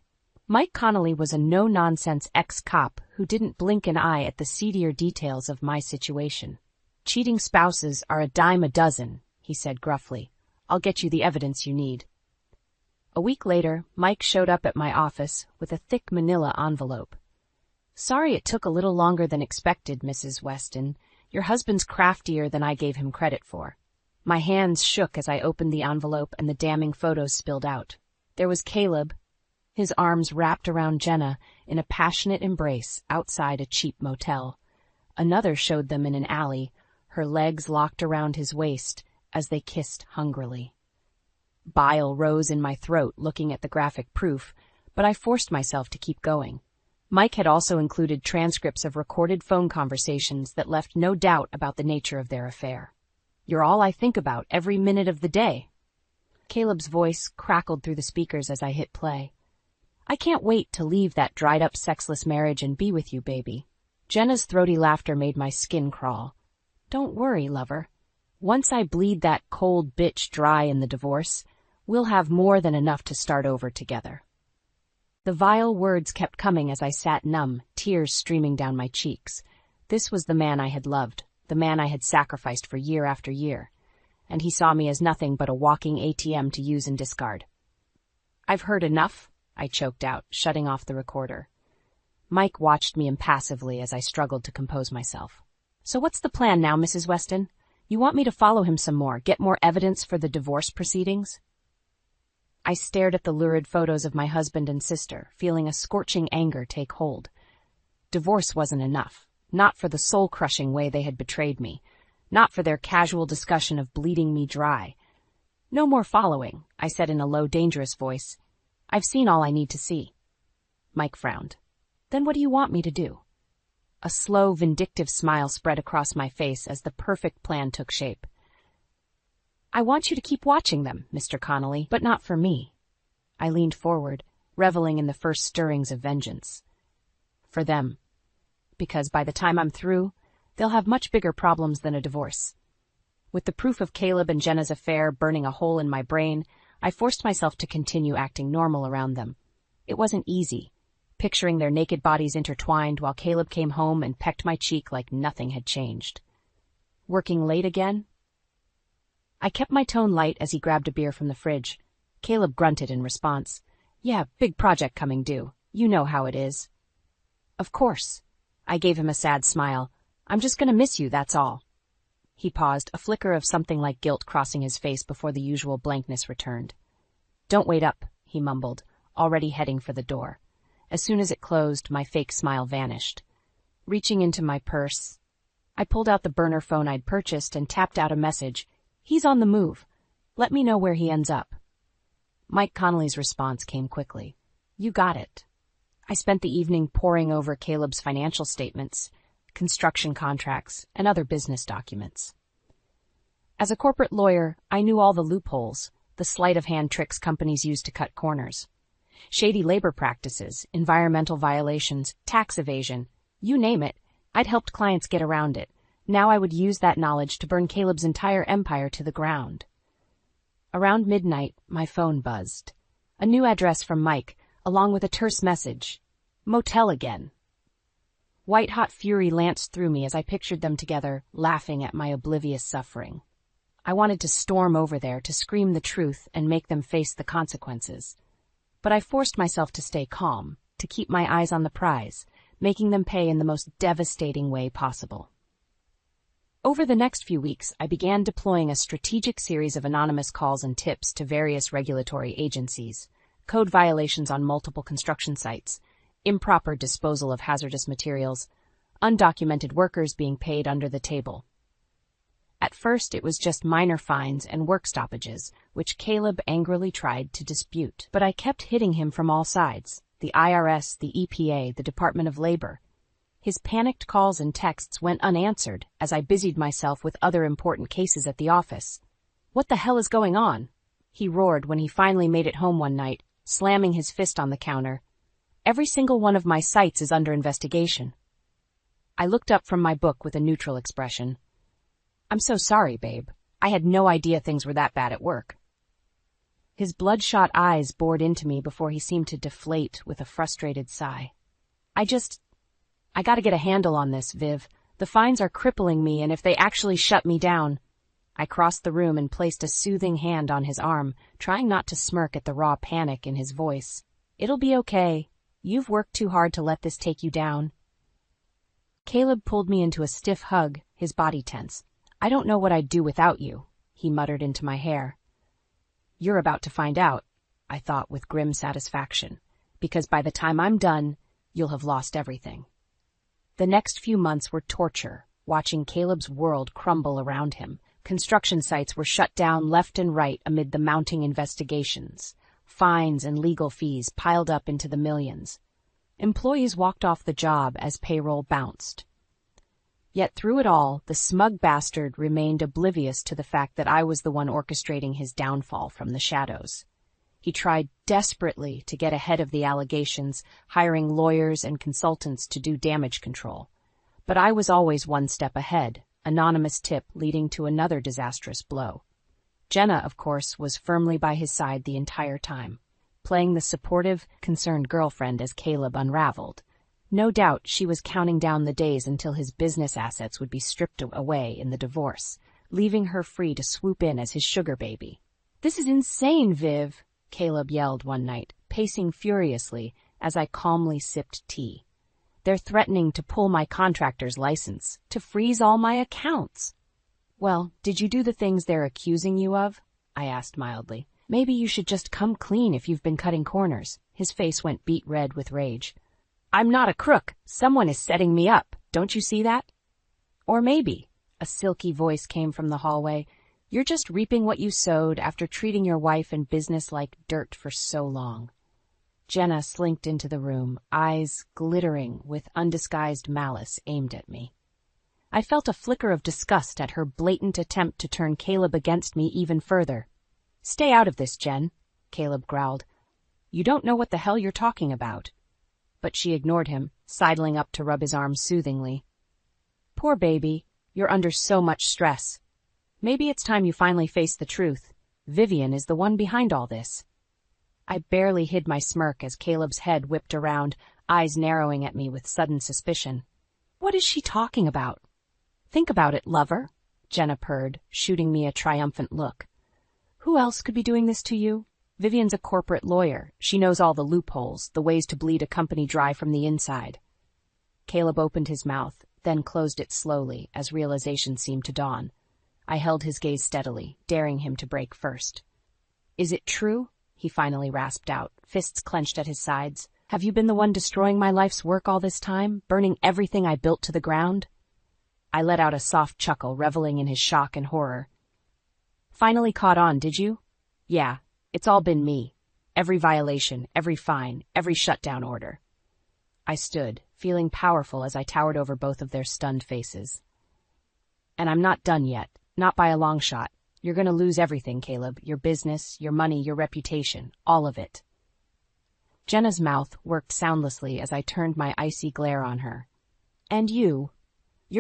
Mike Connolly was a no-nonsense ex-cop who didn't blink an eye at the seedier details of my situation. Cheating spouses are a dime a dozen, he said gruffly. I'll get you the evidence you need. A week later, Mike showed up at my office with a thick manila envelope. Sorry it took a little longer than expected, Mrs. Weston. Your husband's craftier than I gave him credit for. My hands shook as I opened the envelope and the damning photos spilled out. There was Caleb, his arms wrapped around Jenna in a passionate embrace outside a cheap motel. Another showed them in an alley, her legs locked around his waist as they kissed hungrily. Bile rose in my throat looking at the graphic proof, but I forced myself to keep going. Mike had also included transcripts of recorded phone conversations that left no doubt about the nature of their affair. You're all I think about every minute of the day. Caleb's voice crackled through the speakers as I hit play. I can't wait to leave that dried-up sexless marriage and be with you, baby. Jenna's throaty laughter made my skin crawl. Don't worry, lover. Once I bleed that cold bitch dry in the divorce, we'll have more than enough to start over together. The vile words kept coming as I sat numb, tears streaming down my cheeks. This was the man I had loved, the man I had sacrificed for year after year, and he saw me as nothing but a walking ATM to use and discard. "I've heard enough," I choked out, shutting off the recorder. Mike watched me impassively as I struggled to compose myself. "So what's the plan now, Mrs. Weston? You want me to follow him some more, get more evidence for the divorce proceedings?" I stared at the lurid photos of my husband and sister, feeling a scorching anger take hold. Divorce wasn't enough, not for the soul-crushing way they had betrayed me, not for their casual discussion of bleeding me dry. "No more following," I said in a low, dangerous voice. "I've seen all I need to see." Mike frowned. "Then what do you want me to do?" A slow, vindictive smile spread across my face as the perfect plan took shape. "I want you to keep watching them, Mr. Connolly, but not for me." I leaned forward, reveling in the first stirrings of vengeance. "For them. Because by the time I'm through, they'll have much bigger problems than a divorce." With the proof of Caleb and Jenna's affair burning a hole in my brain, I forced myself to continue acting normal around them. It wasn't easy, picturing their naked bodies intertwined while Caleb came home and pecked my cheek like nothing had changed. Working late again? I kept my tone light as he grabbed a beer from the fridge. Caleb grunted in response. "Yeah, big project coming due. You know how it is." "Of course." I gave him a sad smile. "I'm just gonna miss you, that's all." He paused, a flicker of something like guilt crossing his face before the usual blankness returned. "Don't wait up," he mumbled, already heading for the door. As soon as it closed, my fake smile vanished. Reaching into my purse, I pulled out the burner phone I'd purchased and tapped out a message. "He's on the move. Let me know where he ends up." Mike Connolly's response came quickly. "You got it." I spent the evening poring over Caleb's financial statements, construction contracts, and other business documents. As a corporate lawyer, I knew all the loopholes, the sleight-of-hand tricks companies use to cut corners. Shady labor practices, environmental violations, tax evasion, you name it, I'd helped clients get around it. Now I would use that knowledge to burn Caleb's entire empire to the ground. Around midnight, my phone buzzed. A new address from Mike, along with a terse message. "Motel again." White-hot fury lanced through me as I pictured them together, laughing at my oblivious suffering. I wanted to storm over there to scream the truth and make them face the consequences. But I forced myself to stay calm, to keep my eyes on the prize, making them pay in the most devastating way possible. Over the next few weeks, I began deploying a strategic series of anonymous calls and tips to various regulatory agencies, code violations on multiple construction sites, improper disposal of hazardous materials, undocumented workers being paid under the table. At first, it was just minor fines and work stoppages, which Caleb angrily tried to dispute. But I kept hitting him from all sides: the IRS, the EPA, the Department of Labor. His panicked calls and texts went unanswered as I busied myself with other important cases at the office. "What the hell is going on?" he roared when he finally made it home one night, slamming his fist on the counter. "Every single one of my sites is under investigation." I looked up from my book with a neutral expression. "I'm so sorry, babe. I had no idea things were that bad at work." His bloodshot eyes bored into me before he seemed to deflate with a frustrated sigh. I gotta get a handle on this, Viv. The fines are crippling me, and if they actually shut me down..." I crossed the room and placed a soothing hand on his arm, trying not to smirk at the raw panic in his voice. "It'll be okay. You've worked too hard to let this take you down." Caleb pulled me into a stiff hug, his body tense. "I don't know what I'd do without you," he muttered into my hair. "You're about to find out," I thought with grim satisfaction, "because by the time I'm done, you'll have lost everything." The next few months were torture, watching Caleb's world crumble around him. Construction sites were shut down left and right amid the mounting investigations. Fines and legal fees piled up into the millions. Employees walked off the job as payroll bounced. Yet through it all, the smug bastard remained oblivious to the fact that I was the one orchestrating his downfall from the shadows. He tried desperately to get ahead of the allegations, hiring lawyers and consultants to do damage control. But I was always one step ahead, Anonymous tip leading to another disastrous blow. Jenna, of course, was firmly by his side the entire time, playing the supportive, concerned girlfriend as Caleb unraveled. No doubt she was counting down the days until his business assets would be stripped away in the divorce, leaving her free to swoop in as his sugar baby. "This is insane, Viv," Caleb yelled one night, pacing furiously as I calmly sipped tea. "They're threatening to pull my contractor's license, to freeze all my accounts." "Well, did you do the things they're accusing you of?" I asked mildly. "Maybe you should just come clean if you've been cutting corners." His face went beet red with rage. "I'm not a crook. Someone is setting me up. Don't you see that?" "Or maybe," a silky voice came from the hallway, "you're just reaping what you sowed after treating your wife and business like dirt for so long." Jenna slinked into the room, eyes glittering with undisguised malice aimed at me. I felt a flicker of disgust at her blatant attempt to turn Caleb against me even further. "Stay out of this, Jen," Caleb growled. "You don't know what the hell you're talking about." But she ignored him, sidling up to rub his arm soothingly. "Poor baby, you're under so much stress. Maybe it's time you finally face the truth. Vivian is the one behind all this." I barely hid my smirk as Caleb's head whipped around, eyes narrowing at me with sudden suspicion. "What is she talking about?" "Think about it, lover," Jenna purred, shooting me a triumphant look. "Who else could be doing this to you? Vivian's a corporate lawyer. She knows all the loopholes, the ways to bleed a company dry from the inside." Caleb opened his mouth, then closed it slowly as realization seemed to dawn. I held his gaze steadily, daring him to break first. "Is it true?" he finally rasped out, fists clenched at his sides. "Have you been the one destroying my life's work all this time, burning everything I built to the ground?" I let out a soft chuckle, reveling in his shock and horror. "Finally caught on, did you? Yeah, it's all been me. Every violation, every fine, every shutdown order." I stood, feeling powerful as I towered over both of their stunned faces. "And I'm not done yet, not by a long shot. You're going to lose everything, Caleb, your business, your money, your reputation, all of it." Jenna's mouth worked soundlessly as I turned my icy glare on her. "And you're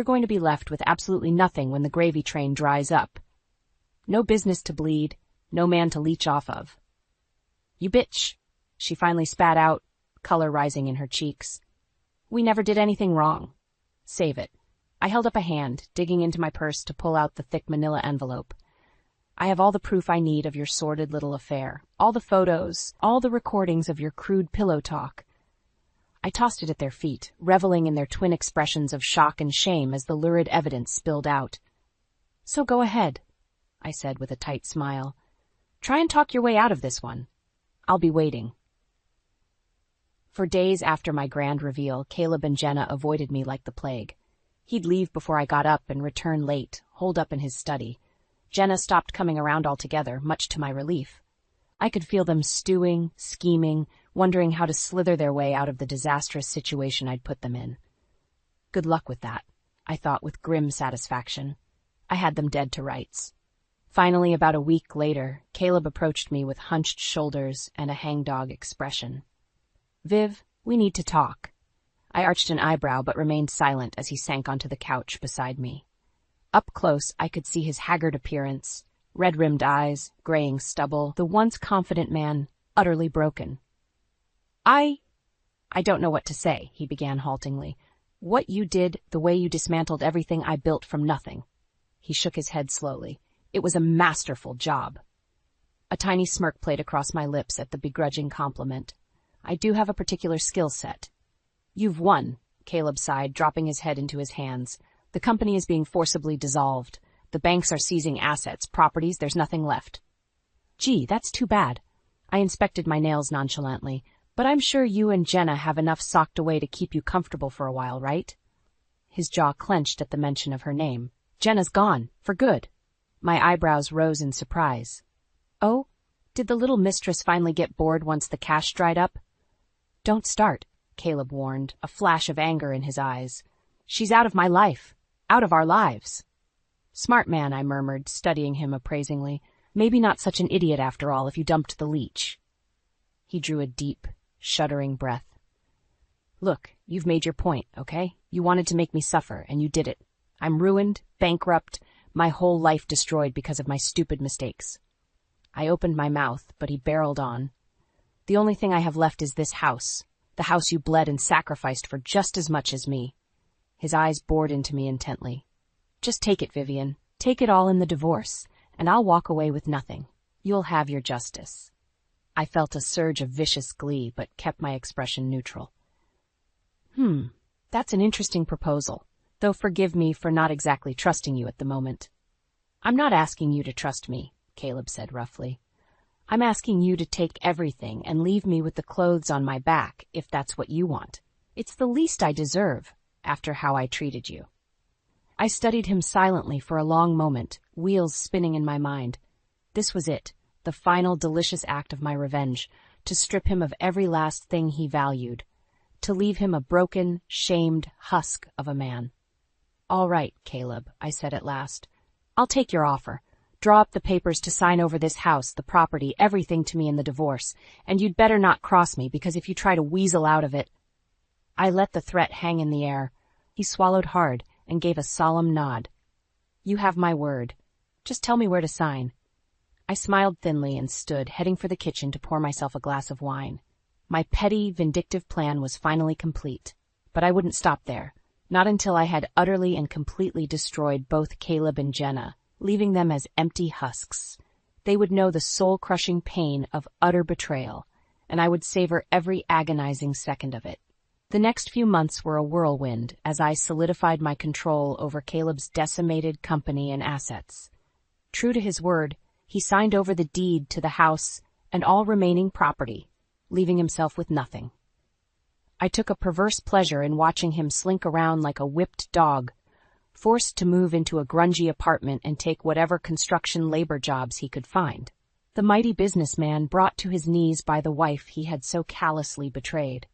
going to be left with absolutely nothing when the gravy train dries up. No business to bleed, no man to leech off of." "You bitch," she finally spat out, color rising in her cheeks. "We never did anything wrong. Save it." I held up a hand, digging into my purse to pull out the thick manila envelope. "I have all the proof I need of your sordid little affair, all the photos, all the recordings of your crude pillow talk." I tossed it at their feet, reveling in their twin expressions of shock and shame as the lurid evidence spilled out. "So go ahead," I said with a tight smile. "Try and talk your way out of this one. I'll be waiting." For days after my grand reveal, Caleb and Jenna avoided me like the plague. He'd leave before I got up and return late, holed up in his study. Jenna stopped coming around altogether, much to my relief. I could feel them stewing, scheming, wondering how to slither their way out of the disastrous situation I'd put them in. Good luck with that, I thought with grim satisfaction. I had them dead to rights. Finally, about a week later, Caleb approached me with hunched shoulders and a hangdog expression. "Viv, we need to talk." I arched an eyebrow but remained silent as he sank onto the couch beside me. Up close, I could see his haggard appearance, red-rimmed eyes, graying stubble, the once confident man, utterly broken. I don't know what to say," he began haltingly. "What you did, the way you dismantled everything I built from nothing." He shook his head slowly. "It was a masterful job." A tiny smirk played across my lips at the begrudging compliment. "I do have a particular skill set." "You've won," Caleb sighed, dropping his head into his hands. "The company is being forcibly dissolved. The banks are seizing assets, properties, there's nothing left." "Gee, that's too bad." I inspected my nails nonchalantly. "But I'm sure you and Jenna have enough socked away to keep you comfortable for a while, right?" His jaw clenched at the mention of her name. "Jenna's gone, for good." My eyebrows rose in surprise. "Oh? Did the little mistress finally get bored once the cash dried up?" "Don't start," Caleb warned, a flash of anger in his eyes. "She's out of my life. Out of our lives." "Smart man," I murmured, studying him appraisingly. "Maybe not such an idiot after all if you dumped the leech." He drew a deep, shuddering breath. "Look, you've made your point, okay? You wanted to make me suffer, and you did it. I'm ruined, bankrupt, my whole life destroyed because of my stupid mistakes. I opened my mouth, but he barreled on. The only thing I have left is this house, the house you bled and sacrificed for just as much as me. His eyes bored into me intently. Just take it, Vivian. Take it all in the divorce, and I'll walk away with nothing. You'll have your justice. I felt a surge of vicious glee, but kept my expression neutral. That's an interesting proposal, though forgive me for not exactly trusting you at the moment. I'm not asking you to trust me, Caleb said roughly. I'm asking you to take everything and leave me with the clothes on my back, if that's what you want. It's the least I deserve, after how I treated you. I studied him silently for a long moment, wheels spinning in my mind. This was it, the final delicious act of my revenge, to strip him of every last thing he valued, to leave him a broken, shamed husk of a man. All right, Caleb, I said at last. I'll take your offer. Draw up the papers to sign over this house, the property, everything to me in the divorce, and you'd better not cross me, because if you try to weasel out of it... I let the threat hang in the air. He swallowed hard and gave a solemn nod. You have my word. Just tell me where to sign. I smiled thinly and stood, heading for the kitchen to pour myself a glass of wine. My petty, vindictive plan was finally complete. But I wouldn't stop there. Not until I had utterly and completely destroyed both Caleb and Jenna, leaving them as empty husks. They would know the soul-crushing pain of utter betrayal, and I would savor every agonizing second of it. The next few months were a whirlwind as I solidified my control over Caleb's decimated company and assets. True to his word, he signed over the deed to the house and all remaining property, leaving himself with nothing. I took a perverse pleasure in watching him slink around like a whipped dog, forced to move into a grungy apartment and take whatever construction labor jobs he could find. The mighty businessman brought to his knees by the wife he had so callously betrayed.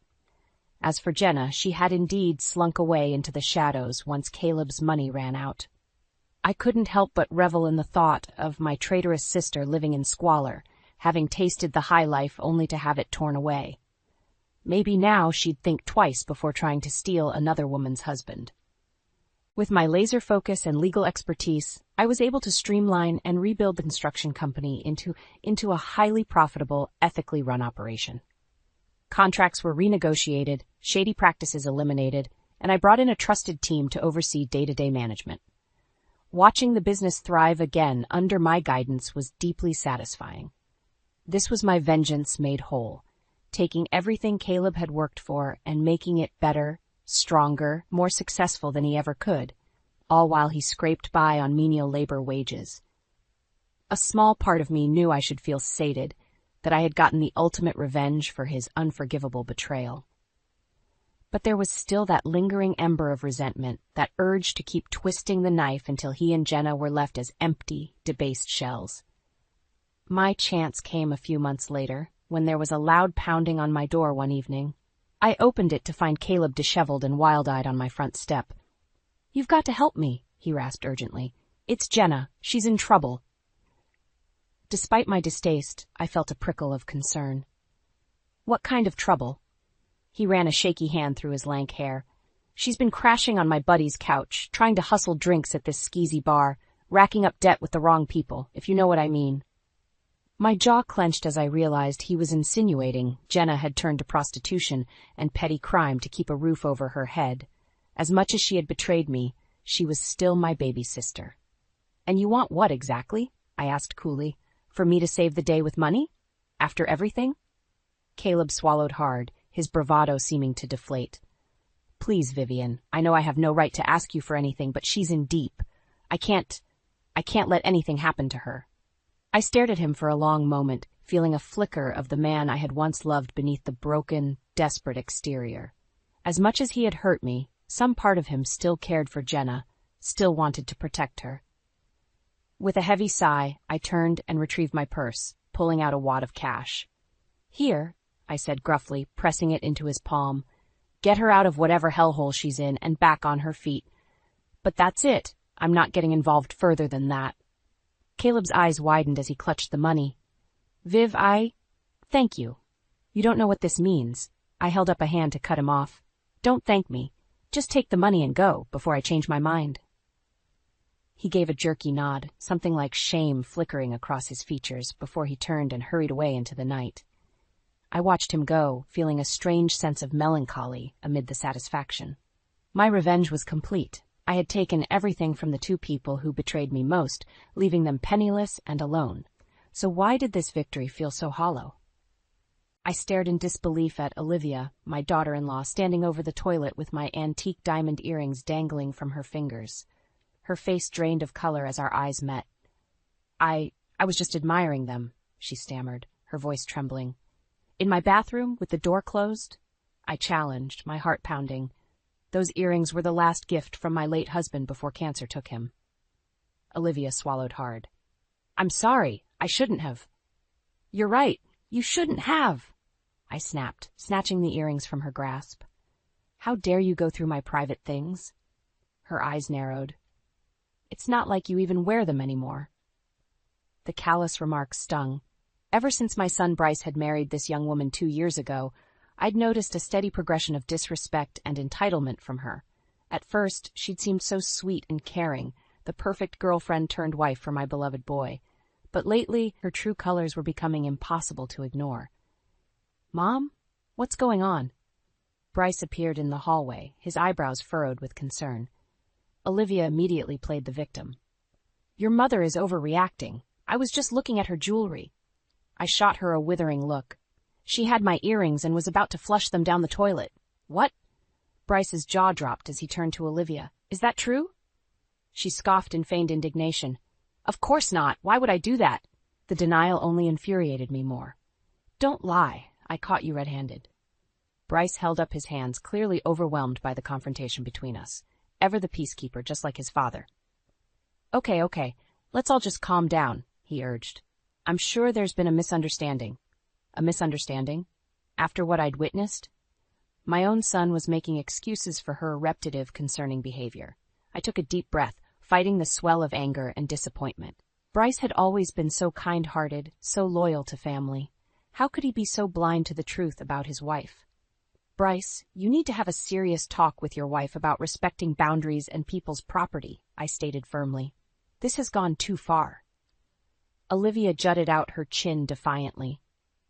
As for Jenna, she had indeed slunk away into the shadows once Caleb's money ran out. I couldn't help but revel in the thought of my traitorous sister living in squalor, having tasted the high life only to have it torn away. Maybe now she'd think twice before trying to steal another woman's husband. With my laser focus and legal expertise, I was able to streamline and rebuild the construction company into a highly profitable, ethically run operation. Contracts were renegotiated, shady practices eliminated, and I brought in a trusted team to oversee day-to-day management. Watching the business thrive again under my guidance was deeply satisfying. This was my vengeance made whole, taking everything Caleb had worked for and making it better, stronger, more successful than he ever could, all while he scraped by on menial labor wages. A small part of me knew I should feel sated, that I had gotten the ultimate revenge for his unforgivable betrayal. But there was still that lingering ember of resentment, that urge to keep twisting the knife until he and Jenna were left as empty, debased shells. My chance came a few months later, when there was a loud pounding on my door one evening. I opened it to find Caleb disheveled and wild-eyed on my front step. "You've got to help me," he rasped urgently. "It's Jenna. She's in trouble." Despite my distaste, I felt a prickle of concern. "What kind of trouble?" He ran a shaky hand through his lank hair. "She's been crashing on my buddy's couch, trying to hustle drinks at this skeezy bar, racking up debt with the wrong people, if you know what I mean." My jaw clenched as I realized he was insinuating Jenna had turned to prostitution and petty crime to keep a roof over her head. As much as she had betrayed me, she was still my baby sister. "And you want what exactly?" I asked coolly. "For me to save the day with money? After everything?" Caleb swallowed hard, his bravado seeming to deflate. "Please, Vivian, I know I have no right to ask you for anything, but she's in deep. I can't let anything happen to her." I stared at him for a long moment, feeling a flicker of the man I had once loved beneath the broken, desperate exterior. As much as he had hurt me, some part of him still cared for Jenna, still wanted to protect her. With a heavy sigh, I turned and retrieved my purse, pulling out a wad of cash. "Here," I said gruffly, pressing it into his palm. "Get her out of whatever hellhole she's in and back on her feet. But that's it. I'm not getting involved further than that." Caleb's eyes widened as he clutched the money. "Viv, thank you. You don't know what this means." I held up a hand to cut him off. "Don't thank me. Just take the money and go, before I change my mind." He gave a jerky nod, something like shame flickering across his features before he turned and hurried away into the night. I watched him go, feeling a strange sense of melancholy amid the satisfaction. My revenge was complete. I had taken everything from the two people who betrayed me most, leaving them penniless and alone. So why did this victory feel so hollow? I stared in disbelief at Olivia, my daughter-in-law, standing over the toilet with my antique diamond earrings dangling from her fingers. Her face drained of color as our eyes met. I was just admiring them, she stammered, her voice trembling. In my bathroom, with the door closed? I challenged, my heart pounding. Those earrings were the last gift from my late husband before cancer took him. Olivia swallowed hard. I'm sorry, I shouldn't have. You're right, you shouldn't have, I snapped, snatching the earrings from her grasp. How dare you go through my private things? Her eyes narrowed. It's not like you even wear them anymore. The callous remark stung. Ever since my son Bryce had married this young woman 2 years ago, I'd noticed a steady progression of disrespect and entitlement from her. At first, she'd seemed so sweet and caring, the perfect girlfriend turned wife for my beloved boy. But lately, her true colors were becoming impossible to ignore. Mom? What's going on? Bryce appeared in the hallway, his eyebrows furrowed with concern. Olivia immediately played the victim. Your mother is overreacting. I was just looking at her jewelry. I shot her a withering look. She had my earrings and was about to flush them down the toilet. What? Bryce's jaw dropped as he turned to Olivia. Is that true? She scoffed in feigned indignation. Of course not. Why would I do that? The denial only infuriated me more. Don't lie. I caught you red-handed. Bryce held up his hands, clearly overwhelmed by the confrontation between us. Ever the peacekeeper, just like his father. Okay. Let's all just calm down, he urged. I'm sure there's been a misunderstanding. A misunderstanding? After what I'd witnessed? My own son was making excuses for her repetitive, concerning behavior. I took a deep breath, fighting the swell of anger and disappointment. Bryce had always been so kind-hearted, so loyal to family. How could he be so blind to the truth about his wife? Bryce, you need to have a serious talk with your wife about respecting boundaries and people's property, I stated firmly. This has gone too far. Olivia jutted out her chin defiantly.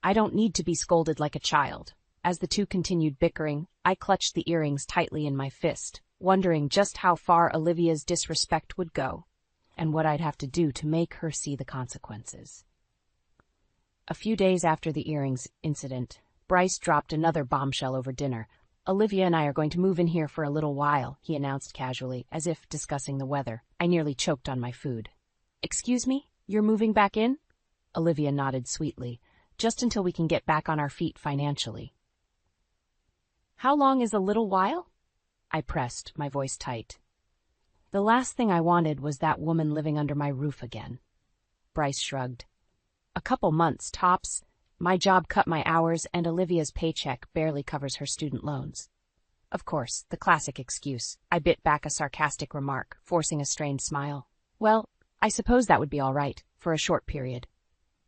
I don't need to be scolded like a child. As the two continued bickering, I clutched the earrings tightly in my fist, wondering just how far Olivia's disrespect would go, and what I'd have to do to make her see the consequences. A few days after the earrings incident, Bryce dropped another bombshell over dinner. Olivia and I are going to move in here for a little while, he announced casually, as if discussing the weather. I nearly choked on my food. Excuse me? You're moving back in? Olivia nodded sweetly. Just until we can get back on our feet financially. How long is a little while? I pressed, my voice tight. The last thing I wanted was that woman living under my roof again. Bryce shrugged. A couple months, tops. My job cut my hours, and Olivia's paycheck barely covers her student loans. Of course, the classic excuse. I bit back a sarcastic remark, forcing a strained smile. Well, I suppose that would be all right, for a short period.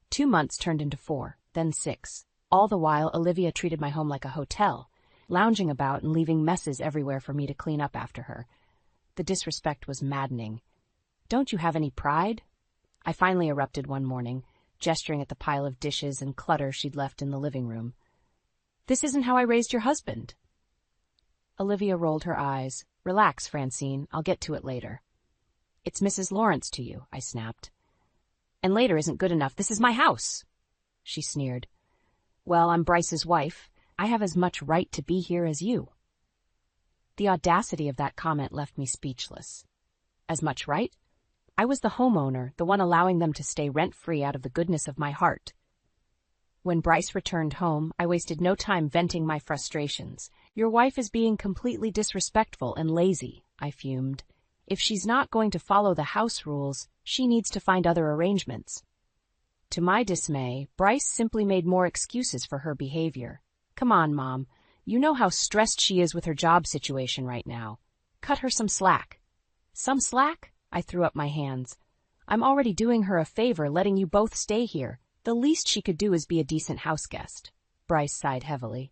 2 months turned into 4, then 6. All the while, Olivia treated my home like a hotel, lounging about and leaving messes everywhere for me to clean up after her. The disrespect was maddening. Don't you have any pride? I finally erupted one morning, gesturing at the pile of dishes and clutter she'd left in the living room. This isn't how I raised your husband. Olivia rolled her eyes. Relax, Francine. I'll get to it later. It's Mrs. Lawrence to you, I snapped. And later isn't good enough. This is my house. She sneered. Well, I'm Bryce's wife. I have as much right to be here as you. The audacity of that comment left me speechless. As much right? I was the homeowner, the one allowing them to stay rent-free out of the goodness of my heart. When Bryce returned home, I wasted no time venting my frustrations. Your wife is being completely disrespectful and lazy, I fumed. If she's not going to follow the house rules, she needs to find other arrangements. To my dismay, Bryce simply made more excuses for her behavior. Come on, Mom. You know how stressed she is with her job situation right now. Cut her some slack. Some slack? I threw up my hands. I'm already doing her a favor letting you both stay here. The least she could do is be a decent house guest. Bryce sighed heavily.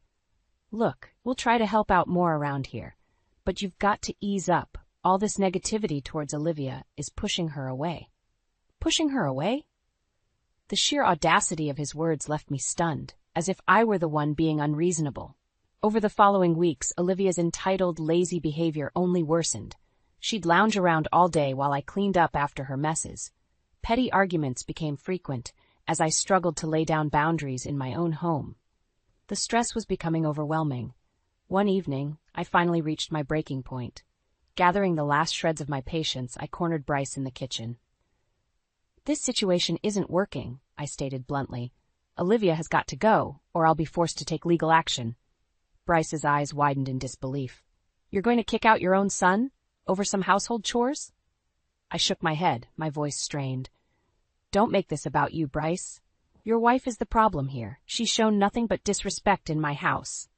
Look, we'll try to help out more around here. But you've got to ease up. All this negativity towards Olivia is pushing her away. Pushing her away? The sheer audacity of his words left me stunned, as if I were the one being unreasonable. Over the following weeks, Olivia's entitled, lazy behavior only worsened. She'd lounge around all day while I cleaned up after her messes. Petty arguments became frequent as I struggled to lay down boundaries in my own home. The stress was becoming overwhelming. One evening, I finally reached my breaking point. Gathering the last shreds of my patience, I cornered Bryce in the kitchen. "This situation isn't working," I stated bluntly. "Olivia has got to go, or I'll be forced to take legal action." Bryce's eyes widened in disbelief. "You're going to kick out your own son? Over some household chores?" I shook my head, my voice strained. "Don't make this about you, Bryce. Your wife is the problem here. She's shown nothing but disrespect in my house."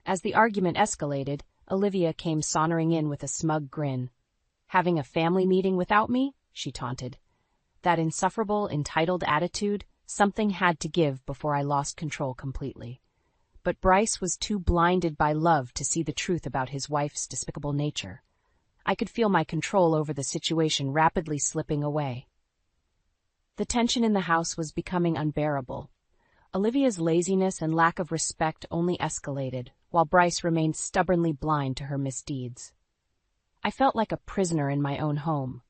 As the argument escalated, Olivia came sauntering in with a smug grin. "Having a family meeting without me?" she taunted. That insufferable, entitled attitude, something had to give before I lost control completely. But Bryce was too blinded by love to see the truth about his wife's despicable nature. I could feel my control over the situation rapidly slipping away. The tension in the house was becoming unbearable. Olivia's laziness and lack of respect only escalated, while Bryce remained stubbornly blind to her misdeeds. I felt like a prisoner in my own home.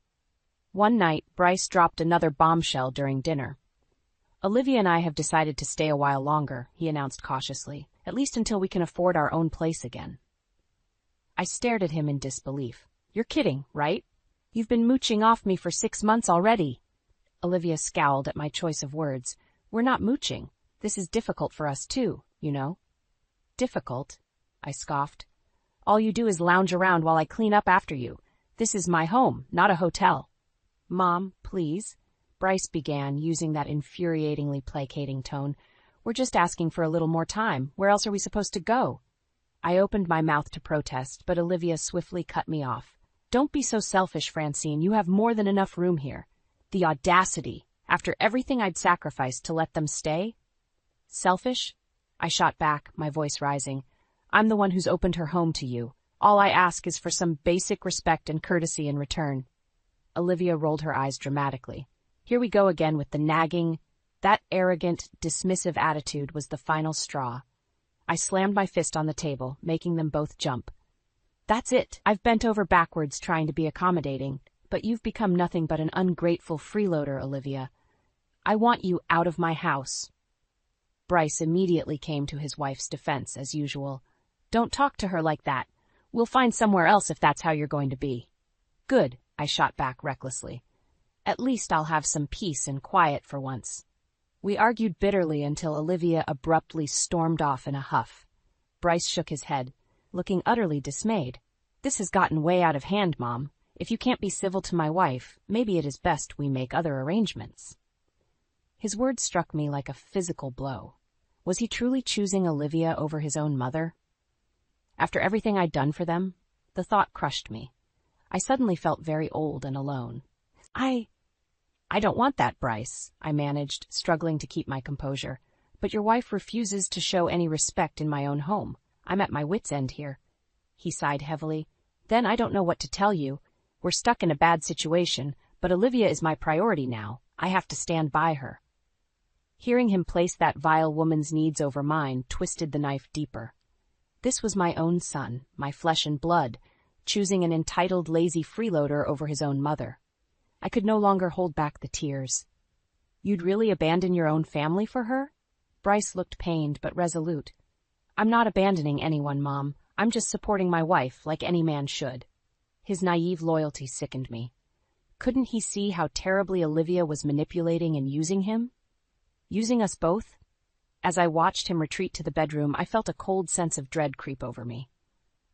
One night, Bryce dropped another bombshell during dinner. "Olivia and I have decided to stay a while longer," he announced cautiously, "at least until we can afford our own place again." I stared at him in disbelief. "You're kidding, right? You've been mooching off me for 6 months already." Olivia scowled at my choice of words. "We're not mooching. This is difficult for us too, you know." "Difficult?" I scoffed. "All you do is lounge around while I clean up after you. This is my home, not a hotel." "Mom, please," Bryce began, using that infuriatingly placating tone. "We're just asking for a little more time. Where else are we supposed to go?" I opened my mouth to protest, but Olivia swiftly cut me off. "Don't be so selfish, Francine. You have more than enough room here." The audacity, after everything I'd sacrificed to let them stay. "Selfish?" I shot back, my voice rising. "I'm the one who's opened her home to you. All I ask is for some basic respect and courtesy in return." Olivia rolled her eyes dramatically. Here we go again with the nagging. That arrogant, dismissive attitude was the final straw. I slammed my fist on the table, making them both jump. "That's it. I've bent over backwards trying to be accommodating, but you've become nothing but an ungrateful freeloader, Olivia. I want you out of my house." Bryce immediately came to his wife's defense, as usual. "Don't talk to her like that. We'll find somewhere else if that's how you're going to be." "Good," I shot back recklessly. "At least I'll have some peace and quiet for once." We argued bitterly until Olivia abruptly stormed off in a huff. Bryce shook his head, looking utterly dismayed. "This has gotten way out of hand, Mom. If you can't be civil to my wife, maybe it is best we make other arrangements." His words struck me like a physical blow. Was he truly choosing Olivia over his own mother? After everything I'd done for them, the thought crushed me. I suddenly felt very old and alone. I don't want that, Bryce," I managed, struggling to keep my composure. "But your wife refuses to show any respect in my own home. I'm at my wit's end here." He sighed heavily. "Then I don't know what to tell you. We're stuck in a bad situation, but Olivia is my priority now. I have to stand by her." Hearing him place that vile woman's needs over mine twisted the knife deeper. This was my own son, my flesh and blood, choosing an entitled, lazy freeloader over his own mother. I could no longer hold back the tears. "You'd really abandon your own family for her?" Bryce looked pained but resolute. "I'm not abandoning anyone, Mom. I'm just supporting my wife like any man should." His naive loyalty sickened me. Couldn't he see how terribly Olivia was manipulating and using him? Using us both? As I watched him retreat to the bedroom, I felt a cold sense of dread creep over me.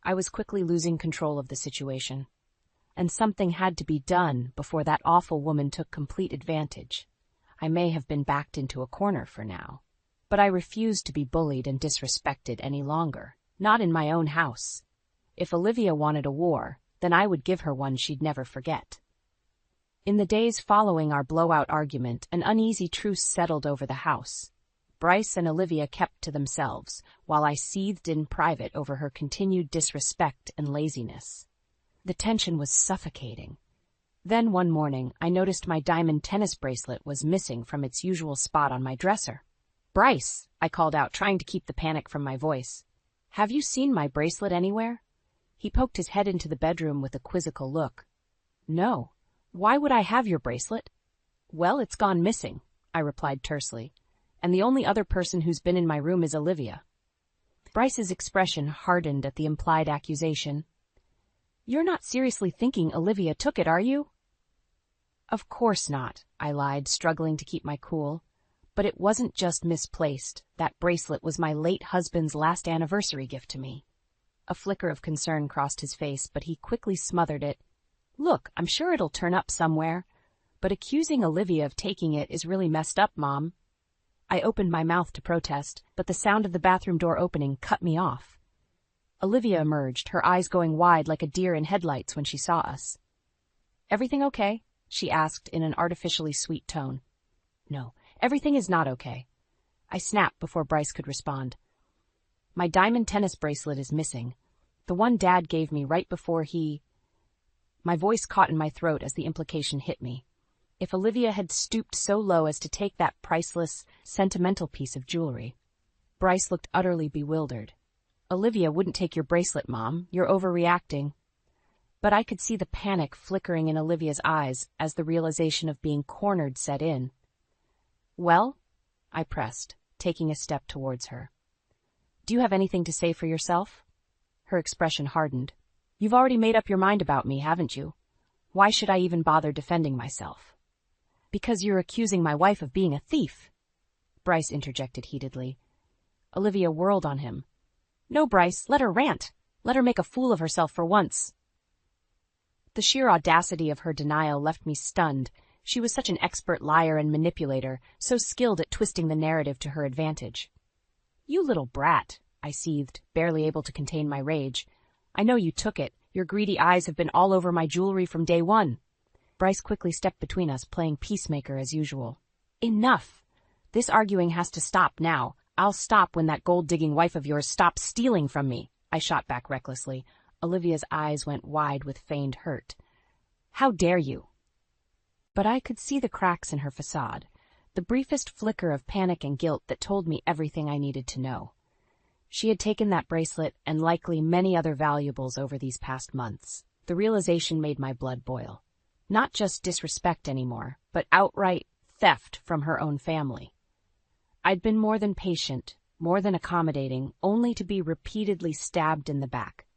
I was quickly losing control of the situation. And something had to be done before that awful woman took complete advantage. I may have been backed into a corner for now, but I refused to be bullied and disrespected any longer, not in my own house. If Olivia wanted a war, then I would give her one she'd never forget. In the days following our blowout argument, an uneasy truce settled over the house. Bryce and Olivia kept to themselves, while I seethed in private over her continued disrespect and laziness. The tension was suffocating. Then one morning, I noticed my diamond tennis bracelet was missing from its usual spot on my dresser. "Bryce," I called out, trying to keep the panic from my voice. "Have you seen my bracelet anywhere?" He poked his head into the bedroom with a quizzical look. "No. Why would I have your bracelet?" "Well, it's gone missing," I replied tersely, "and the only other person who's been in my room is Olivia." Bryce's expression hardened at the implied accusation. "You're not seriously thinking Olivia took it, are you?" "Of course not," I lied, struggling to keep my cool. "But it wasn't just misplaced. That bracelet was my late husband's last anniversary gift to me." A flicker of concern crossed his face, but he quickly smothered it. "Look, I'm sure it'll turn up somewhere. But accusing Olivia of taking it is really messed up, Mom." I opened my mouth to protest, but the sound of the bathroom door opening cut me off. Olivia emerged, her eyes going wide like a deer in headlights when she saw us. "Everything okay?" she asked in an artificially sweet tone. "No, everything is not okay." I snapped before Bryce could respond. "My diamond tennis bracelet is missing. The one Dad gave me right before he—" My voice caught in my throat as the implication hit me. If Olivia had stooped so low as to take that priceless, sentimental piece of jewelry. Bryce looked utterly bewildered. "Olivia wouldn't take your bracelet, Mom. You're overreacting." But I could see the panic flickering in Olivia's eyes as the realization of being cornered set in. "Well?" I pressed, taking a step towards her. "Do you have anything to say for yourself?" Her expression hardened. "You've already made up your mind about me, haven't you? Why should I even bother defending myself?" "Because you're accusing my wife of being a thief," Bryce interjected heatedly. Olivia whirled on him. "No, Bryce, let her rant. Let her make a fool of herself for once." The sheer audacity of her denial left me stunned. She was such an expert liar and manipulator, so skilled at twisting the narrative to her advantage. "You little brat," I seethed, barely able to contain my rage. "I know you took it. Your greedy eyes have been all over my jewelry from day one." Bryce quickly stepped between us, playing peacemaker as usual. "Enough! This arguing has to stop now. I'll stop when that gold-digging wife of yours stops stealing from me," I shot back recklessly. Olivia's eyes went wide with feigned hurt. "How dare you?" But I could see the cracks in her facade, the briefest flicker of panic and guilt that told me everything I needed to know. She had taken that bracelet and likely many other valuables over these past months. The realization made my blood boil. Not just disrespect anymore, but outright theft from her own family. I'd been more than patient, more than accommodating, only to be repeatedly stabbed in the back.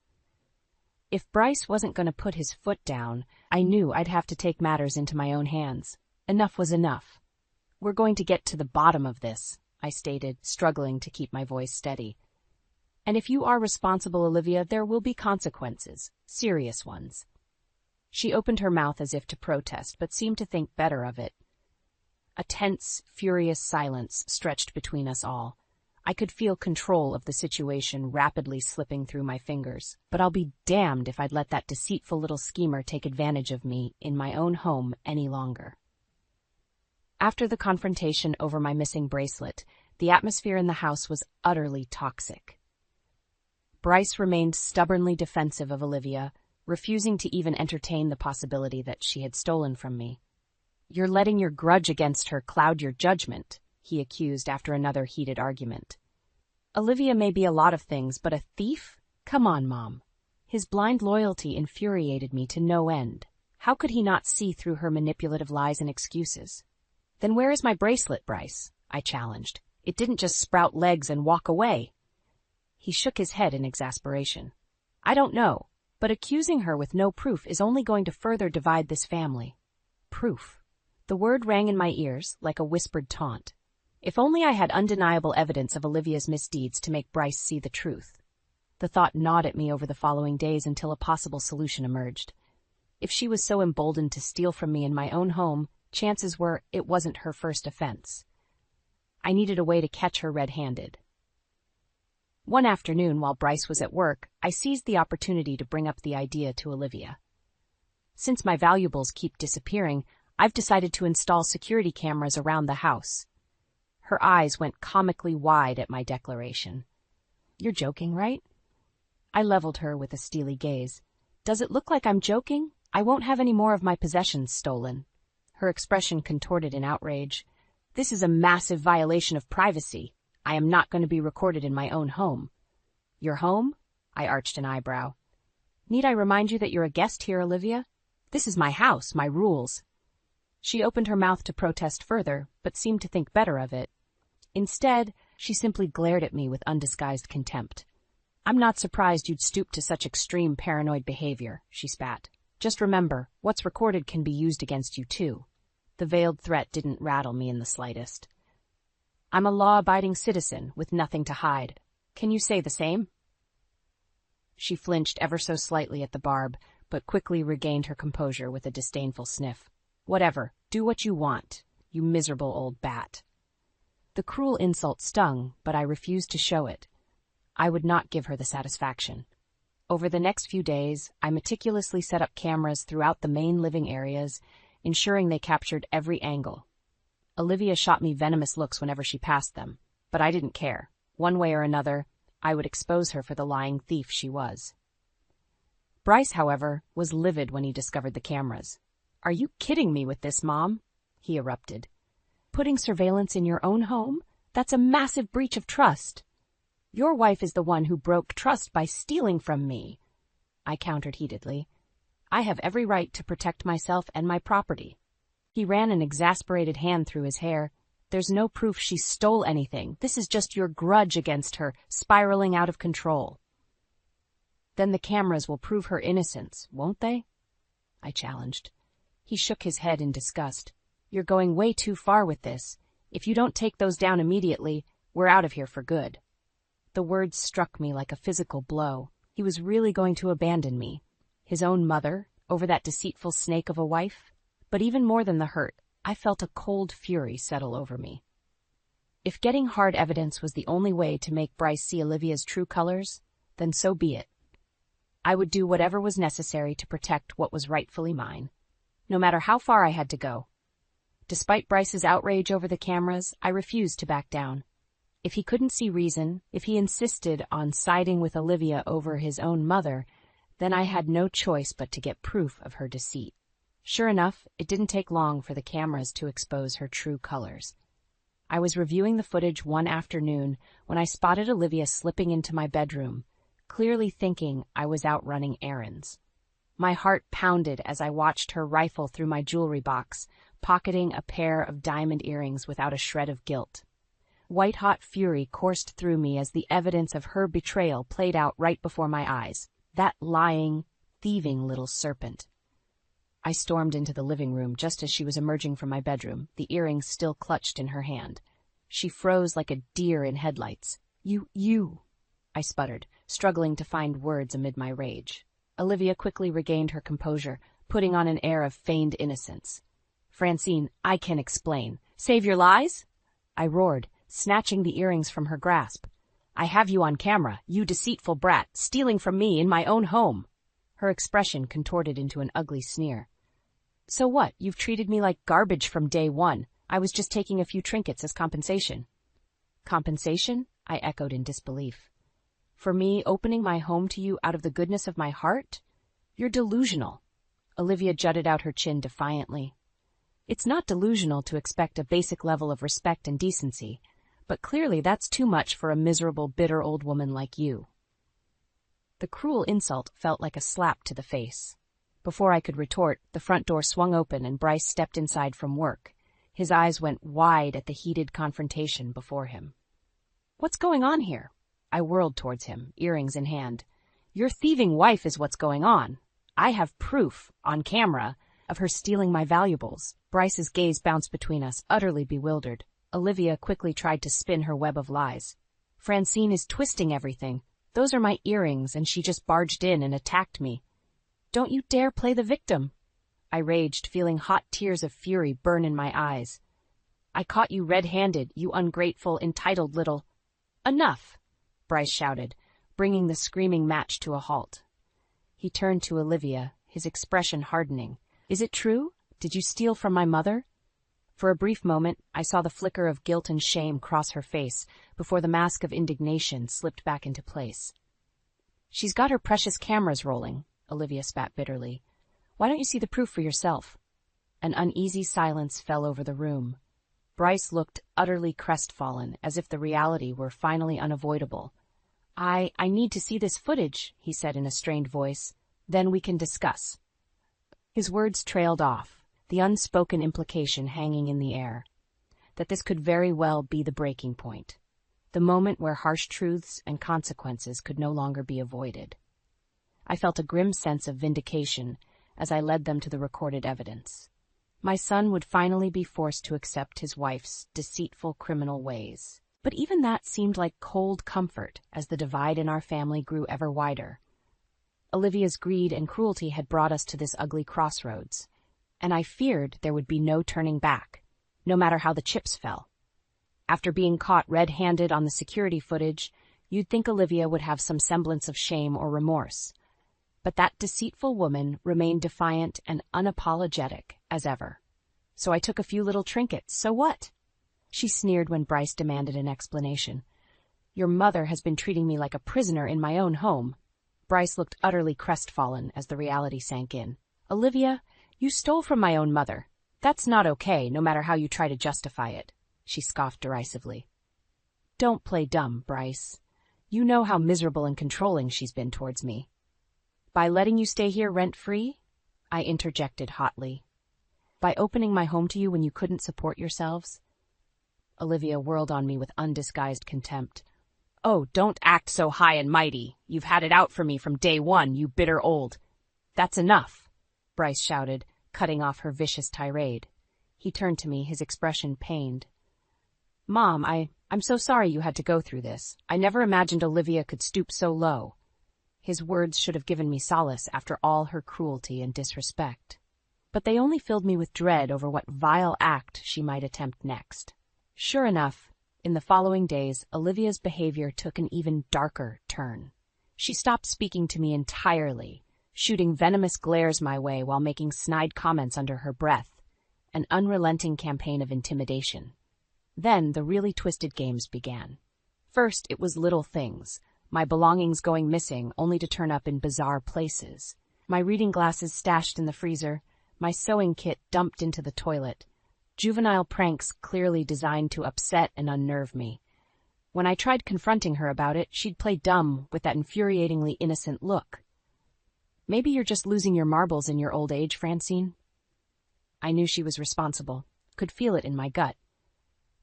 If Bryce wasn't going to put his foot down, I knew I'd have to take matters into my own hands. Enough was enough. "We're going to get to the bottom of this," I stated, struggling to keep my voice steady. "And if you are responsible, Olivia, there will be consequences, serious ones." She opened her mouth as if to protest, but seemed to think better of it. A tense, furious silence stretched between us all. I could feel control of the situation rapidly slipping through my fingers, but I'll be damned if I'd let that deceitful little schemer take advantage of me in my own home any longer. After the confrontation over my missing bracelet, the atmosphere in the house was utterly toxic. Bryce remained stubbornly defensive of Olivia, refusing to even entertain the possibility that she had stolen from me. "You're letting your grudge against her cloud your judgment," he accused after another heated argument. "Olivia may be a lot of things, but a thief? Come on, Mom." His blind loyalty infuriated me to no end. How could he not see through her manipulative lies and excuses? "Then where is my bracelet, Bryce?" I challenged. "It didn't just sprout legs and walk away." He shook his head in exasperation. "I don't know, but accusing her with no proof is only going to further divide this family." Proof. The word rang in my ears like a whispered taunt. If only I had undeniable evidence of Olivia's misdeeds to make Bryce see the truth. The thought gnawed at me over the following days until a possible solution emerged. If she was so emboldened to steal from me in my own home, chances were it wasn't her first offense. I needed a way to catch her red-handed. One afternoon, while Bryce was at work, I seized the opportunity to bring up the idea to Olivia. "Since my valuables keep disappearing, I've decided to install security cameras around the house." Her eyes went comically wide at my declaration. "You're joking, right?" I leveled her with a steely gaze. Does it look like I'm joking? I won't have any more of my possessions stolen. Her expression contorted in outrage. This is a massive violation of privacy. I am not going to be recorded in my own home. Your home? I arched an eyebrow. Need I remind you that you're a guest here, Olivia? This is my house, my rules. She opened her mouth to protest further, but seemed to think better of it. Instead, she simply glared at me with undisguised contempt. I'm not surprised you'd stoop to such extreme paranoid behavior, she spat. Just remember, what's recorded can be used against you too. The veiled threat didn't rattle me in the slightest. I'm a law-abiding citizen with nothing to hide. Can you say the same? She flinched ever so slightly at the barb, but quickly regained her composure with a disdainful sniff. Whatever, do what you want, you miserable old bat. The cruel insult stung, but I refused to show it. I would not give her the satisfaction. Over the next few days, I meticulously set up cameras throughout the main living areas, ensuring they captured every angle. Olivia shot me venomous looks whenever she passed them, but I didn't care. One way or another, I would expose her for the lying thief she was. Bryce, however, was livid when he discovered the cameras. Are you kidding me with this, Mom? He erupted. Putting surveillance in your own home? That's a massive breach of trust. Your wife is the one who broke trust by stealing from me, I countered heatedly. I have every right to protect myself and my property. He ran an exasperated hand through his hair. There's no proof she stole anything. This is just your grudge against her, spiraling out of control. Then the cameras will prove her innocence, won't they? I challenged. He shook his head in disgust. You're going way too far with this. If you don't take those down immediately, we're out of here for good. The words struck me like a physical blow. He was really going to abandon me. His own mother, over that deceitful snake of a wife? But even more than the hurt, I felt a cold fury settle over me. If getting hard evidence was the only way to make Bryce see Olivia's true colors, then so be it. I would do whatever was necessary to protect what was rightfully mine, no matter how far I had to go. Despite Bryce's outrage over the cameras, I refused to back down. If he couldn't see reason, if he insisted on siding with Olivia over his own mother, then I had no choice but to get proof of her deceit. Sure enough, it didn't take long for the cameras to expose her true colors. I was reviewing the footage one afternoon when I spotted Olivia slipping into my bedroom, clearly thinking I was out running errands. My heart pounded as I watched her rifle through my jewelry box, pocketing a pair of diamond earrings without a shred of guilt. White-hot fury coursed through me as the evidence of her betrayal played out right before my eyes. That lying, thieving little serpent. I stormed into the living room just as she was emerging from my bedroom, the earrings still clutched in her hand. She froze like a deer in headlights. You, I sputtered, struggling to find words amid my rage. Olivia quickly regained her composure, putting on an air of feigned innocence. Francine, I can explain. Save your lies? I roared, snatching the earrings from her grasp. I have you on camera, you deceitful brat, stealing from me in my own home. Her expression contorted into an ugly sneer. So what? You've treated me like garbage from day one. I was just taking a few trinkets as compensation. Compensation? I echoed in disbelief. For me opening my home to you out of the goodness of my heart? You're delusional. Olivia jutted out her chin defiantly. It's not delusional to expect a basic level of respect and decency, but clearly that's too much for a miserable, bitter old woman like you. The cruel insult felt like a slap to the face. Before I could retort, the front door swung open and Bryce stepped inside from work. His eyes went wide at the heated confrontation before him. What's going on here? I whirled towards him, earrings in hand. Your thieving wife is what's going on. I have proof, on camera, of her stealing my valuables. Bryce's gaze bounced between us, utterly bewildered. Olivia quickly tried to spin her web of lies. Francine is twisting everything. Those are my earrings, and she just barged in and attacked me. Don't you dare play the victim. I raged, feeling hot tears of fury burn in my eyes. I caught you red-handed, you ungrateful, entitled little... Enough, Bryce shouted, bringing the screaming match to a halt. He turned to Olivia, his expression hardening. Is it true? Did you steal from my mother? For a brief moment, I saw the flicker of guilt and shame cross her face before the mask of indignation slipped back into place. She's got her precious cameras rolling. Olivia spat bitterly. Why don't you see the proof for yourself? An uneasy silence fell over the room. Bryce looked utterly crestfallen, as if the reality were finally unavoidable. I need to see this footage, he said in a strained voice. Then we can discuss. His words trailed off, the unspoken implication hanging in the air. That this could very well be the breaking point. The moment where harsh truths and consequences could no longer be avoided. I felt a grim sense of vindication as I led them to the recorded evidence. My son would finally be forced to accept his wife's deceitful criminal ways. But even that seemed like cold comfort as the divide in our family grew ever wider. Olivia's greed and cruelty had brought us to this ugly crossroads, and I feared there would be no turning back, no matter how the chips fell. After being caught red-handed on the security footage, you'd think Olivia would have some semblance of shame or remorse. But that deceitful woman remained defiant and unapologetic as ever. So I took a few little trinkets, so what? She sneered when Bryce demanded an explanation. Your mother has been treating me like a prisoner in my own home. Bryce looked utterly crestfallen as the reality sank in. Olivia, you stole from my own mother. That's not okay, no matter how you try to justify it, she scoffed derisively. Don't play dumb, Bryce. You know how miserable and controlling she's been towards me. By letting you stay here rent-free? I interjected hotly. By opening my home to you when you couldn't support yourselves? Olivia whirled on me with undisguised contempt. Oh, don't act so high and mighty. You've had it out for me from day one, you bitter old. That's enough, Bryce shouted, cutting off her vicious tirade. He turned to me, his expression pained. Mom, I'm so sorry you had to go through this. I never imagined Olivia could stoop so low. His words should have given me solace after all her cruelty and disrespect. But they only filled me with dread over what vile act she might attempt next. Sure enough, in the following days, Olivia's behavior took an even darker turn. She stopped speaking to me entirely, shooting venomous glares my way while making snide comments under her breath, an unrelenting campaign of intimidation. Then the really twisted games began. First, it was little things, my belongings going missing only to turn up in bizarre places, my reading glasses stashed in the freezer, my sewing kit dumped into the toilet, juvenile pranks clearly designed to upset and unnerve me. When I tried confronting her about it, she'd play dumb with that infuriatingly innocent look. Maybe you're just losing your marbles in your old age, Francine? I knew she was responsible, could feel it in my gut.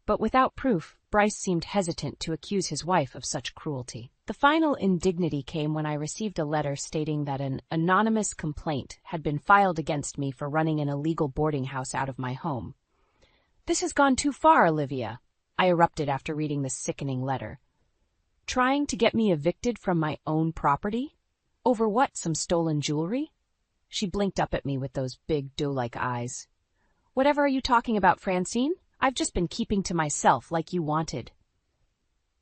But without proof, Bryce seemed hesitant to accuse his wife of such cruelty. The final indignity came when I received a letter stating that an anonymous complaint had been filed against me for running an illegal boarding house out of my home. This has gone too far, Olivia, I erupted after reading the sickening letter. Trying to get me evicted from my own property? Over what, some stolen jewelry? She blinked up at me with those big doe-like eyes. Whatever are you talking about, Francine? I've just been keeping to myself like you wanted.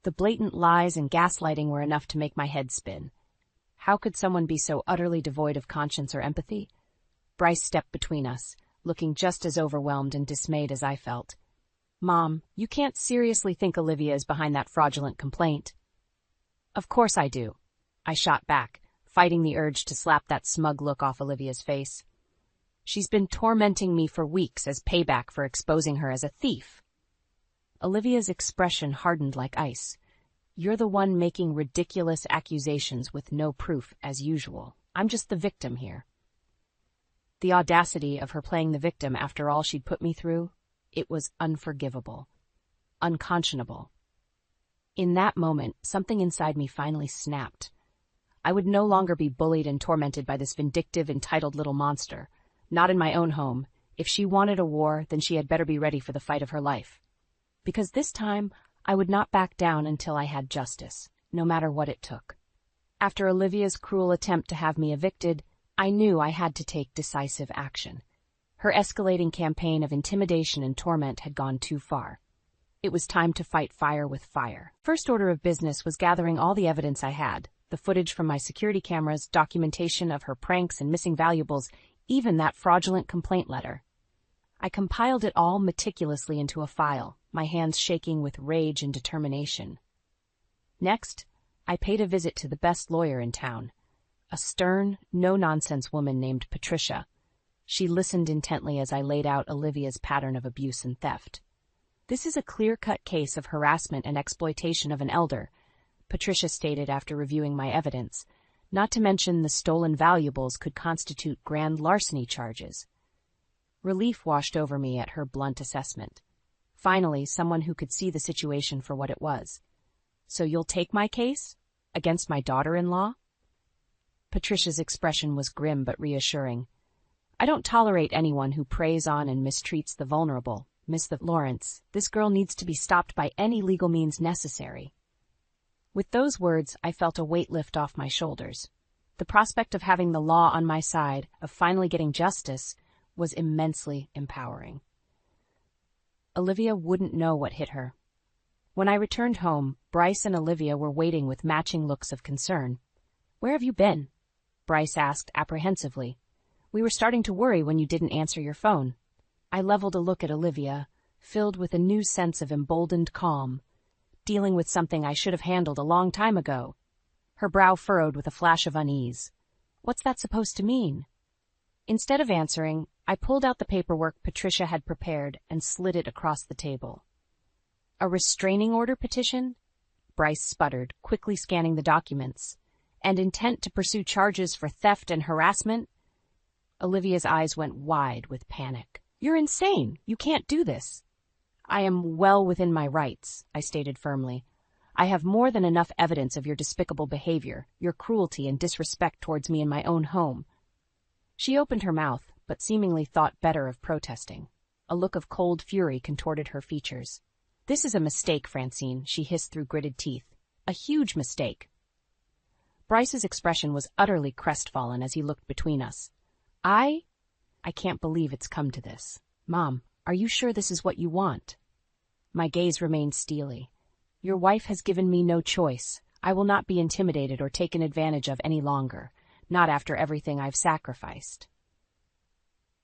The blatant lies and gaslighting were enough to make my head spin. How could someone be so utterly devoid of conscience or empathy? Bryce stepped between us, looking just as overwhelmed and dismayed as I felt. Mom, you can't seriously think Olivia is behind that fraudulent complaint. Of course I do, I shot back, fighting the urge to slap that smug look off Olivia's face. She's been tormenting me for weeks as payback for exposing her as a thief. Olivia's expression hardened like ice. You're the one making ridiculous accusations with no proof, as usual. I'm just the victim here. The audacity of her playing the victim after all she'd put me through, it was unforgivable, unconscionable. In that moment, something inside me finally snapped. I would no longer be bullied and tormented by this vindictive, entitled little monster. Not in my own home. If she wanted a war, then she had better be ready for the fight of her life. Because this time, I would not back down until I had justice, no matter what it took. After Olivia's cruel attempt to have me evicted, I knew I had to take decisive action. Her escalating campaign of intimidation and torment had gone too far. It was time to fight fire with fire. First order of business was gathering all the evidence I had, the footage from my security cameras, documentation of her pranks and missing valuables, even that fraudulent complaint letter. I compiled it all meticulously into a file, my hands shaking with rage and determination. Next, I paid a visit to the best lawyer in town, a stern, no-nonsense woman named Patricia. She listened intently as I laid out Olivia's pattern of abuse and theft. "This is a clear-cut case of harassment and exploitation of an elder," Patricia stated after reviewing my evidence. "Not to mention the stolen valuables could constitute grand larceny charges." Relief washed over me at her blunt assessment. Finally, someone who could see the situation for what it was. "So you'll take my case? Against my daughter-in-law?" Patricia's expression was grim but reassuring. "I don't tolerate anyone who preys on and mistreats the vulnerable, Miss Lawrence. This girl needs to be stopped by any legal means necessary." With those words, I felt a weight lift off my shoulders. The prospect of having the law on my side, of finally getting justice, was immensely empowering. Olivia wouldn't know what hit her. When I returned home, Bryce and Olivia were waiting with matching looks of concern. "Where have you been?" Bryce asked apprehensively. "We were starting to worry when you didn't answer your phone." I leveled a look at Olivia, filled with a new sense of emboldened calm, dealing with something I should have handled a long time ago. Her brow furrowed with a flash of unease. "What's that supposed to mean?" Instead of answering, I pulled out the paperwork Patricia had prepared and slid it across the table. "A restraining order petition?" Bryce sputtered, quickly scanning the documents. "And intent to pursue charges for theft and harassment?" Olivia's eyes went wide with panic. "You're insane! You can't do this!" "I am well within my rights," I stated firmly. "I have more than enough evidence of your despicable behavior, your cruelty and disrespect towards me in my own home." She opened her mouth, but seemingly thought better of protesting. A look of cold fury contorted her features. "This is a mistake, Francine," she hissed through gritted teeth. "A huge mistake." Bryce's expression was utterly crestfallen as he looked between us. I can't believe it's come to this. Mom, are you sure this is what you want?" My gaze remained steely. "Your wife has given me no choice. I will not be intimidated or taken advantage of any longer, not after everything I've sacrificed."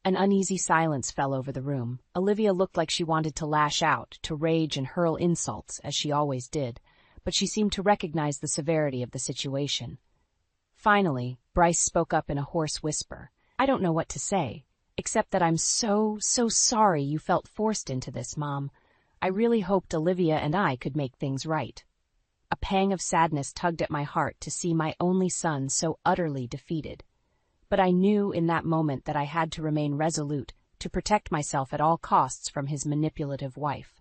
An uneasy silence fell over the room. Olivia looked like she wanted to lash out, to rage and hurl insults, as she always did, but she seemed to recognize the severity of the situation. Finally, Bryce spoke up in a hoarse whisper. "I don't know what to say, except that I'm so sorry you felt forced into this, Mom. I really hoped Olivia and I could make things right." A pang of sadness tugged at my heart to see my only son so utterly defeated. But I knew in that moment that I had to remain resolute, to protect myself at all costs from his manipulative wife.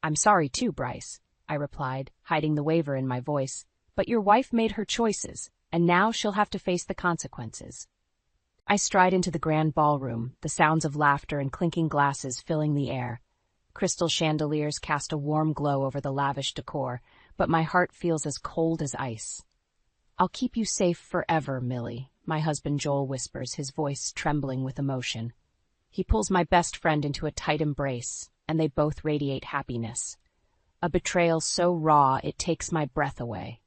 "I'm sorry too, Bryce," I replied, hiding the waver in my voice, "but your wife made her choices, and now she'll have to face the consequences." I stride into the grand ballroom, the sounds of laughter and clinking glasses filling the air. Crystal chandeliers cast a warm glow over the lavish decor, but my heart feels as cold as ice. "I'll keep you safe forever, Millie," my husband Joel whispers, his voice trembling with emotion. He pulls my best friend into a tight embrace, and they both radiate happiness. A betrayal so raw it takes my breath away.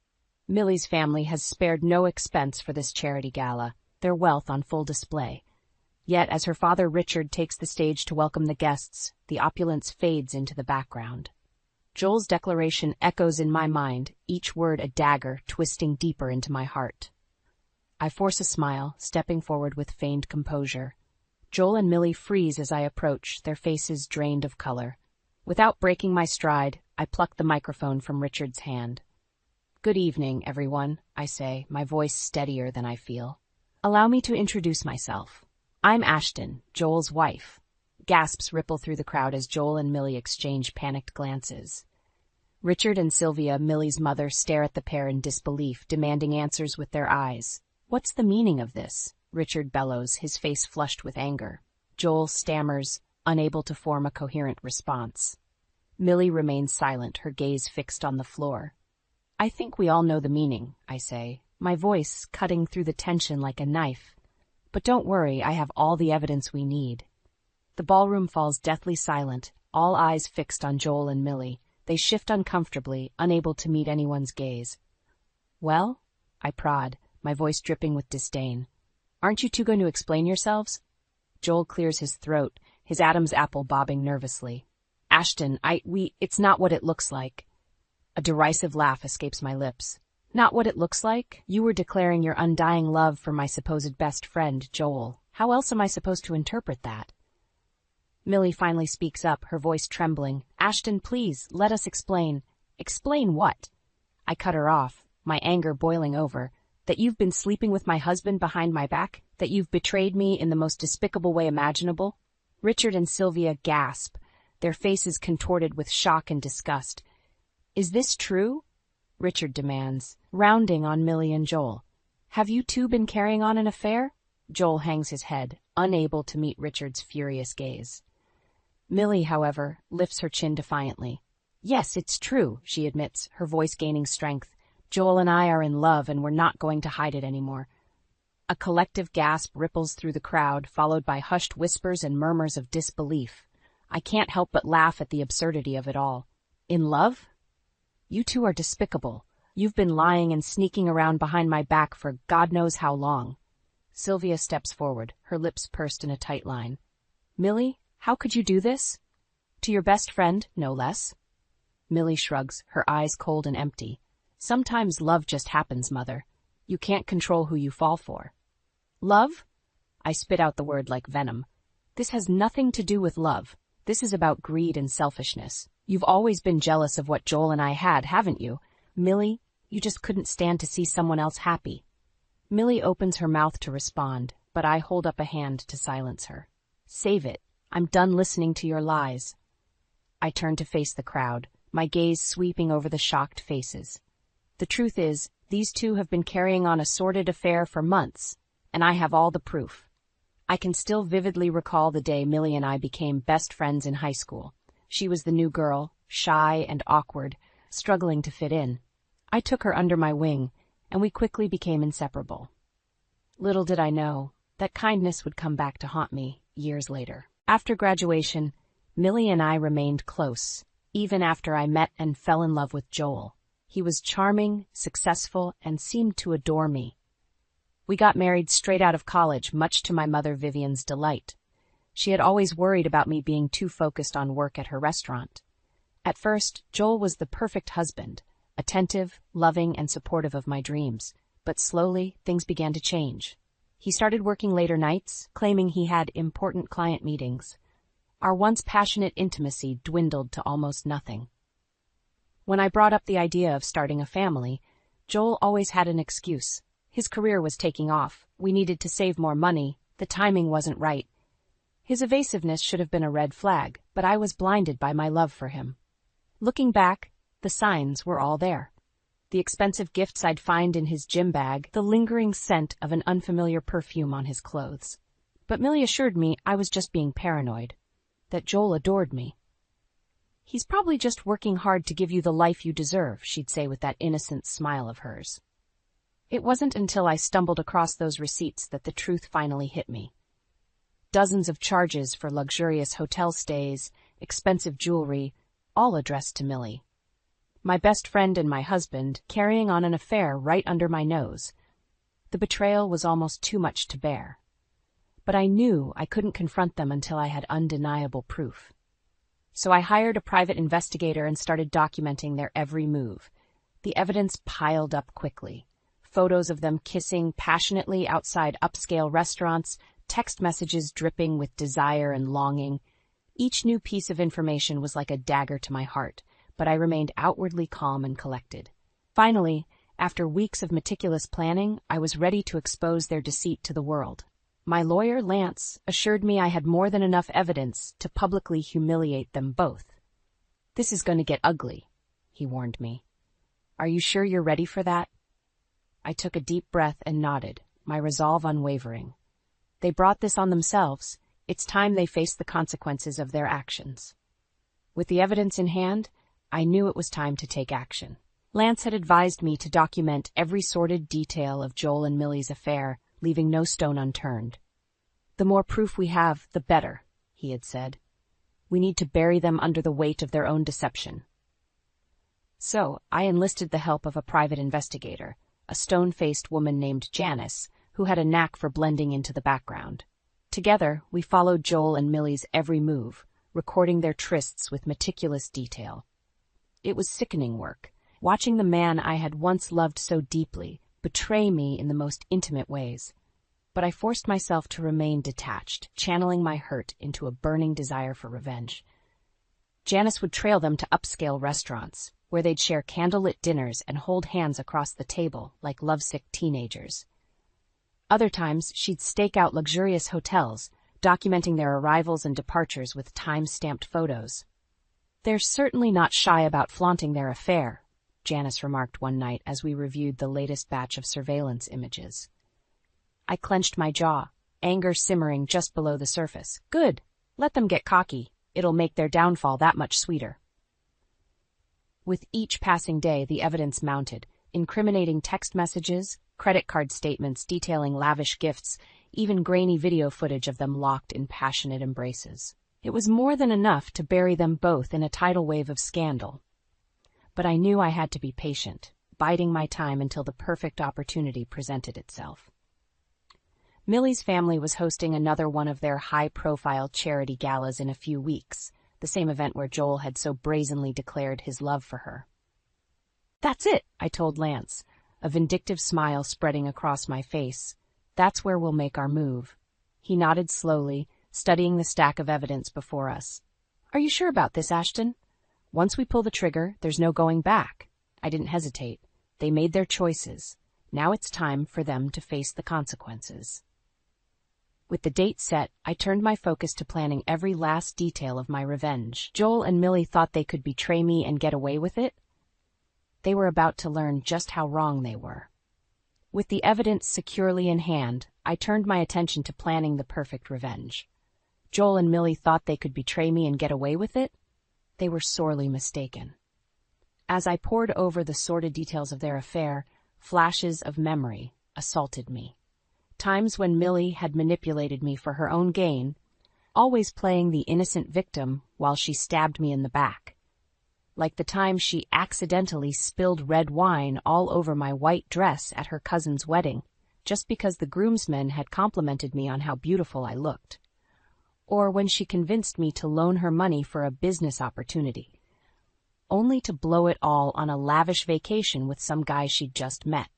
Millie's family has spared no expense for this charity gala, their wealth on full display. Yet as her father Richard takes the stage to welcome the guests, the opulence fades into the background. Joel's declaration echoes in my mind, each word a dagger twisting deeper into my heart. I force a smile, stepping forward with feigned composure. Joel and Millie freeze as I approach, their faces drained of color. Without breaking my stride, I pluck the microphone from Richard's hand. "Good evening, everyone," I say, my voice steadier than I feel. "Allow me to introduce myself. I'm Ashton, Joel's wife." Gasps ripple through the crowd as Joel and Millie exchange panicked glances. Richard and Sylvia, Millie's mother, stare at the pair in disbelief, demanding answers with their eyes. "What's the meaning of this?" Richard bellows, his face flushed with anger. Joel stammers, unable to form a coherent response. Millie remains silent, her gaze fixed on the floor. "I think we all know the meaning," I say, my voice cutting through the tension like a knife. "But don't worry, I have all the evidence we need." The ballroom falls deathly silent, all eyes fixed on Joel and Millie. They shift uncomfortably, unable to meet anyone's gaze. "Well?" I prod, my voice dripping with disdain. "Aren't you two going to explain yourselves?" Joel clears his throat, his Adam's apple bobbing nervously. "Ashton, it's not what it looks like." A derisive laugh escapes my lips. Not what it looks like? You were declaring your undying love for my supposed best friend, Joel. How else am I supposed to interpret that? Millie finally speaks up, her voice trembling. Ashton, please, let us explain. Explain what? I cut her off, my anger boiling over. That you've been sleeping with my husband behind my back? That you've betrayed me in the most despicable way imaginable? Richard and Sylvia gasp, their faces contorted with shock and disgust. Is this true? Richard demands, rounding on Millie and Joel. Have you two been carrying on an affair? Joel hangs his head, unable to meet Richard's furious gaze. Millie, however, lifts her chin defiantly. Yes, it's true, she admits, her voice gaining strength. Joel and I are in love, and we're not going to hide it anymore. A collective gasp ripples through the crowd, followed by hushed whispers and murmurs of disbelief. I can't help but laugh at the absurdity of it all. In love? You two are despicable. You've been lying and sneaking around behind my back for God knows how long. Sylvia steps forward, her lips pursed in a tight line. Millie, how could you do this? To your best friend, no less. Millie shrugs, her eyes cold and empty. Sometimes love just happens, Mother. You can't control who you fall for. Love? I spit out the word like venom. This has nothing to do with love. This is about greed and selfishness. You've always been jealous of what Joel and I had, haven't you? Millie, you just couldn't stand to see someone else happy. Millie opens her mouth to respond, but I hold up a hand to silence her. Save it. I'm done listening to your lies. I turn to face the crowd, my gaze sweeping over the shocked faces. The truth is, these two have been carrying on a sordid affair for months, and I have all the proof. I can still vividly recall the day Millie and I became best friends in high school. She was the new girl, shy and awkward, struggling to fit in. I took her under my wing, and we quickly became inseparable. Little did I know that kindness would come back to haunt me years later. After graduation, Millie and I remained close, even after I met and fell in love with Joel. He was charming, successful, and seemed to adore me. We got married straight out of college, much to my mother Vivian's delight. She had always worried about me being too focused on work at her restaurant. At first, Joel was the perfect husband, attentive, loving, and supportive of my dreams. But slowly, things began to change. He started working later nights, claiming he had important client meetings. Our once passionate intimacy dwindled to almost nothing. When I brought up the idea of starting a family, Joel always had an excuse. His career was taking off, we needed to save more money, the timing wasn't right. His evasiveness should have been a red flag, but I was blinded by my love for him. Looking back, the signs were all there. The expensive gifts I'd find in his gym bag, the lingering scent of an unfamiliar perfume on his clothes. But Millie assured me I was just being paranoid, that Joel adored me. He's probably just working hard to give you the life you deserve, she'd say with that innocent smile of hers. It wasn't until I stumbled across those receipts that the truth finally hit me. Dozens of charges for luxurious hotel stays, expensive jewelry, all addressed to Millie. My best friend and my husband carrying on an affair right under my nose. The betrayal was almost too much to bear. But I knew I couldn't confront them until I had undeniable proof. So I hired a private investigator and started documenting their every move. The evidence piled up quickly. Photos of them kissing passionately outside upscale restaurants, text messages dripping with desire and longing. Each new piece of information was like a dagger to my heart, but I remained outwardly calm and collected. Finally, after weeks of meticulous planning, I was ready to expose their deceit to the world. My lawyer, Lance, assured me I had more than enough evidence to publicly humiliate them both. This is going to get ugly, he warned me. Are you sure you're ready for that? I took a deep breath and nodded, my resolve unwavering. They brought this on themselves. It's time they faced the consequences of their actions. With the evidence in hand, I knew it was time to take action. Lance had advised me to document every sordid detail of Joel and Millie's affair, leaving no stone unturned. The more proof we have, the better, he had said. We need to bury them under the weight of their own deception. So I enlisted the help of a private investigator, a stone-faced woman named Janice, who had a knack for blending into the background. Together, we followed Joel and Millie's every move, recording their trysts with meticulous detail. It was sickening work, watching the man I had once loved so deeply betray me in the most intimate ways. But I forced myself to remain detached, channeling my hurt into a burning desire for revenge. Janice would trail them to upscale restaurants, where they'd share candlelit dinners and hold hands across the table like lovesick teenagers. Other times, she'd stake out luxurious hotels, documenting their arrivals and departures with time-stamped photos. "They're certainly not shy about flaunting their affair," Janice remarked one night as we reviewed the latest batch of surveillance images. I clenched my jaw, anger simmering just below the surface. Good. Let them get cocky. It'll make their downfall that much sweeter. With each passing day, the evidence mounted, incriminating text messages, credit card statements detailing lavish gifts, even grainy video footage of them locked in passionate embraces. It was more than enough to bury them both in a tidal wave of scandal. But I knew I had to be patient, biding my time until the perfect opportunity presented itself. Millie's family was hosting another one of their high-profile charity galas in a few weeks, the same event where Joel had so brazenly declared his love for her. "That's it," I told Lance, a vindictive smile spreading across my face. "That's where we'll make our move." He nodded slowly, studying the stack of evidence before us. "Are you sure about this, Ashton? Once we pull the trigger, there's no going back." I didn't hesitate. They made their choices. Now it's time for them to face the consequences. With the date set, I turned my focus to planning every last detail of my revenge. Joel and Millie thought they could betray me and get away with it. They were about to learn just how wrong they were. With the evidence securely in hand, I turned my attention to planning the perfect revenge. Joel and Millie thought they could betray me and get away with it. They were sorely mistaken. As I pored over the sordid details of their affair, flashes of memory assaulted me. Times when Millie had manipulated me for her own gain, always playing the innocent victim while she stabbed me in the back. Like the time she accidentally spilled red wine all over my white dress at her cousin's wedding, just because the groomsmen had complimented me on how beautiful I looked. Or when she convinced me to loan her money for a business opportunity, only to blow it all on a lavish vacation with some guy she'd just met.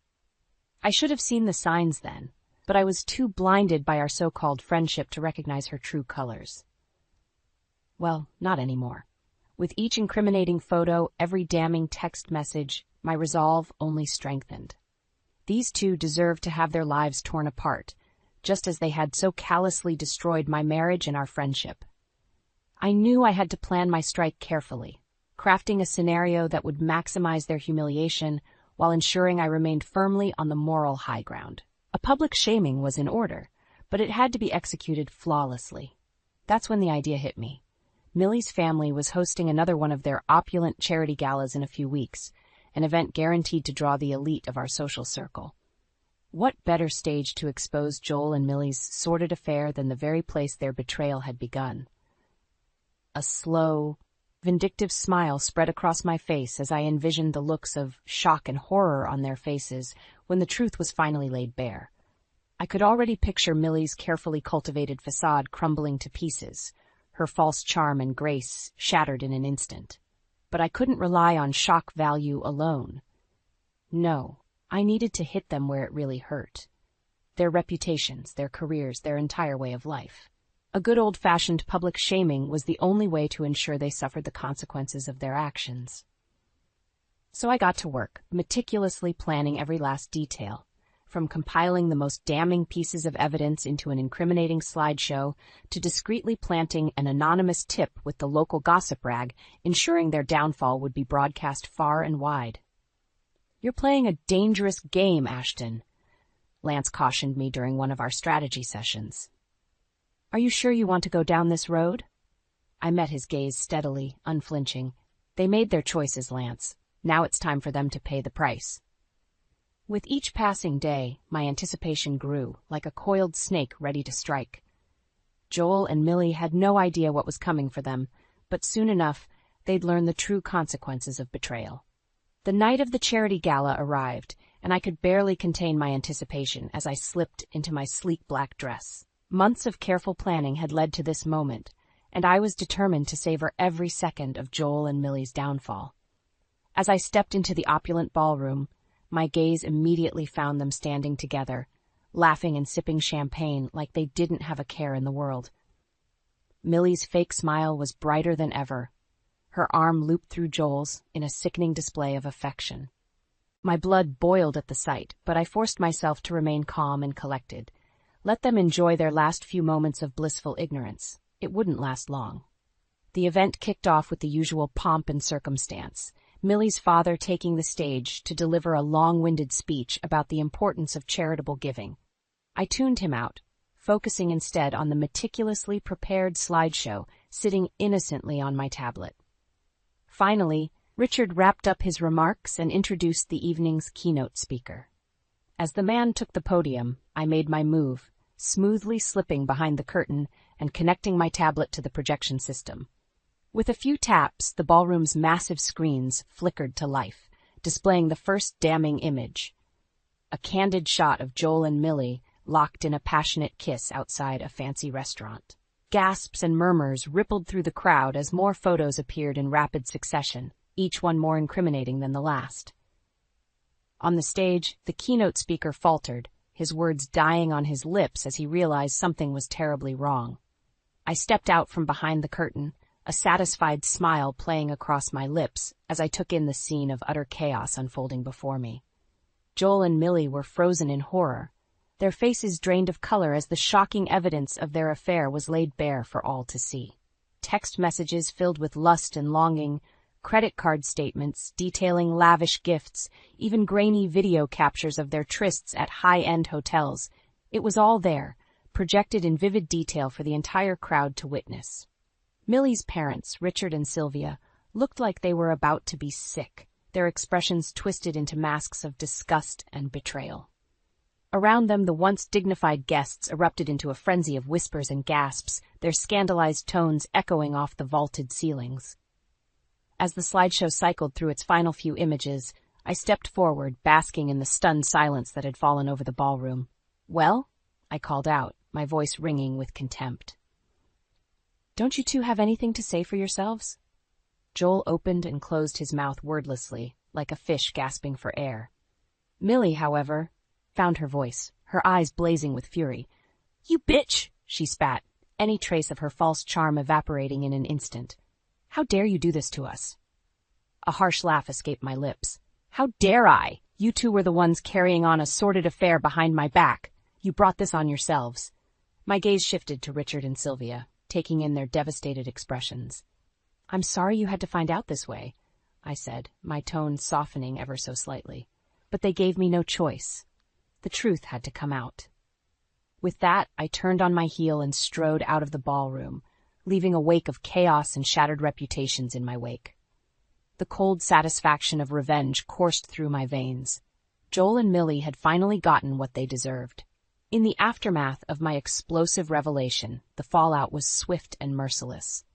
I should have seen the signs then, but I was too blinded by our so-called friendship to recognize her true colors. Well, not anymore. With each incriminating photo, every damning text message, my resolve only strengthened. These two deserved to have their lives torn apart, just as they had so callously destroyed my marriage and our friendship. I knew I had to plan my strike carefully, crafting a scenario that would maximize their humiliation while ensuring I remained firmly on the moral high ground. A public shaming was in order, but it had to be executed flawlessly. That's when the idea hit me. Millie's family was hosting another one of their opulent charity galas in a few weeks, an event guaranteed to draw the elite of our social circle. What better stage to expose Joel and Millie's sordid affair than the very place their betrayal had begun? A slow, vindictive smile spread across my face as I envisioned the looks of shock and horror on their faces when the truth was finally laid bare. I could already picture Millie's carefully cultivated facade crumbling to pieces, her false charm and grace shattered in an instant. But I couldn't rely on shock value alone. No, I needed to hit them where it really hurt. Their reputations, their careers, their entire way of life. A good old-fashioned public shaming was the only way to ensure they suffered the consequences of their actions. So I got to work, meticulously planning every last detail, from compiling the most damning pieces of evidence into an incriminating slideshow to discreetly planting an anonymous tip with the local gossip rag, ensuring their downfall would be broadcast far and wide. "You're playing a dangerous game, Ashton," Lance cautioned me during one of our strategy sessions. "Are you sure you want to go down this road?" I met his gaze steadily, unflinching. They made their choices, Lance. Now it's time for them to pay the price. With each passing day, my anticipation grew, like a coiled snake ready to strike. Joel and Millie had no idea what was coming for them, but soon enough, they'd learn the true consequences of betrayal. The night of the charity gala arrived, and I could barely contain my anticipation as I slipped into my sleek black dress. Months of careful planning had led to this moment, and I was determined to savor every second of Joel and Millie's downfall. As I stepped into the opulent ballroom, my gaze immediately found them standing together, laughing and sipping champagne like they didn't have a care in the world. Millie's fake smile was brighter than ever. Her arm looped through Joel's in a sickening display of affection. My blood boiled at the sight, but I forced myself to remain calm and collected. Let them enjoy their last few moments of blissful ignorance. It wouldn't last long. The event kicked off with the usual pomp and circumstance, Millie's father taking the stage to deliver a long-winded speech about the importance of charitable giving. I tuned him out, focusing instead on the meticulously prepared slideshow sitting innocently on my tablet. Finally, Richard wrapped up his remarks and introduced the evening's keynote speaker. As the man took the podium, I made my move, smoothly slipping behind the curtain and connecting my tablet to the projection system. With a few taps, the ballroom's massive screens flickered to life, displaying the first damning image. A candid shot of Joel and Millie locked in a passionate kiss outside a fancy restaurant. Gasps and murmurs rippled through the crowd as more photos appeared in rapid succession, each one more incriminating than the last. On the stage, the keynote speaker faltered, his words dying on his lips as he realized something was terribly wrong. I stepped out from behind the curtain, a satisfied smile playing across my lips as I took in the scene of utter chaos unfolding before me. Joel and Millie were frozen in horror, their faces drained of color as the shocking evidence of their affair was laid bare for all to see. Text messages filled with lust and longing, credit card statements detailing lavish gifts, even grainy video captures of their trysts at high-end hotels. It was all there, projected in vivid detail for the entire crowd to witness. Millie's parents, Richard and Sylvia, looked like they were about to be sick, their expressions twisted into masks of disgust and betrayal. Around them, the once dignified guests erupted into a frenzy of whispers and gasps, their scandalized tones echoing off the vaulted ceilings. As the slideshow cycled through its final few images, I stepped forward, basking in the stunned silence that had fallen over the ballroom. "Well?" I called out, my voice ringing with contempt. "Don't you two have anything to say for yourselves?" Joel opened and closed his mouth wordlessly, like a fish gasping for air. Millie, however, found her voice, her eyes blazing with fury. "You bitch!" she spat, any trace of her false charm evaporating in an instant. "How dare you do this to us?" A harsh laugh escaped my lips. "How dare I? You two were the ones carrying on a sordid affair behind my back. You brought this on yourselves." My gaze shifted to Richard and Sylvia, taking in their devastated expressions. "I'm sorry you had to find out this way," I said, my tone softening ever so slightly. "But they gave me no choice. The truth had to come out." With that, I turned on my heel and strode out of the ballroom, leaving a wake of chaos and shattered reputations in my wake. The cold satisfaction of revenge coursed through my veins. Joel and Millie had finally gotten what they deserved. In the aftermath of my explosive revelation, the fallout was swift and merciless.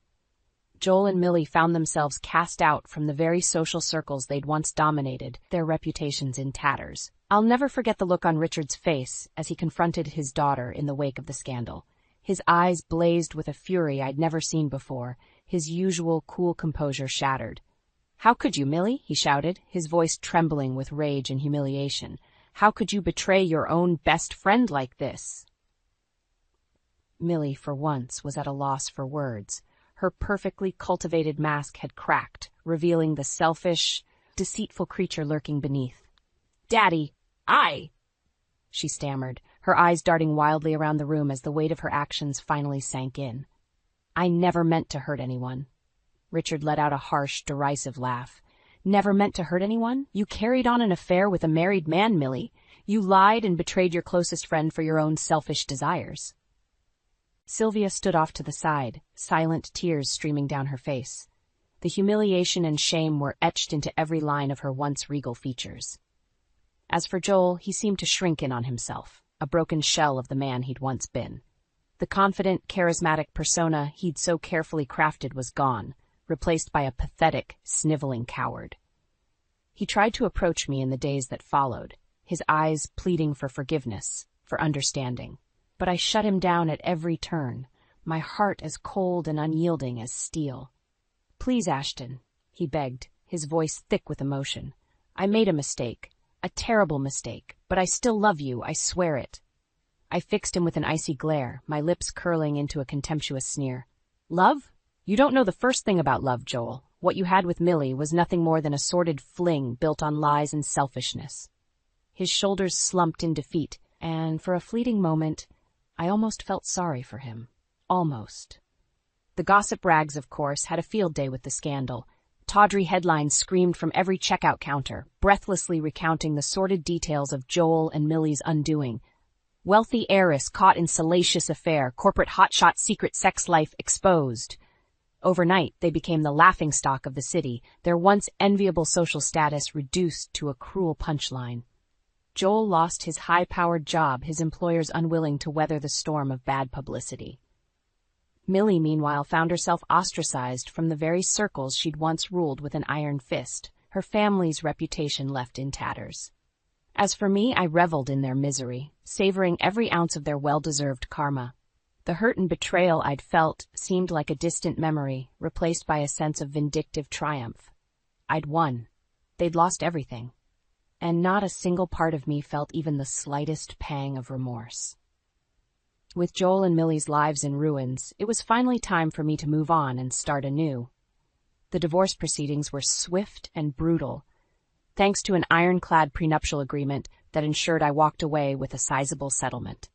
Joel and Millie found themselves cast out from the very social circles they'd once dominated, their reputations in tatters. I'll never forget the look on Richard's face as he confronted his daughter in the wake of the scandal. His eyes blazed with a fury I'd never seen before, his usual cool composure shattered. "How could you, Millie?" he shouted, his voice trembling with rage and humiliation. "How could you betray your own best friend like this?" Millie, for once, was at a loss for words. Her perfectly cultivated mask had cracked, revealing the selfish, deceitful creature lurking beneath. "Daddy, she stammered, her eyes darting wildly around the room as the weight of her actions finally sank in. "I never meant to hurt anyone." Richard let out a harsh, derisive laugh. "Never meant to hurt anyone? You carried on an affair with a married man, Millie. You lied and betrayed your closest friend for your own selfish desires." Sylvia stood off to the side, silent tears streaming down her face. The humiliation and shame were etched into every line of her once regal features. As for Joel, he seemed to shrink in on himself, a broken shell of the man he'd once been. The confident, charismatic persona he'd so carefully crafted was gone, replaced by a pathetic, sniveling coward. He tried to approach me in the days that followed, his eyes pleading for forgiveness, for understanding. But I shut him down at every turn, my heart as cold and unyielding as steel. "Please, Ashton," he begged, his voice thick with emotion. "I made a mistake. A terrible mistake. But I still love you, I swear it." I fixed him with an icy glare, my lips curling into a contemptuous sneer. "Love? You don't know the first thing about love, Joel. What you had with Millie was nothing more than a sordid fling built on lies and selfishness." His shoulders slumped in defeat, and for a fleeting moment, I almost felt sorry for him. Almost. The gossip rags, of course, had a field day with the scandal. Tawdry headlines screamed from every checkout counter, breathlessly recounting the sordid details of Joel and Millie's undoing. Wealthy heiress caught in salacious affair, corporate hotshot secret sex life exposed. Overnight, they became the laughingstock of the city, their once enviable social status reduced to a cruel punchline. Joel lost his high-powered job, his employers unwilling to weather the storm of bad publicity. Millie, meanwhile, found herself ostracized from the very circles she'd once ruled with an iron fist, her family's reputation left in tatters. As for me, I reveled in their misery, savoring every ounce of their well-deserved karma. The hurt and betrayal I'd felt seemed like a distant memory, replaced by a sense of vindictive triumph. I'd won. They'd lost everything. And not a single part of me felt even the slightest pang of remorse. With Joel and Millie's lives in ruins, it was finally time for me to move on and start anew. The divorce proceedings were swift and brutal, thanks to an ironclad prenuptial agreement that ensured I walked away with a sizable settlement.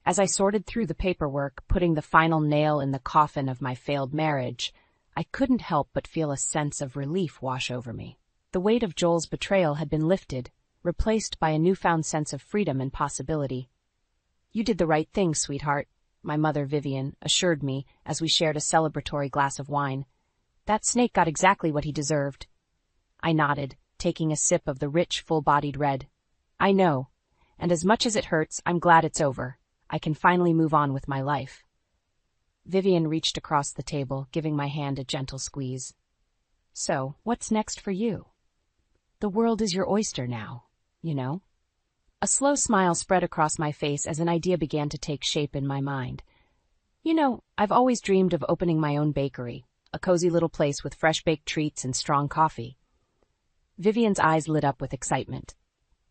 As I sorted through the paperwork, putting the final nail in the coffin of my failed marriage, I couldn't help but feel a sense of relief wash over me. The weight of Joel's betrayal had been lifted, replaced by a newfound sense of freedom and possibility. "You did the right thing, sweetheart," my mother, Vivian, assured me as we shared a celebratory glass of wine. "That snake got exactly what he deserved." I nodded, taking a sip of the rich, full-bodied red. "I know, and as much as it hurts, I'm glad it's over. I can finally move on with my life." Vivian reached across the table, giving my hand a gentle squeeze. "So, what's next for you? The world is your oyster now, you know?" A slow smile spread across my face as an idea began to take shape in my mind. "You know, I've always dreamed of opening my own bakery, a cozy little place with fresh-baked treats and strong coffee." Vivian's eyes lit up with excitement.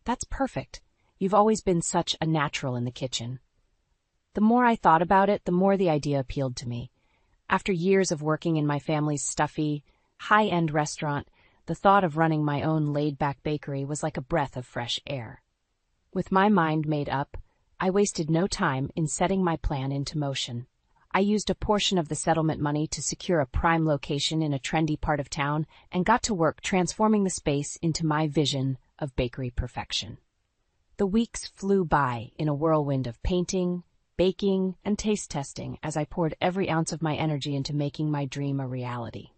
"That's perfect. You've always been such a natural in the kitchen." The more I thought about it, the more the idea appealed to me. After years of working in my family's stuffy, high-end restaurant, the thought of running my own laid-back bakery was like a breath of fresh air. With my mind made up, I wasted no time in setting my plan into motion. I used a portion of the settlement money to secure a prime location in a trendy part of town and got to work transforming the space into my vision of bakery perfection. The weeks flew by in a whirlwind of painting, baking, and taste testing as I poured every ounce of my energy into making my dream a reality.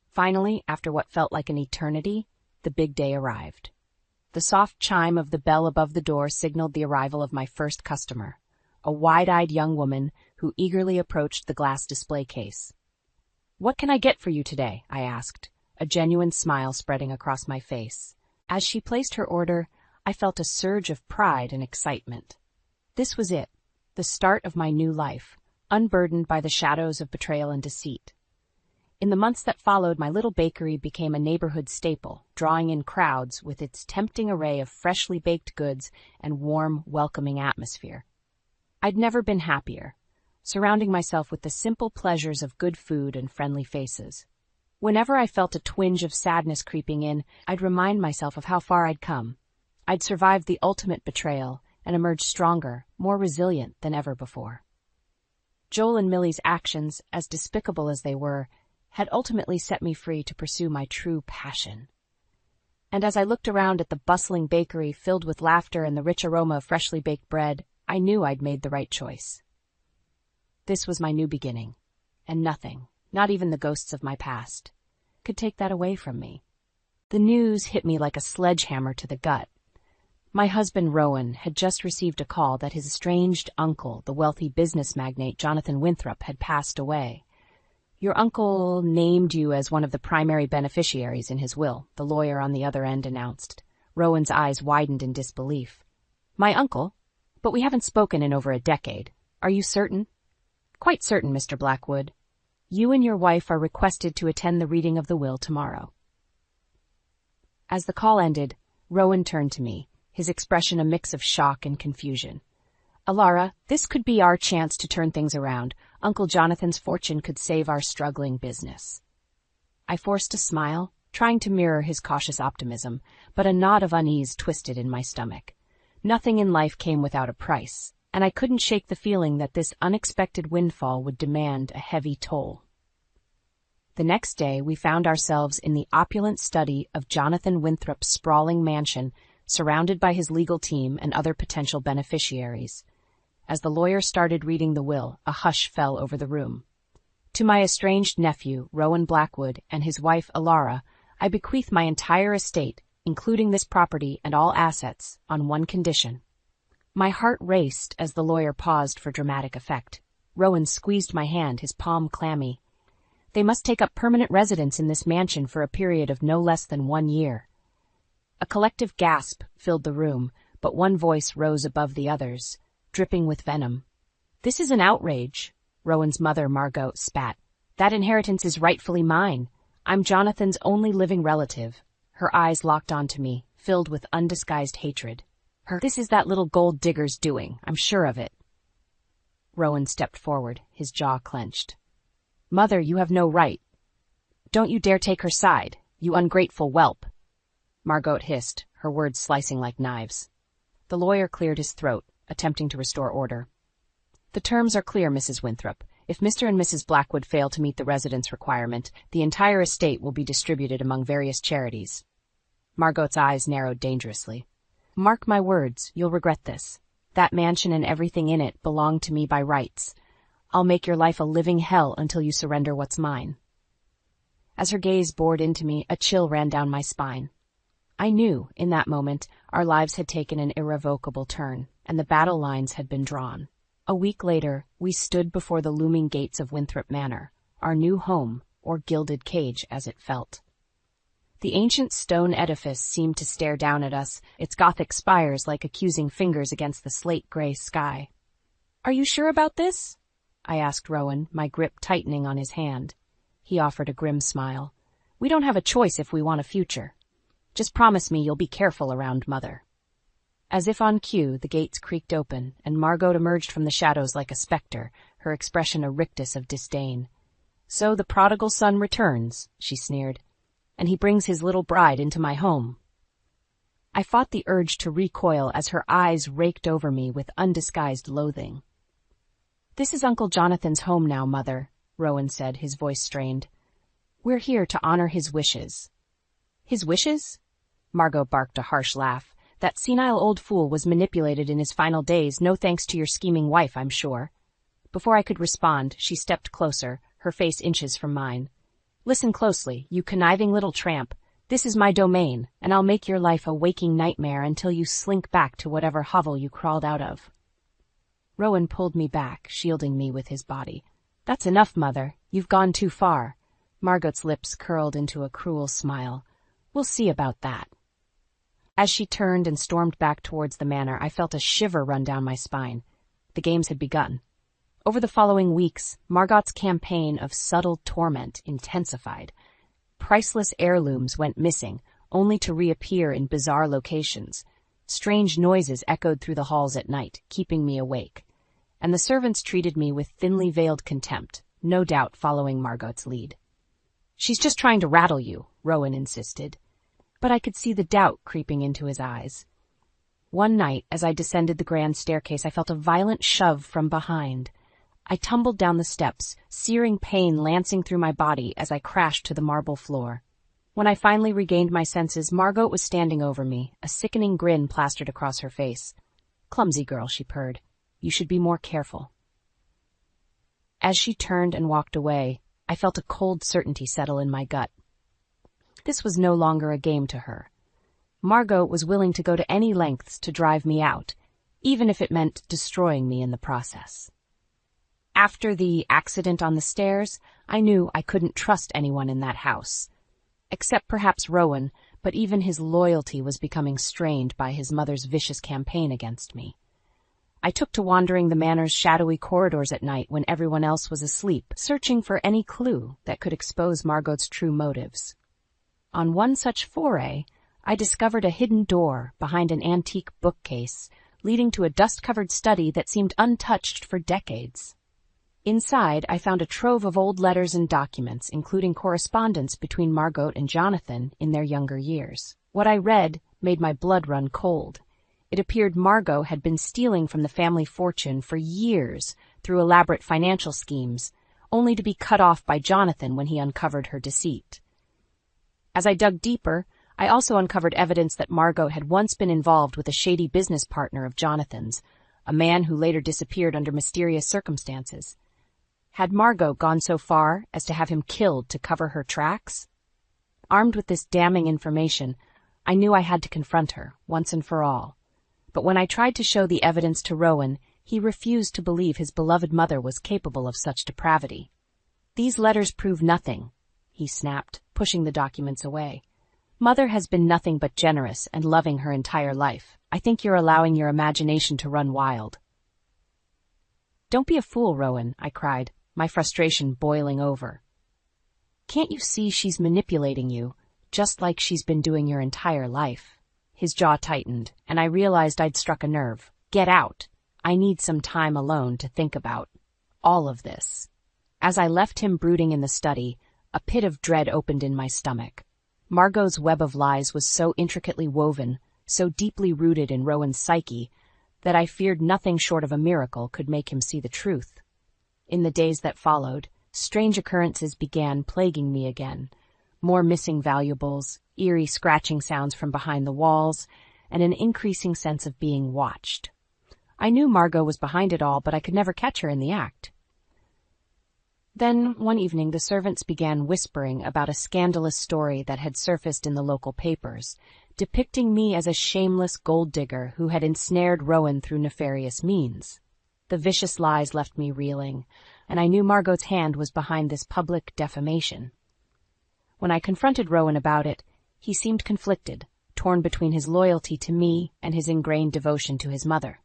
Finally, after what felt like an eternity, the big day arrived. The soft chime of the bell above the door signaled the arrival of my first customer, a wide-eyed young woman who eagerly approached the glass display case. "What can I get for you today?" I asked, a genuine smile spreading across my face. As she placed her order, I felt a surge of pride and excitement. This was it, the start of my new life, unburdened by the shadows of betrayal and deceit. In the months that followed, my little bakery became a neighborhood staple, drawing in crowds with its tempting array of freshly baked goods and warm, welcoming atmosphere. I'd never been happier, surrounding myself with the simple pleasures of good food and friendly faces. Whenever I felt a twinge of sadness creeping in, I'd remind myself of how far I'd come. I'd survived the ultimate betrayal and emerged stronger, more resilient than ever before. Joel and Millie's actions, as despicable as they were, had ultimately set me free to pursue my true passion. And as I looked around at the bustling bakery filled with laughter and the rich aroma of freshly baked bread, I knew I'd made the right choice. This was my new beginning, and nothing, not even the ghosts of my past, could take that away from me. The news hit me like a sledgehammer to the gut. My husband, Rowan, had just received a call that his estranged uncle, the wealthy business magnate Jonathan Winthrop, had passed away. "Your uncle named you as one of the primary beneficiaries in his will," the lawyer on the other end announced. Rowan's eyes widened in disbelief. "My uncle? But we haven't spoken in over a decade. Are you certain?" "Quite certain, Mr. Blackwood." You and your wife are requested to attend the reading of the will tomorrow. As the call ended, Rowan turned to me, his expression a mix of shock and confusion. Alara, this could be our chance to turn things around. Uncle Jonathan's fortune could save our struggling business. I forced a smile, trying to mirror his cautious optimism, but a knot of unease twisted in my stomach. Nothing in life came without a price, and I couldn't shake the feeling that this unexpected windfall would demand a heavy toll. The next day, we found ourselves in the opulent study of Jonathan Winthrop's sprawling mansion, surrounded by his legal team and other potential beneficiaries. As the lawyer started reading the will, a hush fell over the room. To my estranged nephew, Rowan Blackwood, and his wife, Alara, I bequeath my entire estate, including this property and all assets, on one condition. My heart raced as the lawyer paused for dramatic effect. Rowan squeezed my hand, his palm clammy. They must take up permanent residence in this mansion for a period of no less than 1 year. A collective gasp filled the room, but one voice rose above the others, dripping with venom. This is an outrage, Rowan's mother, Margot, spat. That inheritance is rightfully mine. I'm Jonathan's only living relative. Her eyes locked onto me, filled with undisguised hatred. This is that little gold digger's doing, I'm sure of it. Rowan stepped forward, his jaw clenched. Mother, you have no right. Don't you dare take her side, you ungrateful whelp. Margot hissed, her words slicing like knives. The lawyer cleared his throat, attempting to restore order. The terms are clear, Mrs. Winthrop. If Mr. and Mrs. Blackwood fail to meet the residence requirement, the entire estate will be distributed among various charities. Margot's eyes narrowed dangerously. Mark my words, you'll regret this. That mansion and everything in it belong to me by rights. I'll make your life a living hell until you surrender what's mine. As her gaze bored into me, a chill ran down my spine. I knew, in that moment, our lives had taken an irrevocable turn, and the battle lines had been drawn. A week later, we stood before the looming gates of Winthrop Manor, our new home, or gilded cage as it felt. The ancient stone edifice seemed to stare down at us, its Gothic spires like accusing fingers against the slate-gray sky. Are you sure about this? I asked Rowan, my grip tightening on his hand. He offered a grim smile. We don't have a choice if we want a future. Just promise me you'll be careful around Mother. As if on cue, the gates creaked open, and Margot emerged from the shadows like a specter, her expression a rictus of disdain. So the prodigal son returns, she sneered, and he brings his little bride into my home. I fought the urge to recoil as her eyes raked over me with undisguised loathing. This is Uncle Jonathan's home now, Mother, Rowan said, his voice strained. We're here to honor his wishes. His wishes? Margot barked a harsh laugh. That senile old fool was manipulated in his final days, no thanks to your scheming wife, I'm sure. Before I could respond, she stepped closer, her face inches from mine. Listen closely, you conniving little tramp. This is my domain, and I'll make your life a waking nightmare until you slink back to whatever hovel you crawled out of. Rowan pulled me back, shielding me with his body. That's enough, Mother. You've gone too far. Margot's lips curled into a cruel smile. We'll see about that. As she turned and stormed back towards the manor, I felt a shiver run down my spine. The games had begun. Over the following weeks, Margot's campaign of subtle torment intensified. Priceless heirlooms went missing, only to reappear in bizarre locations. Strange noises echoed through the halls at night, keeping me awake. And the servants treated me with thinly veiled contempt, no doubt following Margot's lead. She's just trying to rattle you, Rowan insisted. But I could see the doubt creeping into his eyes. One night, as I descended the grand staircase, I felt a violent shove from behind. I tumbled down the steps, searing pain lancing through my body as I crashed to the marble floor. When I finally regained my senses, Margot was standing over me, a sickening grin plastered across her face. Clumsy girl, she purred. You should be more careful. As she turned and walked away, I felt a cold certainty settle in my gut. This was no longer a game to her. Margot was willing to go to any lengths to drive me out, even if it meant destroying me in the process. After the accident on the stairs, I knew I couldn't trust anyone in that house. Except perhaps Rowan, but even his loyalty was becoming strained by his mother's vicious campaign against me. I took to wandering the manor's shadowy corridors at night when everyone else was asleep, searching for any clue that could expose Margot's true motives. On one such foray, I discovered a hidden door behind an antique bookcase, leading to a dust-covered study that seemed untouched for decades. Inside, I found a trove of old letters and documents, including correspondence between Margot and Jonathan in their younger years. What I read made my blood run cold. It appeared Margot had been stealing from the family fortune for years through elaborate financial schemes, only to be cut off by Jonathan when he uncovered her deceit. As I dug deeper, I also uncovered evidence that Margot had once been involved with a shady business partner of Jonathan's, a man who later disappeared under mysterious circumstances. Had Margot gone so far as to have him killed to cover her tracks? Armed with this damning information, I knew I had to confront her, once and for all. But when I tried to show the evidence to Rowan, he refused to believe his beloved mother was capable of such depravity. "These letters prove nothing," he snapped, pushing the documents away. "Mother has been nothing but generous and loving her entire life. I think you're allowing your imagination to run wild." "Don't be a fool, Rowan," I cried, my frustration boiling over. "Can't you see she's manipulating you, just like she's been doing your entire life?" His jaw tightened, and I realized I'd struck a nerve. "Get out. I need some time alone to think about all of this." As I left him brooding in the study, a pit of dread opened in my stomach. Margot's web of lies was so intricately woven, so deeply rooted in Rowan's psyche, that I feared nothing short of a miracle could make him see the truth. In the days that followed, strange occurrences began plaguing me again. More missing valuables, eerie scratching sounds from behind the walls, and an increasing sense of being watched. I knew Margot was behind it all, but I could never catch her in the act. Then, one evening, the servants began whispering about a scandalous story that had surfaced in the local papers, depicting me as a shameless gold digger who had ensnared Rowan through nefarious means. The vicious lies left me reeling, and I knew Margot's hand was behind this public defamation. When I confronted Rowan about it, he seemed conflicted, torn between his loyalty to me and his ingrained devotion to his mother.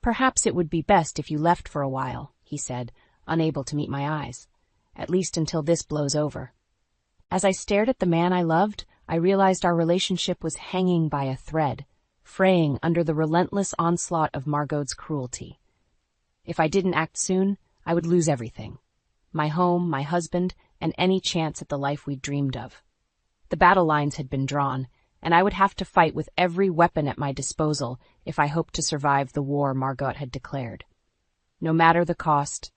"Perhaps it would be best if you left for a while," he said, unable to meet my eyes, "at least until this blows over." As I stared at the man I loved, I realized our relationship was hanging by a thread, fraying under the relentless onslaught of Margot's cruelty. If I didn't act soon, I would lose everything: my home, my husband, and any chance at the life we'd dreamed of. The battle lines had been drawn, and I would have to fight with every weapon at my disposal if I hoped to survive the war Margot had declared. No matter the cost,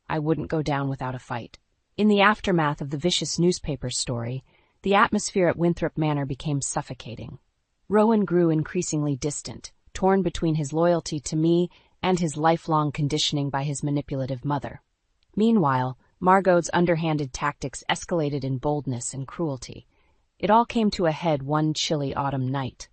I wouldn't go down without a fight. In the aftermath of the vicious newspaper story, the atmosphere at Winthrop Manor became suffocating. Rowan grew increasingly distant, torn between his loyalty to me and his lifelong conditioning by his manipulative mother. Meanwhile, Margot's underhanded tactics escalated in boldness and cruelty. It all came to a head one chilly autumn night.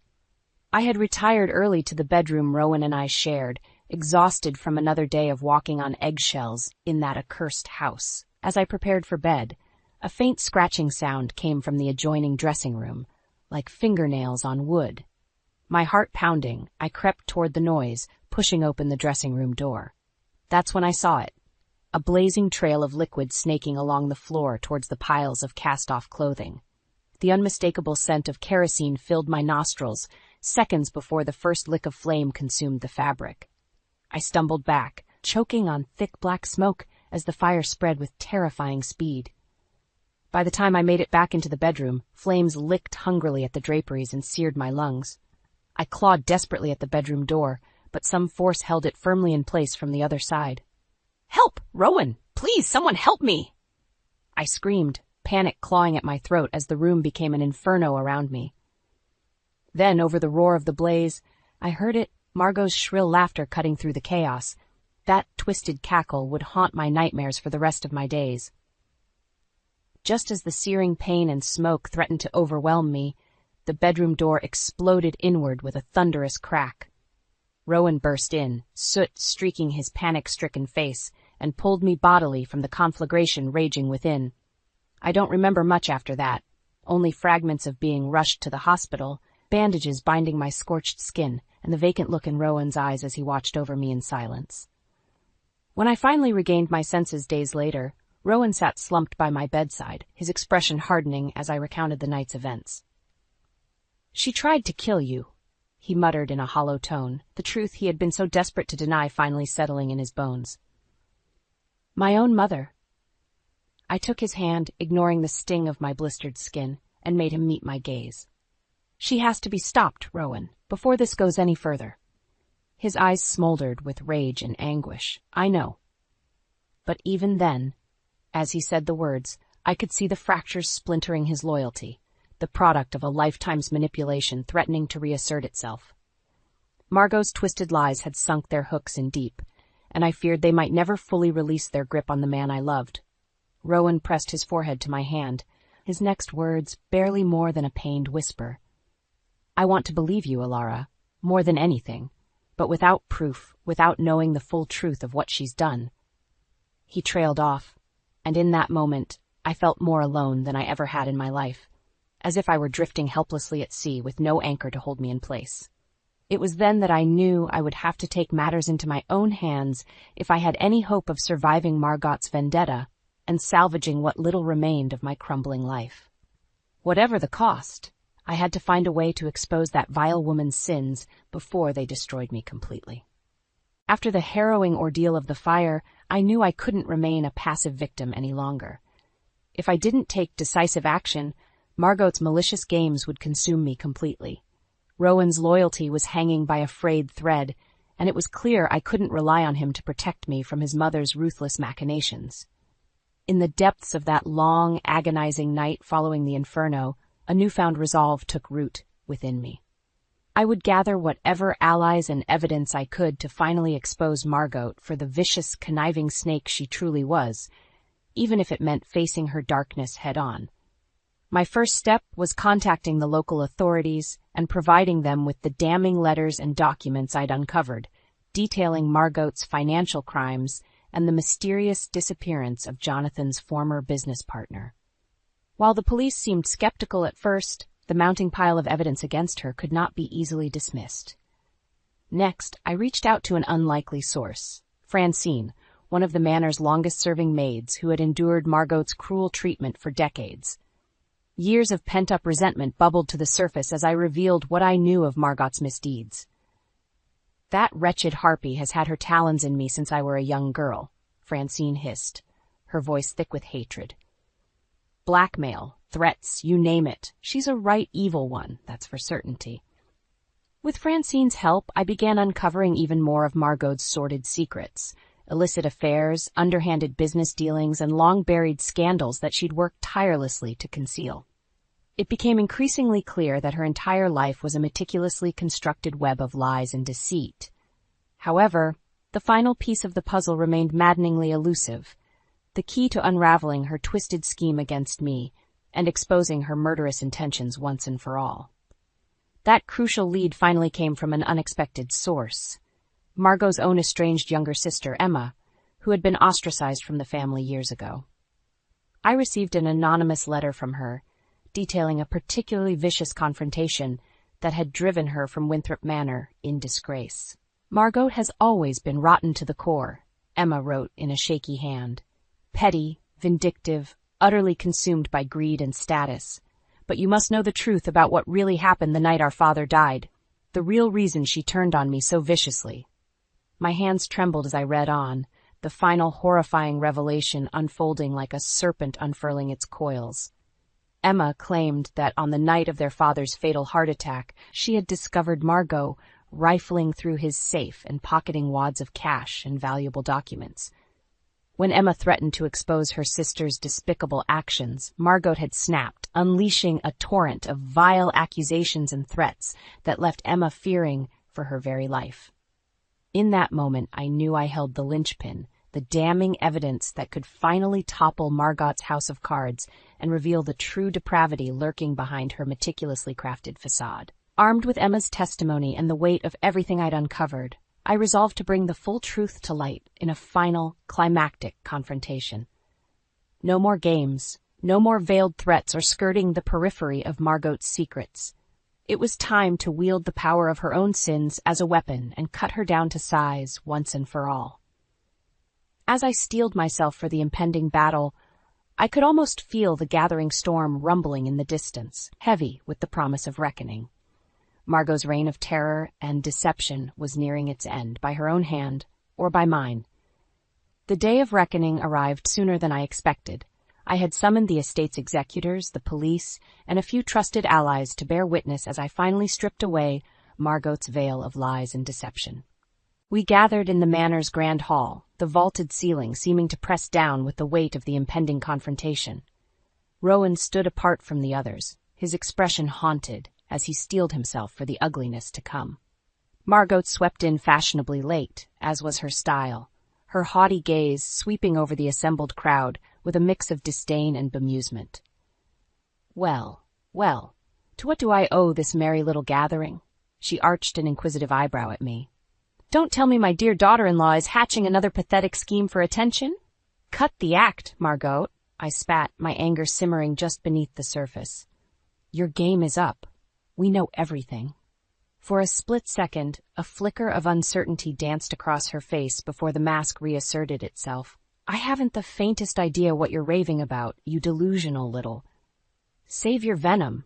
I had retired early to the bedroom Rowan and I shared, exhausted from another day of walking on eggshells in that accursed house. As I prepared for bed, a faint scratching sound came from the adjoining dressing room, like fingernails on wood. My heart pounding, I crept toward the noise, pushing open the dressing room door. That's when I saw it: a blazing trail of liquid snaking along the floor towards the piles of cast-off clothing. The unmistakable scent of kerosene filled my nostrils, seconds before the first lick of flame consumed the fabric. I stumbled back, choking on thick black smoke as the fire spread with terrifying speed. By the time I made it back into the bedroom, flames licked hungrily at the draperies and seared my lungs. I clawed desperately at the bedroom door, but some force held it firmly in place from the other side. "Help! Rowan! Please, someone help me!" I screamed, panic clawing at my throat as the room became an inferno around me. Then, over the roar of the blaze, I heard it, Margot's shrill laughter cutting through the chaos. That twisted cackle would haunt my nightmares for the rest of my days. Just as the searing pain and smoke threatened to overwhelm me, the bedroom door exploded inward with a thunderous crack. Rowan burst in, soot streaking his panic-stricken face, and pulled me bodily from the conflagration raging within. I don't remember much after that, only fragments of being rushed to the hospital, bandages binding my scorched skin, and the vacant look in Rowan's eyes as he watched over me in silence. When I finally regained my senses days later, Rowan sat slumped by my bedside, his expression hardening as I recounted the night's events. "She tried to kill you," he muttered in a hollow tone, the truth he had been so desperate to deny finally settling in his bones. "My own mother." I took his hand, ignoring the sting of my blistered skin, and made him meet my gaze. "She has to be stopped, Rowan, before this goes any further." His eyes smoldered with rage and anguish. I know. But even then, as he said the words, I could see the fractures splintering his loyalty, the product of a lifetime's manipulation threatening to reassert itself. Margot's twisted lies had sunk their hooks in deep, and I feared they might never fully release their grip on the man I loved. Rowan pressed his forehead to my hand, his next words barely more than a pained whisper. "I want to believe you, Alara, more than anything, but without proof, without knowing the full truth of what she's done." He trailed off, and in that moment, I felt more alone than I ever had in my life, as if I were drifting helplessly at sea with no anchor to hold me in place. It was then that I knew I would have to take matters into my own hands if I had any hope of surviving Margot's vendetta and salvaging what little remained of my crumbling life. Whatever the cost, I had to find a way to expose that vile woman's sins before they destroyed me completely. After the harrowing ordeal of the fire, I knew I couldn't remain a passive victim any longer. If I didn't take decisive action, Margot's malicious games would consume me completely. Rowan's loyalty was hanging by a frayed thread, and it was clear I couldn't rely on him to protect me from his mother's ruthless machinations. In the depths of that long, agonizing night following the inferno, a newfound resolve took root within me. I would gather whatever allies and evidence I could to finally expose Margot for the vicious, conniving snake she truly was, even if it meant facing her darkness head-on. My first step was contacting the local authorities and providing them with the damning letters and documents I'd uncovered, detailing Margot's financial crimes and the mysterious disappearance of Jonathan's former business partner. While the police seemed skeptical at first, the mounting pile of evidence against her could not be easily dismissed. Next, I reached out to an unlikely source, Francine, one of the manor's longest-serving maids who had endured Margot's cruel treatment for decades. Years of pent-up resentment bubbled to the surface as I revealed what I knew of Margot's misdeeds. "That wretched harpy has had her talons in me since I were a young girl," Francine hissed, her voice thick with hatred. "Blackmail, threats, you name it. She's a right evil one, that's for certainty." With Francine's help, I began uncovering even more of Margot's sordid secrets, illicit affairs, underhanded business dealings, and long-buried scandals that she'd worked tirelessly to conceal. It became increasingly clear that her entire life was a meticulously constructed web of lies and deceit. However, the final piece of the puzzle remained maddeningly elusive, the key to unraveling her twisted scheme against me and exposing her murderous intentions once and for all. That crucial lead finally came from an unexpected source. Margot's own estranged younger sister, Emma, who had been ostracized from the family years ago. I received an anonymous letter from her, detailing a particularly vicious confrontation that had driven her from Winthrop Manor in disgrace. "Margot has always been rotten to the core," Emma wrote in a shaky hand. "Petty, vindictive, utterly consumed by greed and status. But you must know the truth about what really happened the night our father died, the real reason she turned on me so viciously." My hands trembled as I read on, the final horrifying revelation unfolding like a serpent unfurling its coils. Emma claimed that on the night of their father's fatal heart attack, she had discovered Margot rifling through his safe and pocketing wads of cash and valuable documents. When Emma threatened to expose her sister's despicable actions, Margot had snapped, unleashing a torrent of vile accusations and threats that left Emma fearing for her very life. In that moment, I knew I held the linchpin, the damning evidence that could finally topple Margot's house of cards and reveal the true depravity lurking behind her meticulously crafted facade. Armed with Emma's testimony and the weight of everything I'd uncovered, I resolved to bring the full truth to light in a final, climactic confrontation. No more games, no more veiled threats or skirting the periphery of Margot's secrets. It was time to wield the power of her own sins as a weapon and cut her down to size once and for all. As I steeled myself for the impending battle, I could almost feel the gathering storm rumbling in the distance, heavy with the promise of reckoning. Margot's reign of terror and deception was nearing its end, by her own hand or by mine. The day of reckoning arrived sooner than I expected. I had summoned the estate's executors, the police, and a few trusted allies to bear witness as I finally stripped away Margot's veil of lies and deception. We gathered in the manor's grand hall, the vaulted ceiling seeming to press down with the weight of the impending confrontation. Rowan stood apart from the others, his expression haunted as he steeled himself for the ugliness to come. Margot swept in fashionably late, as was her style, her haughty gaze sweeping over the assembled crowd with a mix of disdain and bemusement. Well, to what do I owe this merry little gathering? She arched an inquisitive eyebrow at me. Don't tell me my dear daughter-in-law is hatching another pathetic scheme for attention? Cut the act, Margot, I spat, my anger simmering just beneath the surface. Your game is up. We know everything. For a split second, a flicker of uncertainty danced across her face before the mask reasserted itself. I haven't the faintest idea what you're raving about, you delusional little. Save your venom,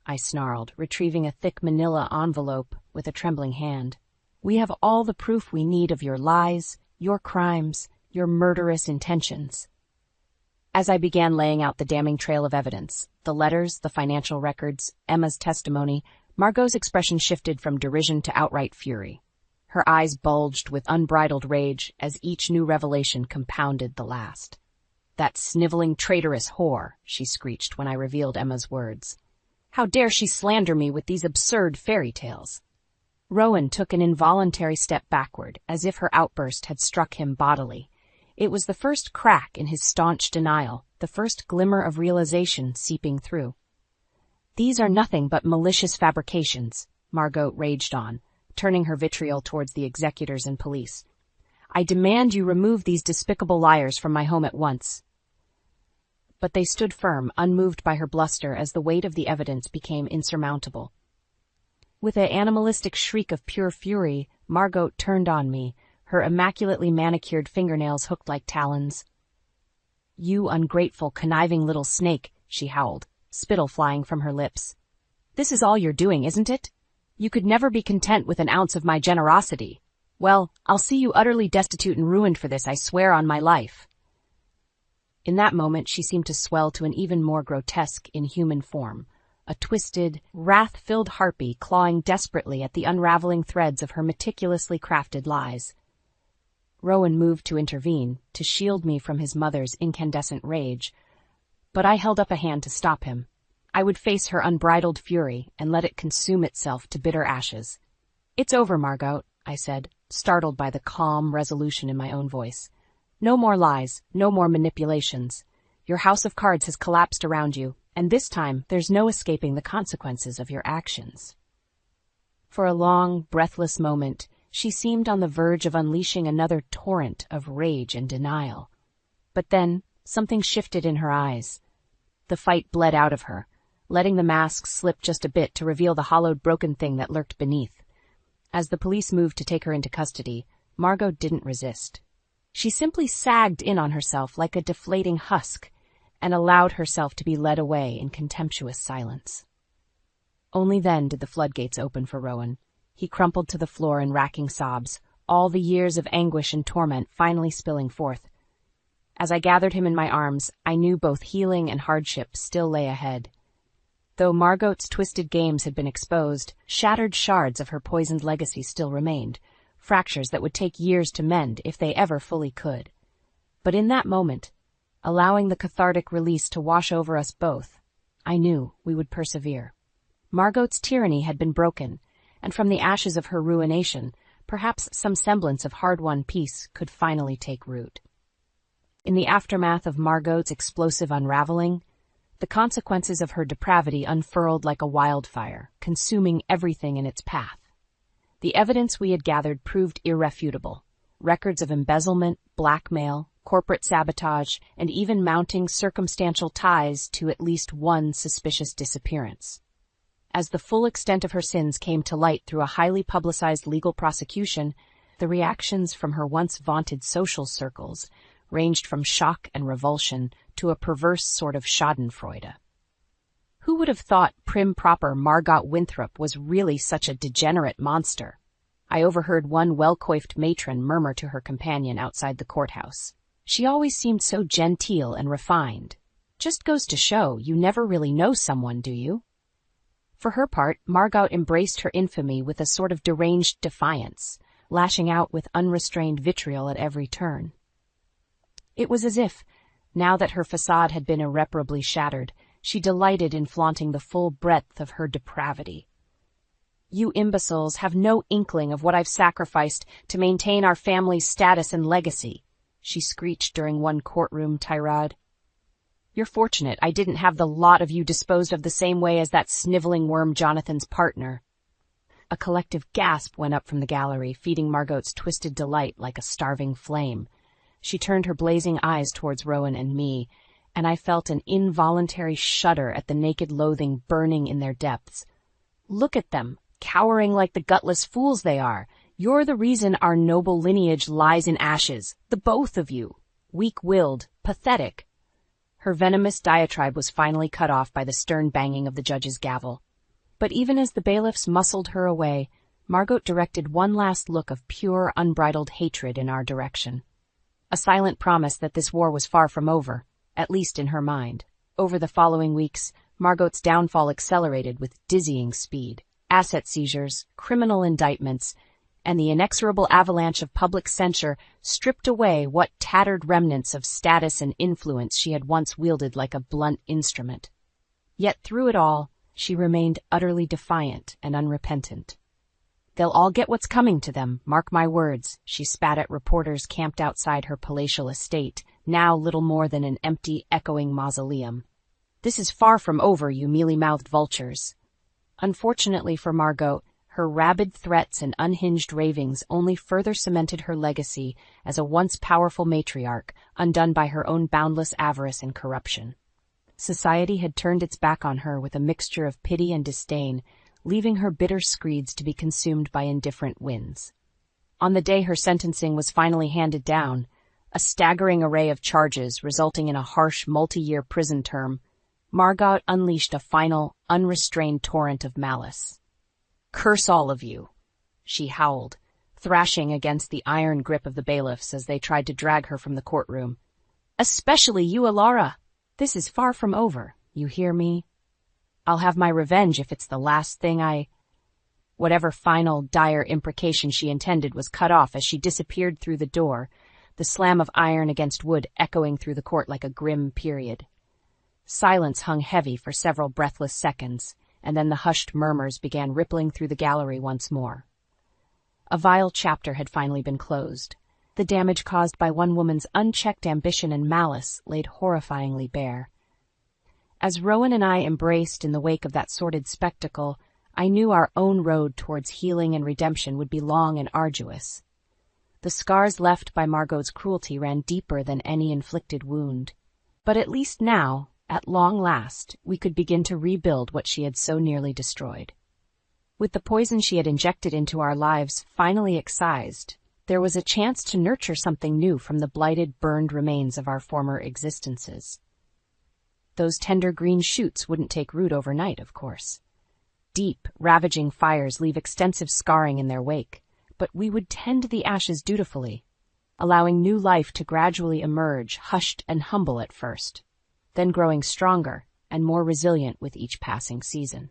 I snarled, retrieving a thick manila envelope with a trembling hand. We have all the proof we need of your lies, your crimes, your murderous intentions. As I began laying out the damning trail of evidence, the letters, the financial records, Emma's testimony, Margot's expression shifted from derision to outright fury. Her eyes bulged with unbridled rage as each new revelation compounded the last. That sniveling, traitorous whore, she screeched when I revealed Emma's words. How dare she slander me with these absurd fairy tales? Rowan took an involuntary step backward, as if her outburst had struck him bodily. It was the first crack in his staunch denial, the first glimmer of realization seeping through. These are nothing but malicious fabrications, Margot raged on, turning her vitriol towards the executors and police. I demand you remove these despicable liars from my home at once. But they stood firm, unmoved by her bluster as the weight of the evidence became insurmountable. With an animalistic shriek of pure fury, Margot turned on me, her immaculately manicured fingernails hooked like talons. You ungrateful, conniving little snake, she howled, spittle flying from her lips. This is all you're doing, isn't it? You could never be content with an ounce of my generosity. Well, I'll see you utterly destitute and ruined for this, I swear on my life. In that moment, she seemed to swell to an even more grotesque, inhuman form, a twisted, wrath-filled harpy clawing desperately at the unraveling threads of her meticulously crafted lies. Rowan moved to intervene, to shield me from his mother's incandescent rage, but I held up a hand to stop him. I would face her unbridled fury and let it consume itself to bitter ashes. It's over, Margot, I said, startled by the calm resolution in my own voice. No more lies, no more manipulations. Your house of cards has collapsed around you, and this time there's no escaping the consequences of your actions. For a long, breathless moment, she seemed on the verge of unleashing another torrent of rage and denial. But then, something shifted in her eyes. The fight bled out of her, letting the mask slip just a bit to reveal the hollowed, broken thing that lurked beneath. As the police moved to take her into custody, Margot didn't resist. She simply sagged in on herself like a deflating husk and allowed herself to be led away in contemptuous silence. Only then did the floodgates open for Rowan. He crumpled to the floor in racking sobs, all the years of anguish and torment finally spilling forth. As I gathered him in my arms, I knew both healing and hardship still lay ahead. Though Margot's twisted games had been exposed, shattered shards of her poisoned legacy still remained, fractures that would take years to mend if they ever fully could. But in that moment, allowing the cathartic release to wash over us both, I knew we would persevere. Margot's tyranny had been broken, and from the ashes of her ruination, perhaps some semblance of hard-won peace could finally take root. In the aftermath of Margot's explosive unraveling, the consequences of her depravity unfurled like a wildfire, consuming everything in its path. The evidence we had gathered proved irrefutable. Records of embezzlement, blackmail, corporate sabotage, and even mounting circumstantial ties to at least one suspicious disappearance. As the full extent of her sins came to light through a highly publicized legal prosecution, the reactions from her once vaunted social circles ranged from shock and revulsion to a perverse sort of schadenfreude. Who would have thought prim proper Margot Winthrop was really such a degenerate monster? I overheard one well-coiffed matron murmur to her companion outside the courthouse. She always seemed so genteel and refined. Just goes to show you never really know someone, do you? For her part, Margot embraced her infamy with a sort of deranged defiance, lashing out with unrestrained vitriol at every turn. It was as if, now that her facade had been irreparably shattered, she delighted in flaunting the full breadth of her depravity. You imbeciles have no inkling of what I've sacrificed to maintain our family's status and legacy, she screeched during one courtroom tirade. You're fortunate I didn't have the lot of you disposed of the same way as that sniveling worm Jonathan's partner. A collective gasp went up from the gallery, feeding Margot's twisted delight like a starving flame. She turned her blazing eyes towards Rowan and me, and I felt an involuntary shudder at the naked loathing burning in their depths. Look at them, cowering like the gutless fools they are. You're the reason our noble lineage lies in ashes, the both of you. Weak-willed, pathetic. Her venomous diatribe was finally cut off by the stern banging of the judge's gavel. But even as the bailiffs muscled her away, Margot directed one last look of pure, unbridled hatred in our direction. A silent promise that this war was far from over, at least in her mind. Over the following weeks, Margot's downfall accelerated with dizzying speed. Asset seizures, criminal indictments, and the inexorable avalanche of public censure stripped away what tattered remnants of status and influence she had once wielded like a blunt instrument. Yet through it all, she remained utterly defiant and unrepentant. They'll all get what's coming to them, mark my words, she spat at reporters camped outside her palatial estate, now little more than an empty, echoing mausoleum. This is far from over, you mealy-mouthed vultures. Unfortunately for Margot, her rabid threats and unhinged ravings only further cemented her legacy as a once powerful matriarch, undone by her own boundless avarice and corruption. Society had turned its back on her with a mixture of pity and disdain, leaving her bitter screeds to be consumed by indifferent winds. On the day her sentencing was finally handed down, a staggering array of charges resulting in a harsh multi-year prison term, Margot unleashed a final, unrestrained torrent of malice. Curse all of you, she howled, thrashing against the iron grip of the bailiffs as they tried to drag her from the courtroom. Especially you, Alara. This is far from over, you hear me? I'll have my revenge if it's the last thing I... Whatever final, dire imprecation she intended was cut off as she disappeared through the door, the slam of iron against wood echoing through the court like a grim period. Silence hung heavy for several breathless seconds, and then the hushed murmurs began rippling through the gallery once more. A vile chapter had finally been closed. The damage caused by one woman's unchecked ambition and malice laid horrifyingly bare. As Rowan and I embraced in the wake of that sordid spectacle, I knew our own road towards healing and redemption would be long and arduous. The scars left by Margot's cruelty ran deeper than any inflicted wound. But at least now, at long last, we could begin to rebuild what she had so nearly destroyed. With the poison she had injected into our lives finally excised, there was a chance to nurture something new from the blighted, burned remains of our former existences. Those tender green shoots wouldn't take root overnight, of course. Deep, ravaging fires leave extensive scarring in their wake, but we would tend the ashes dutifully, allowing new life to gradually emerge, hushed and humble at first, then growing stronger and more resilient with each passing season.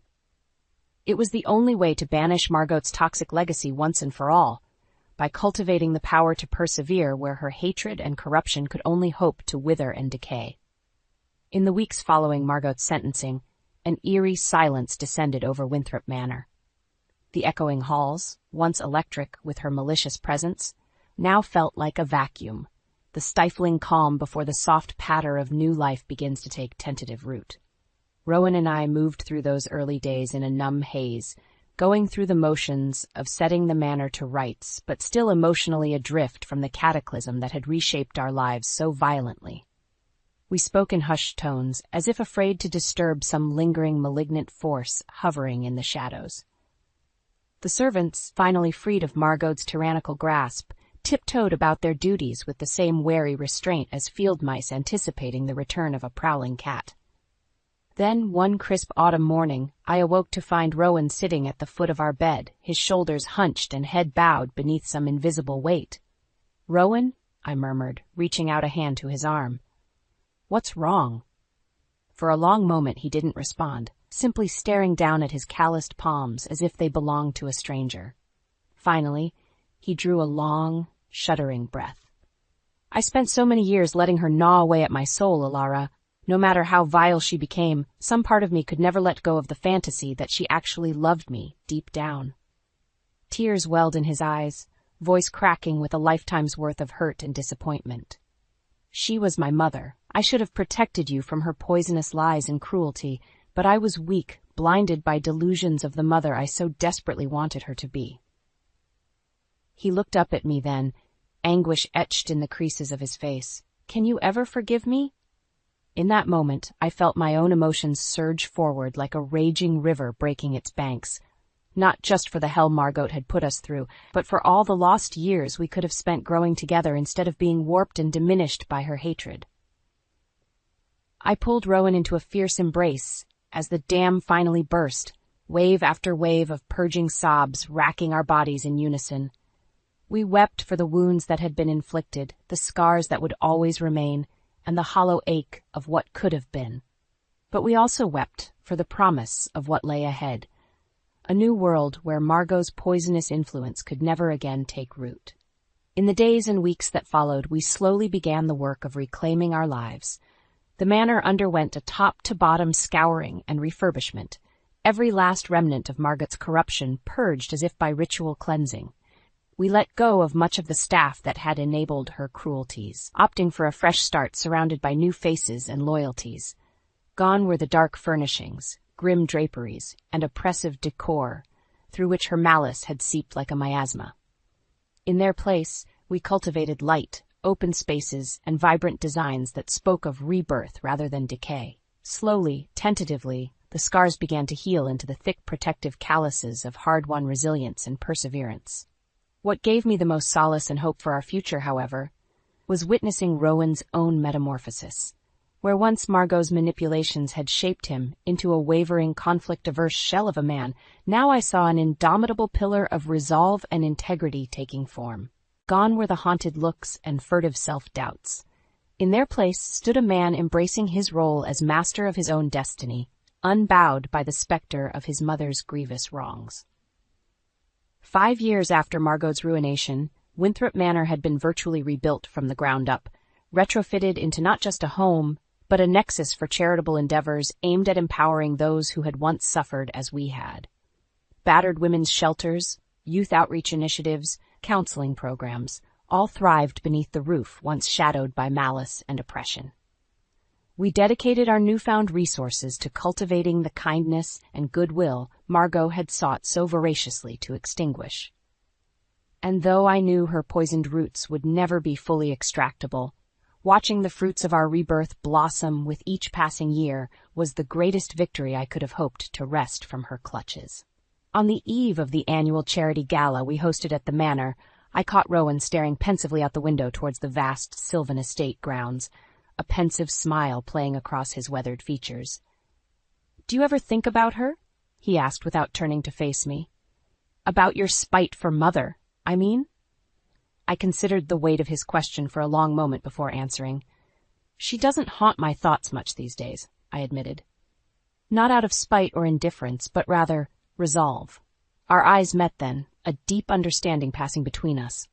It was the only way to banish Margot's toxic legacy once and for all, by cultivating the power to persevere where her hatred and corruption could only hope to wither and decay. In the weeks following Margot's sentencing, an eerie silence descended over Winthrop Manor. The echoing halls, once electric with her malicious presence, now felt like a vacuum, the stifling calm before the soft patter of new life begins to take tentative root. Rowan and I moved through those early days in a numb haze, going through the motions of setting the manor to rights, but still emotionally adrift from the cataclysm that had reshaped our lives so violently. We spoke in hushed tones, as if afraid to disturb some lingering malignant force hovering in the shadows. The servants, finally freed of Margot's tyrannical grasp, tiptoed about their duties with the same wary restraint as field mice anticipating the return of a prowling cat. Then, one crisp autumn morning, I awoke to find Rowan sitting at the foot of our bed, his shoulders hunched and head bowed beneath some invisible weight. "Rowan?" I murmured, reaching out a hand to his arm. "What's wrong?" For a long moment he didn't respond, simply staring down at his calloused palms as if they belonged to a stranger. Finally, he drew a long, shuddering breath. "I spent so many years letting her gnaw away at my soul, Alara. No matter how vile she became, some part of me could never let go of the fantasy that she actually loved me deep down." Tears welled in his eyes, voice cracking with a lifetime's worth of hurt and disappointment. "She was my mother. I should have protected you from her poisonous lies and cruelty, but I was weak, blinded by delusions of the mother I so desperately wanted her to be." He looked up at me then, anguish etched in the creases of his face. "Can you ever forgive me?" In that moment, I felt my own emotions surge forward like a raging river breaking its banks, not just for the hell Margot had put us through, but for all the lost years we could have spent growing together instead of being warped and diminished by her hatred. I pulled Rowan into a fierce embrace as the dam finally burst, wave after wave of purging sobs racking our bodies in unison. We wept for the wounds that had been inflicted, the scars that would always remain, and the hollow ache of what could have been. But we also wept for the promise of what lay ahead, a new world where Margot's poisonous influence could never again take root. In the days and weeks that followed, we slowly began the work of reclaiming our lives. The manor underwent a top-to-bottom scouring and refurbishment, every last remnant of Margot's corruption purged as if by ritual cleansing. We let go of much of the staff that had enabled her cruelties, opting for a fresh start surrounded by new faces and loyalties. Gone were the dark furnishings, grim draperies, and oppressive decor through which her malice had seeped like a miasma. In their place, we cultivated light, open spaces, and vibrant designs that spoke of rebirth rather than decay. Slowly, tentatively, the scars began to heal into the thick protective calluses of hard-won resilience and perseverance. What gave me the most solace and hope for our future, however, was witnessing Rowan's own metamorphosis. Where once Margot's manipulations had shaped him into a wavering, conflict-averse shell of a man, now I saw an indomitable pillar of resolve and integrity taking form. Gone were the haunted looks and furtive self-doubts. In their place stood a man embracing his role as master of his own destiny, unbowed by the specter of his mother's grievous wrongs. 5 years after Margot's ruination, Winthrop Manor had been virtually rebuilt from the ground up, retrofitted into not just a home, but a nexus for charitable endeavors aimed at empowering those who had once suffered as we had. Battered women's shelters, youth outreach initiatives, counseling programs, all thrived beneath the roof once shadowed by malice and oppression. We dedicated our newfound resources to cultivating the kindness and goodwill Margot had sought so voraciously to extinguish. And though I knew her poisoned roots would never be fully extractable, watching the fruits of our rebirth blossom with each passing year was the greatest victory I could have hoped to wrest from her clutches. On the eve of the annual charity gala we hosted at the manor, I caught Rowan staring pensively out the window towards the vast Sylvan estate grounds, a pensive smile playing across his weathered features. "Do you ever think about her?" he asked without turning to face me. "About your spite for Mother, I mean?" I considered the weight of his question for a long moment before answering. "She doesn't haunt my thoughts much these days," I admitted. Not out of spite or indifference, but rather resolve. Our eyes met then, a deep understanding passing between us.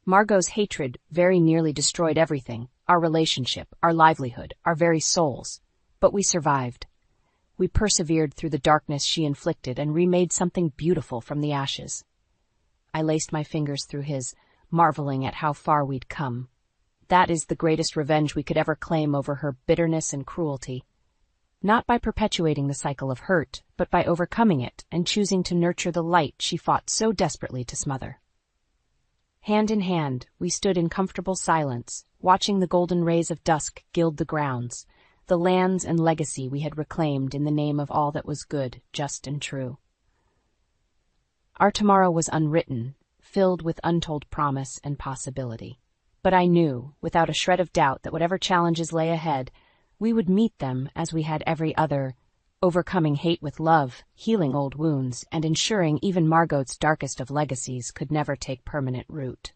Margot's hatred very nearly destroyed everything, our relationship, our livelihood, our very souls. But we survived. We persevered through the darkness she inflicted and remade something beautiful from the ashes. I laced my fingers through his, marveling at how far we'd come. That is the greatest revenge we could ever claim over her bitterness and cruelty. Not by perpetuating the cycle of hurt, but by overcoming it and choosing to nurture the light she fought so desperately to smother. Hand in hand, we stood in comfortable silence, watching the golden rays of dusk gild the grounds, the lands and legacy we had reclaimed in the name of all that was good, just, and true. Our tomorrow was unwritten, filled with untold promise and possibility. But I knew, without a shred of doubt, that whatever challenges lay ahead, we would meet them as we had every other, overcoming hate with love, healing old wounds, and ensuring even Margot's darkest of legacies could never take permanent root.